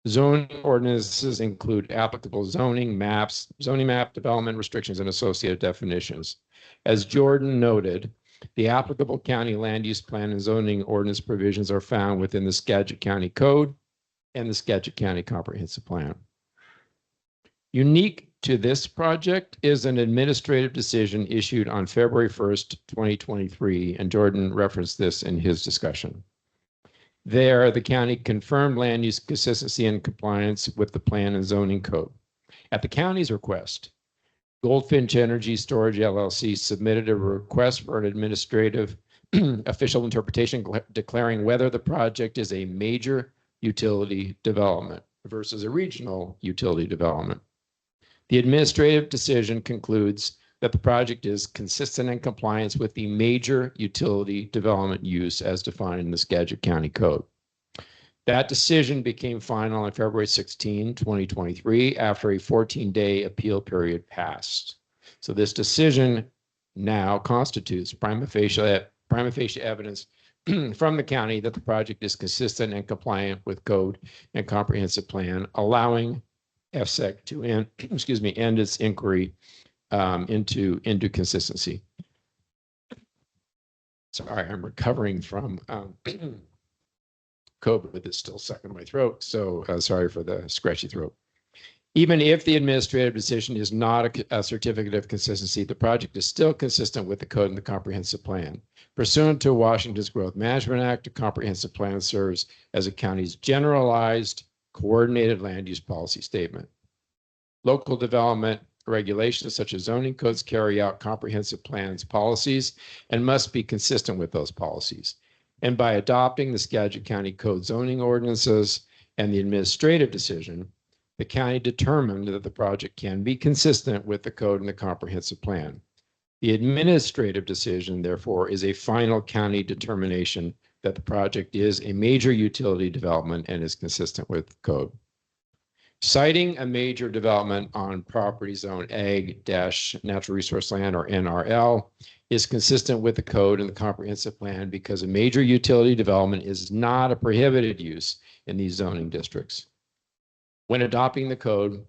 zoning ordinances include applicable zoning maps, zoning map development restrictions, and associated definitions. As Jordan noted, the applicable county land use plan and zoning ordinance provisions are found within the Skagit County Code and the Skagit County Comprehensive Plan. Unique to this project is an administrative decision issued on February 1st, 2023, and Jordan referenced this in his discussion. There, the county confirmed land use consistency and compliance with the plan and zoning code. At the county's request, Goldfinch Energy Storage LLC submitted a request for an administrative official interpretation declaring whether the project is a major utility development versus a regional utility development. The administrative decision concludes that the project is consistent in compliance with the major utility development use as defined in the Skagit County Code. That decision became final on February 16, 2023, after a 14-day appeal period passed. So this decision now constitutes prima facie evidence from the county that the project is consistent and compliant with code and comprehensive plan, allowing EFSEC to end its inquiry into consistency. Sorry, I'm recovering from COVID is still stuck in my throat, so sorry for the scratchy throat. Even if the administrative decision is not a certificate of consistency, the project is still consistent with the code and the comprehensive plan. Pursuant to Washington's Growth Management Act, a comprehensive plan serves as a county's generalized, coordinated land use policy statement. Local development regulations such as zoning codes carry out comprehensive plans policies and must be consistent with those policies. And by adopting the Skagit County Code zoning ordinances and the administrative decision, the county determined that the project can be consistent with the code and the comprehensive plan. The administrative decision, therefore, is a final county determination that the project is a major utility development and is consistent with code. Citing a major development on property zone ag-natural resource land, or NRL, is consistent with the code and the comprehensive plan because a major utility development is not a prohibited use in these zoning districts. When adopting the code,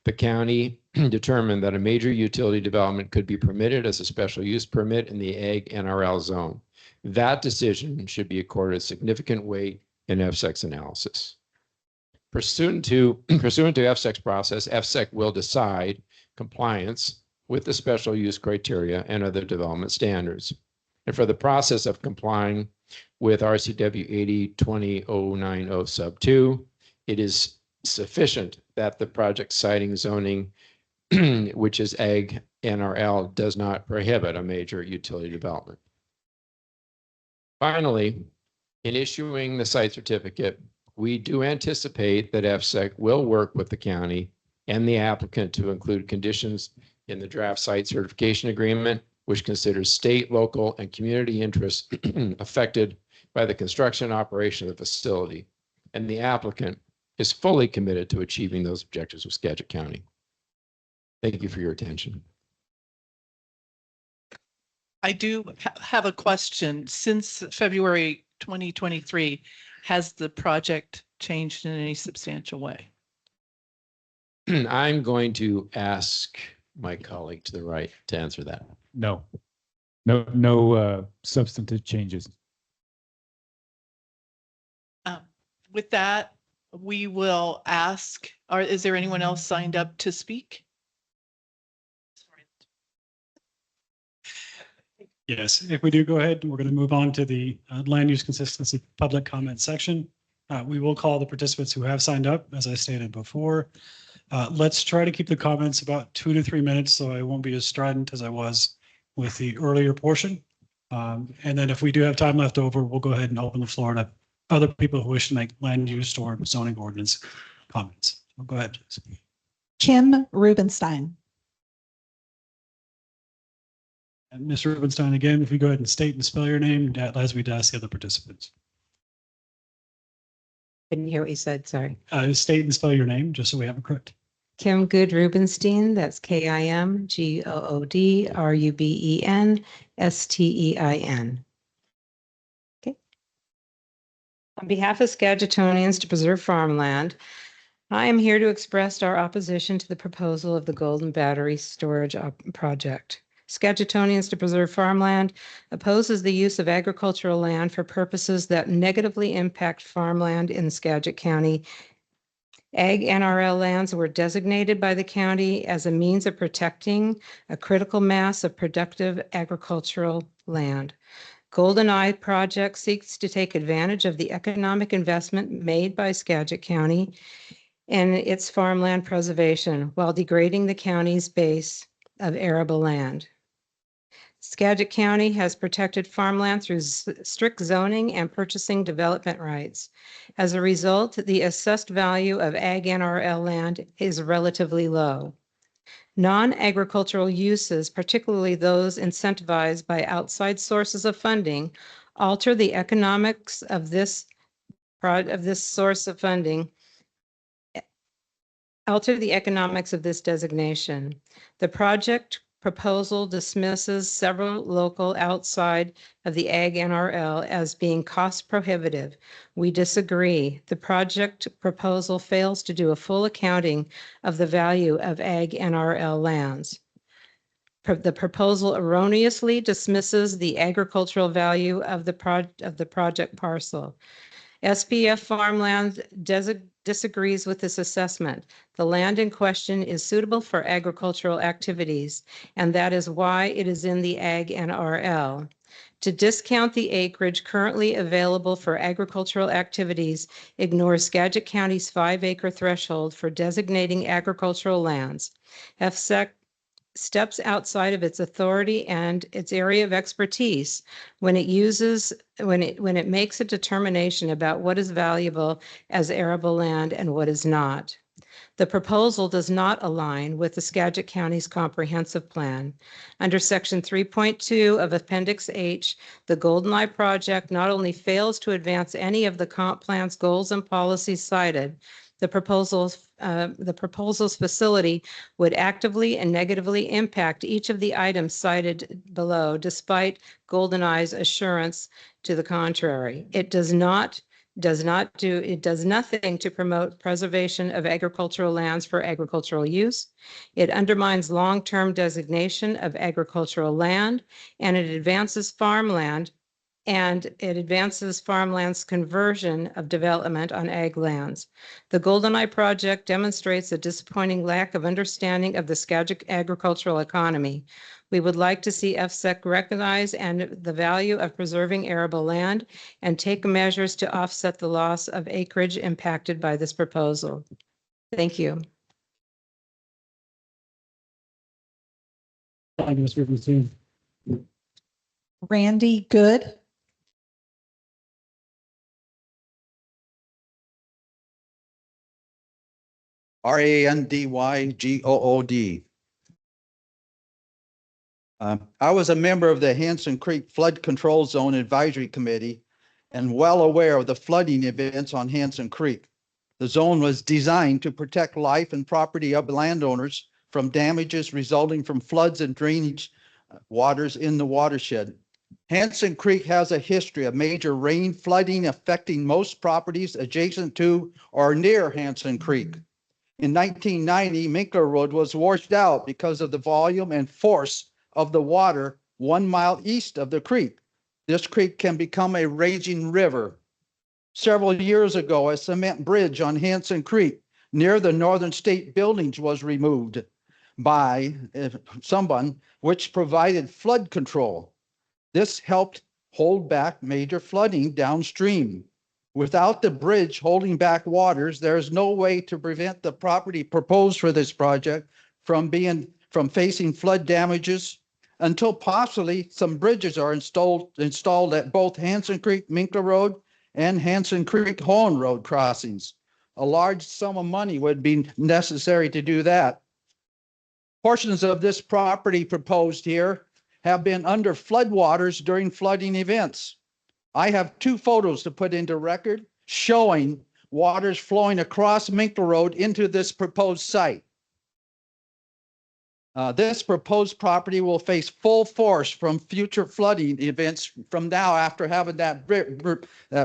the county determined that a major utility development could be permitted as a special use permit in the ag NRL zone. That decision should be accorded significant weight in EFSEC's analysis. Pursuant to EFSEC's process, EFSEC will decide compliance with the special use criteria and other development standards. And for the process of complying with RCW 80.20.090 sub 2, it is sufficient that the project citing zoning, which is ag NRL does not prohibit a major utility development. Finally, in issuing the site certificate, we do anticipate that EFSEC will work with the county and the applicant to include conditions in the draft site certification agreement, which considers state, local, and community interests affected by the construction and operation of the facility. And the applicant is fully committed to achieving those objectives with Skagit County. Thank you for your attention. I do have a question. Since February 2023, has the project changed in any substantial way? I'm going to ask my colleague to the right to answer that. No, no substantive changes. With that, we will ask, is there anyone else signed up to speak? Yes, if we do go ahead, we're going to move on to the land use consistency public comment section. We will call the participants who have signed up, as I stated before. Let's try to keep the comments about 2 to 3 minutes, so I won't be as strident as I was with the earlier portion. And then if we do have time left over, we'll go ahead and open the floor to other people who wish to make land use or zoning ordinance comments. So go ahead, please. Kim Rubenstein. And Ms. Rubenstein, again, if you go ahead and state and spell your name as we ask the other participants. Didn't hear what you said, sorry. State and spell your name, just so we have it correct. Kim Good Rubenstein, that's KIMGOODRUBENSTEIN. Okay. On behalf of Skagitonians to preserve farmland, I am here to express our opposition to the proposal of the Golden Battery Storage Project. Skagitonians to preserve farmland opposes the use of agricultural land for purposes that negatively impact farmland in Skagit County. Ag NRL lands were designated by the county as a means of protecting a critical mass of productive agricultural land. Goldeneye project seeks to take advantage of the economic investment made by Skagit County and its farmland preservation while degrading the county's base of arable land. Skagit County has protected farmland through strict zoning and purchasing development rights. As a result, the assessed value of Ag NRL land is relatively low. Non-agricultural uses, particularly those incentivized by outside sources of funding, alter the economics of this source of funding, alter the economics of this designation. The project proposal dismisses several local outside of the Ag NRL as being cost prohibitive. We disagree. The project proposal fails to do a full accounting of the value of Ag NRL lands. The proposal erroneously dismisses the agricultural value of the project parcel. SPF Farmland disagrees with this assessment. The land in question is suitable for agricultural activities, and that is why it is in the Ag NRL. To discount the acreage currently available for agricultural activities ignores Skagit County's 5-acre threshold for designating agricultural lands. EFSEC steps outside of its authority and its area of expertise when it makes a determination about what is valuable as arable land and what is not. The proposal does not align with the Skagit County's comprehensive plan. Under Section 3.2 of Appendix H, the Goldeneye project not only fails to advance any of the comp plan's goals and policies cited, the proposal's facility would actively and negatively impact each of the items cited below, despite Goldeneye's assurance to the contrary. It does nothing to promote preservation of agricultural lands for agricultural use. It undermines long-term designation of agricultural land, and it advances farmland's conversion of development on ag lands. The Goldeneye project demonstrates a disappointing lack of understanding of the Skagit agricultural economy. We would like to see EFSEC recognize the value of preserving arable land and take measures to offset the loss of acreage impacted by this proposal. Thank you. Thank you, Ms. Rubenstein. Randy Good. RANDYGOOD. I was a member of the Hanson Creek Flood Control Zone Advisory Committee and well aware of the flooding events on Hanson Creek. The zone was designed to protect life and property of landowners from damages resulting from floods and drainage waters in the watershed. Hanson Creek has a history of major rain flooding affecting most properties adjacent to or near Hanson Creek. In 1990, Minkler Road was washed out because of the volume and force of the water 1 mile east of the creek. This creek can become a raging river. Several years ago, a cement bridge on Hanson Creek near the Northern State Buildings was removed by someone, which provided flood control. This helped hold back major flooding downstream. Without the bridge holding back waters, there is no way to prevent the property proposed for this project from facing flood damages until possibly some bridges are installed at both Hanson Creek Minkler Road and Hanson Creek Horn Road crossings. A large sum of money would be necessary to do that. Portions of this property proposed here have been under floodwaters during flooding events. I have 2 photos to put into record showing waters flowing across Minkler Road into this proposed site. This proposed property will face full force from future flooding events from now after having that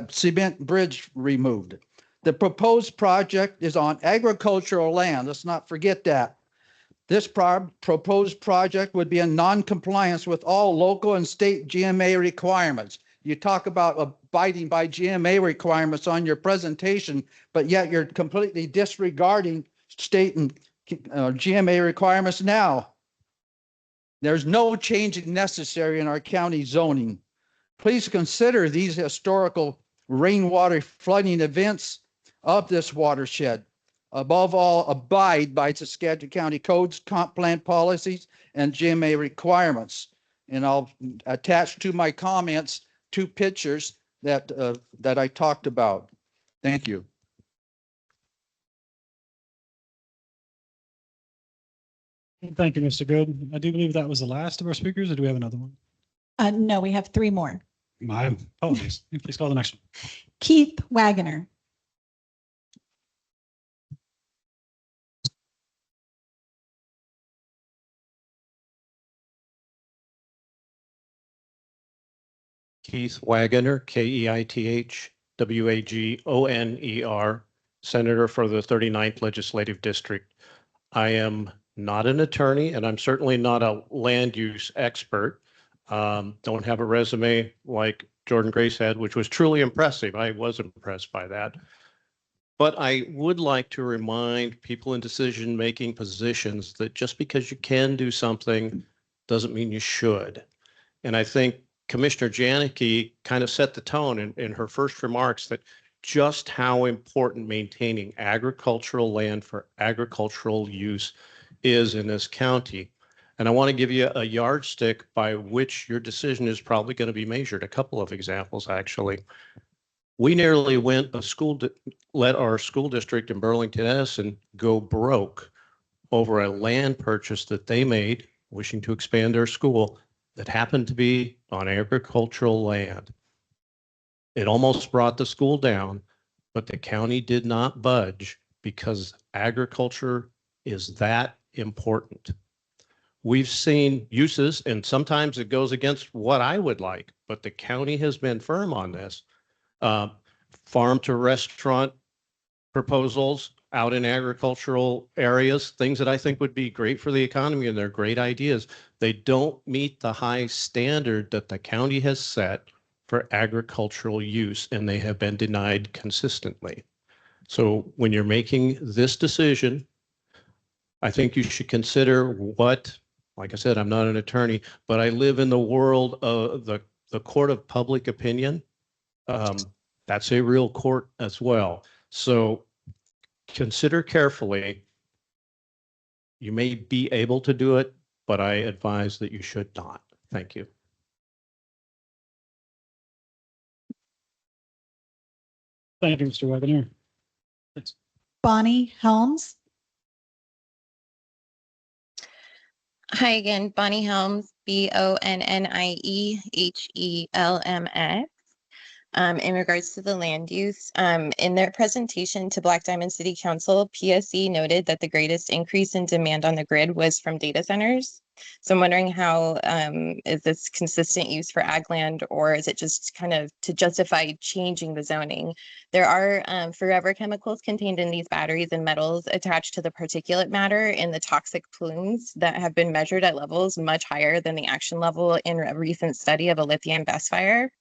cement bridge removed. The proposed project is on agricultural land. Let's not forget that. This proposed project would be in non-compliance with all local and state GMA requirements. You talk about abiding by GMA requirements on your presentation, but yet you're completely disregarding state and GMA requirements now. There's no change necessary in our county zoning. Please consider these historical rainwater flooding events of this watershed. Above all, abide by Saskatchewan County codes, comp plan policies, and GMA requirements. And I'll attach to my comments 2 pictures that I talked about. Thank you. Thank you, Mr. Good. I do believe that was the last of our speakers, or do we have another one? No, we have 3 more. My apologies. Please call the next one. Keith Wagoner. Keith Wagoner, KeithWagoner, Senator for the 39th Legislative District. I am not an attorney, and I'm certainly not a land use expert. Don't have a resume like Jordan Grace had, which was truly impressive. I was impressed by that. But I would like to remind people in decision-making positions that just because you can do something doesn't mean you should. And I think Commissioner Janicki kind of set the tone in her first remarks that just how important maintaining agricultural land for agricultural use is in this county. And I want to give you a yardstick by which your decision is probably going to be measured. A couple of examples, actually. We nearly let our school district in Burlington Edison go broke over a land purchase that they made, wishing to expand their school, that happened to be on agricultural land. It almost brought the school down, but the county did not budge because agriculture is that important. We've seen uses, and sometimes it goes against what I would like, but the county has been firm on this. Farm to restaurant proposals out in agricultural areas, things that I think would be great for the economy, and they're great ideas. They don't meet the high standard that the county has set for agricultural use, and they have been denied consistently. So when you're making this decision, I think you should consider what, like I said, I'm not an attorney, but I live in the world of the court of public opinion. That's a real court as well. So consider carefully. You may be able to do it, but I advise that you should not. Thank you. Thank you, Mr. Webinar. Thanks. Bonnie Helms. Hi again, Bonnie Helms, BONNIEHELMS. In regards to the land use, in their presentation to Black Diamond City Council, PSC noted that the greatest increase in demand on the grid was from data centers. So I'm wondering how is this consistent use for ag land, or is it just kind of to justify changing the zoning? There are forever chemicals contained in these batteries and metals attached to the particulate matter in the toxic plumes that have been measured at levels much higher than the action level in a recent study of a lithium BESS fire.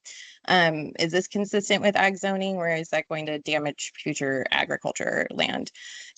Is this consistent with ag zoning, or is that going to damage future agriculture land?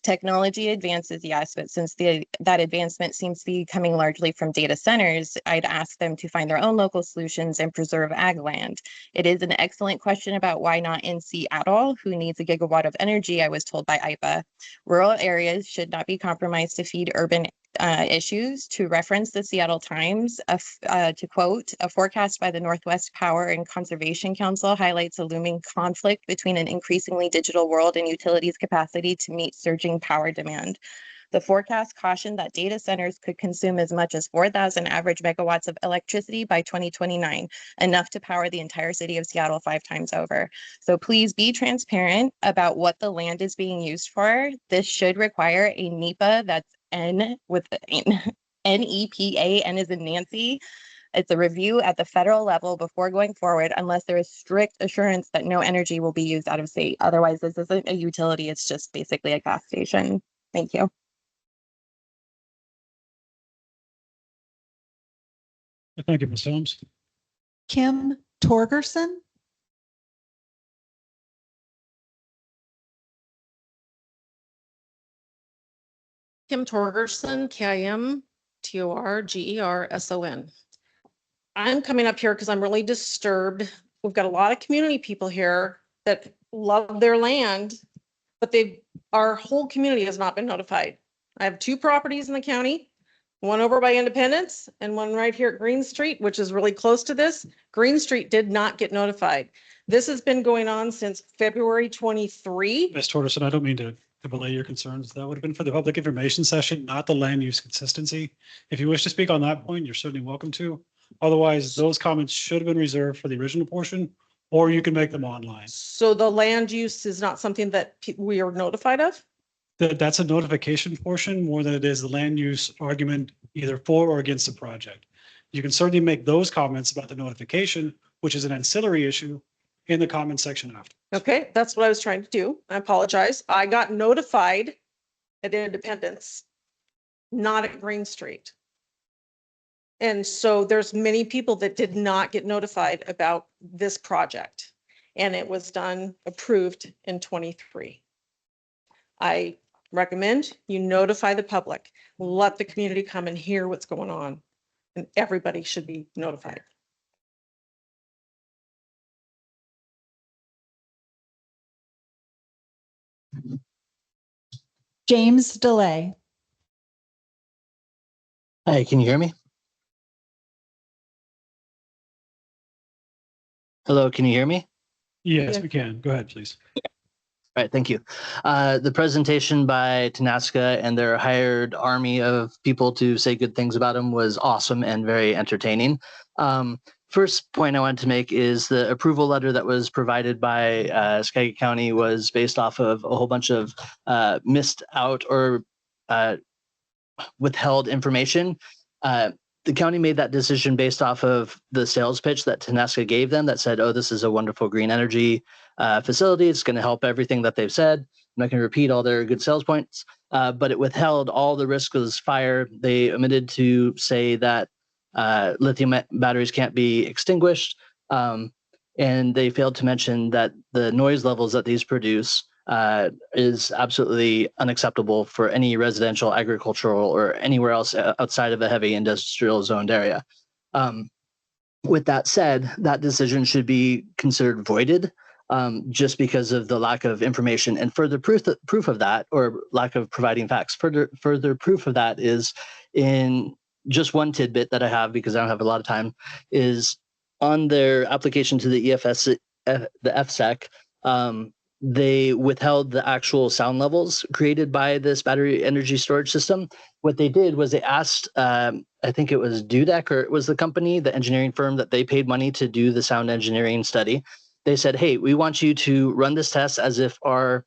Technology advances, yes, but since that advancement seems to be coming largely from data centers, I'd ask them to find their own local solutions and preserve ag land. It is an excellent question about why not in Seattle, who needs a gigawatt of energy, I was told by IPA. Rural areas should not be compromised to feed urban issues. To reference the Seattle Times, to quote, a forecast by the Northwest Power and Conservation Council highlights a looming conflict between an increasingly digital world and utilities' capacity to meet surging power demand. The forecast cautioned that data centers could consume as much as 4,000 average megawatts of electricity by 2029, enough to power the entire city of Seattle 5 times over. So please be transparent about what the land is being used for. This should require a NEPA, that's N with NEPA, N is in Nancy. It's a review at the federal level before going forward, unless there is strict assurance that no energy will be used out of state. Otherwise, this isn't a utility, it's just basically a gas station. Thank you. Thank you, Ms. Helms. Kim Torgerson. Kim Torgerson, KIM-TORGERSON. I'm coming up here because I'm really disturbed. We've got a lot of community people here that love their land, but our whole community has not been notified. I have 2 properties in the county, one over by Independence and one right here at Green Street, which is really close to this. Green Street did not get notified. This has been going on since February 23. Ms. Torgerson, I don't mean to belay your concerns. That would have been for the public information session, not the land use consistency. If you wish to speak on that point, you're certainly welcome to. Otherwise, those comments should have been reserved for the original portion, or you can make them online. So the land use is not something that we are notified of? That's a notification portion more than it is the land use argument either for or against the project. You can certainly make those comments about the notification, which is an ancillary issue, in the comment section after. Okay, that's what I was trying to do. I apologize. I got notified at Independence, not at Green Street. And so there's many people that did not get notified about this project. And it was approved in 23. I recommend you notify the public, let the community come and hear what's going on. And everybody should be notified. James DeLay. Hi, can you hear me? Hello, can you hear me? Yes, we can. Go ahead, please. All right, thank you. The presentation by Tenaska and their hired army of people to say good things about them was awesome and very entertaining. First point I wanted to make is the approval letter that was provided by Skagit County was based off of a whole bunch of missed out or withheld information. The county made that decision based off of the sales pitch that Tenaska gave them that said, oh, this is a wonderful green energy facility. It's going to help everything that they've said. I'm not going to repeat all their good sales points, but it withheld all the risk of fire. They omitted to say that lithium batteries can't be extinguished. And they failed to mention that the noise levels that these produce is absolutely unacceptable for any residential, agricultural, or anywhere else outside of a heavy industrial zoned area. With that said, that decision should be considered voided just because of the lack of information. And further proof of that, or lack of providing facts, further proof of that is in just one tidbit that I have, because I don't have a lot of time, is on their application to the the EFSEC, they withheld the actual sound levels created by this battery energy storage system. What they did was they asked, I think it was Dudek, or it was the company, the engineering firm that they paid money to do the sound engineering study. They said, hey, we want you to run this test as if our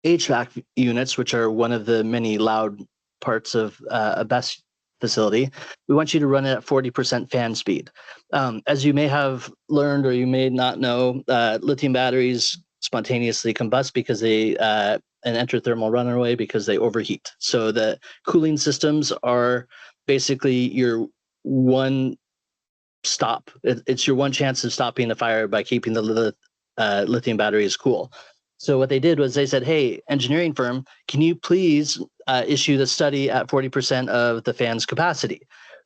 HVAC units, which are one of the many loud parts of a BESS facility, we want you to run it at 40% fan speed. As you may have learned, or you may not know, lithium batteries spontaneously combust because they and enter thermal runaway because they overheat. So the cooling systems are basically your one stop. It's your one chance of stopping a fire by keeping the lithium batteries cool. So what they did was they said, hey, engineering firm, can you please issue the study at 40% of the fan's capacity?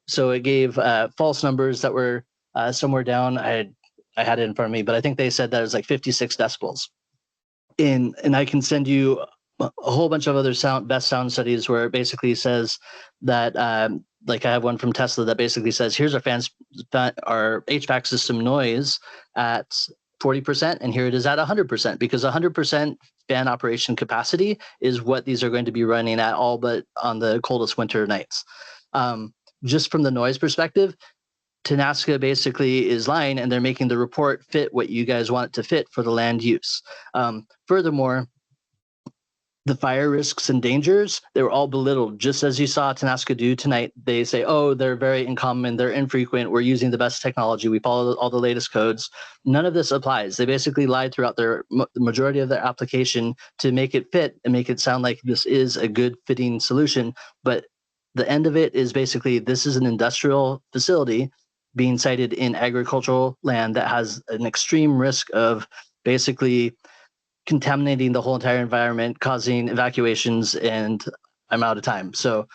So it gave false numbers that were somewhere down. I had it in front of me, but I think they said that it was like 56 decibels. And I can send you a whole bunch of other BESS sound studies where it basically says that, like I have one from Tesla that basically says, here's our our HVAC system noise at 40%, and here it is at 100%, because 100% fan operation capacity is what these are going to be running at, all but on the coldest winter nights. Just from the noise perspective, Tenaska basically is lying, and they're making the report fit what you guys want it to fit for the land use. Furthermore, the fire risks and dangers, they were all belittled, just as you saw Tenaska do tonight. They say, oh, they're very uncommon, they're infrequent, we're using the best technology, we follow all the latest codes. None of this applies. They basically lied throughout the majority of their application to make it fit and make it sound like this is a good fitting solution. But the end of it is basically, this is an industrial facility being sited in agricultural land that has an extreme risk of basically contaminating the whole entire environment, causing evacuations, and I'm out of time. So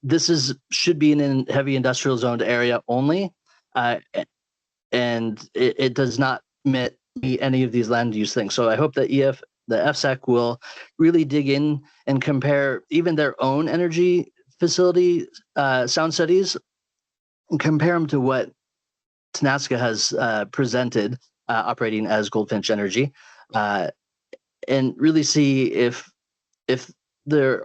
this should be in a heavy industrial zoned area only, and it does not meet any of these land use things. So I hope that the EFSEC will really dig in and compare even their own energy facility sound studies, and compare them to what Tenaska has presented operating as Goldfinch Energy. And really see if there's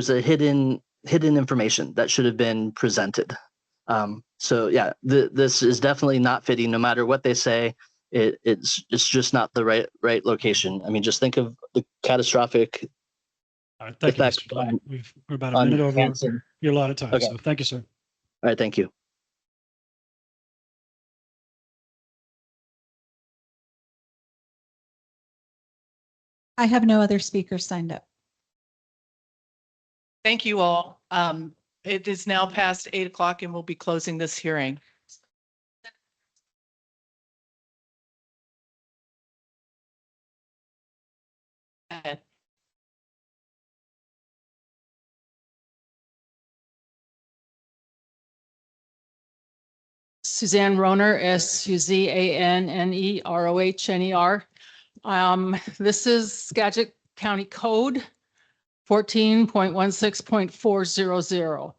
a hidden information that should have been presented. So yeah, this is definitely not fitting. No matter what they say, it's just not the right location. I mean, just think of the catastrophic Thank you, effect. Mr. Delay. We're about a minute over your allotted time. Okay. So thank you, sir. All right, thank you. I have no other speakers signed up. Thank you all. It is now past 8 o'clock and we'll be closing this hearing. Suzanne Rohner, SUZANNEROHNER. This is Skagit County Code 14.16.400.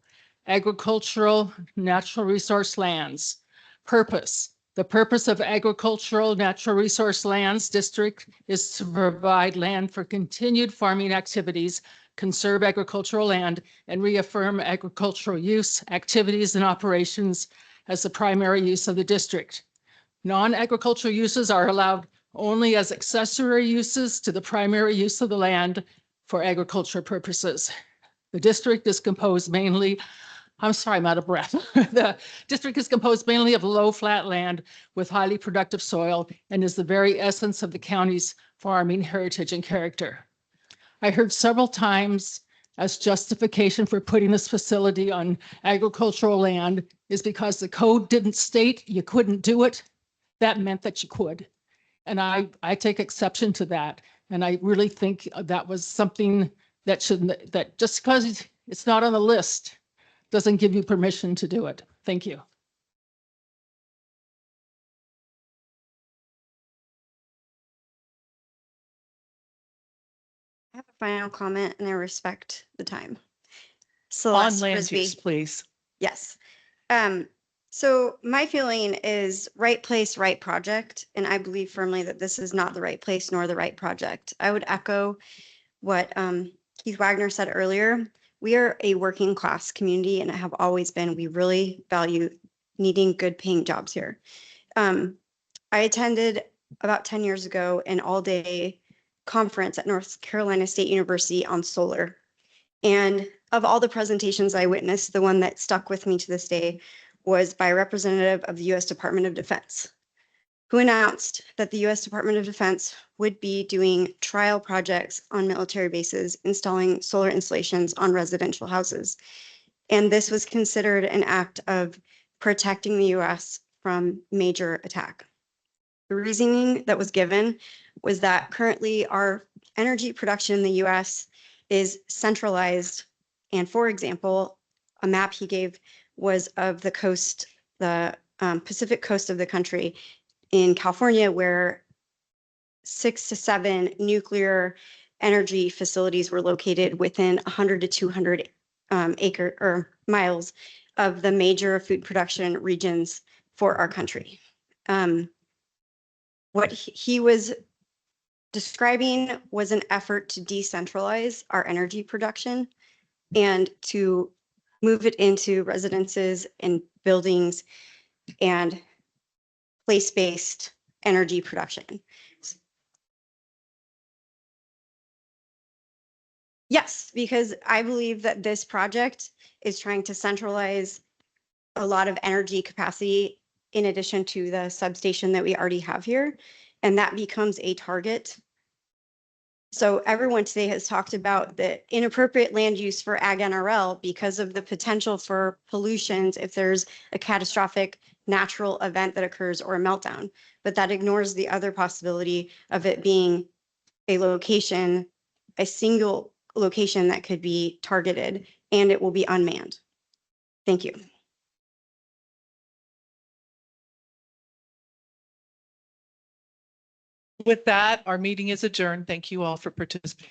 Agricultural natural resource lands. Purpose. The purpose of agricultural natural resource lands district is to provide land for continued farming activities, conserve agricultural land, and reaffirm agricultural use, activities, and operations as the primary use of the district. Non-agricultural uses are allowed only as accessory uses to the primary use of the land for agriculture purposes. The district is composed mainly, I'm sorry, I'm out of breath. The district is composed mainly of low flat land with highly productive soil and is the very essence of the county's farming heritage and character. I heard several times as justification for putting this facility on agricultural land is because the code didn't state you couldn't do it. That meant that you could. And I take exception to that. And I really think that was something that shouldn't, that just because it's not on the list doesn't give you permission to do it. Thank you. I have a final comment and I respect the time. Celeste On land Frisbee. use, please. Yes. So my feeling is right place, right project. And I believe firmly that this is not the right place nor the right project. I would echo what Keith Wagner said earlier. We are a working class community and have always been. We really value needing good paying jobs here. I attended about 10 years ago an all-day conference at North Carolina State University on solar. And of all the presentations I witnessed, the one that stuck with me to this day was by a representative of the U.S. Department of Defense, who announced that the U.S. Department of Defense would be doing trial projects on military bases, installing solar installations on residential houses. And this was considered an act of protecting the U.S. from major attack. The reasoning that was given was that currently our energy production in the U.S. is centralized. And for example, a map he gave was of the coast, the Pacific coast of the country in California, where 6 to 7 nuclear energy facilities were located within 100 to 200 acre or miles of the major food production regions for our country. What he was describing was an effort to decentralize our energy production and to move it into residences and buildings and place-based energy production. Yes, because I believe that this project is trying to centralize a lot of energy capacity in addition to the substation that we already have here, and that becomes a target. So everyone today has talked about the inappropriate land use for ag NRL because of the potential for pollutions if there's a catastrophic natural event that occurs or a meltdown. But that ignores the other possibility of it being a location, a single location that could be targeted, and it will be unmanned. Thank you. With that, our meeting is adjourned. Thank you all for participating.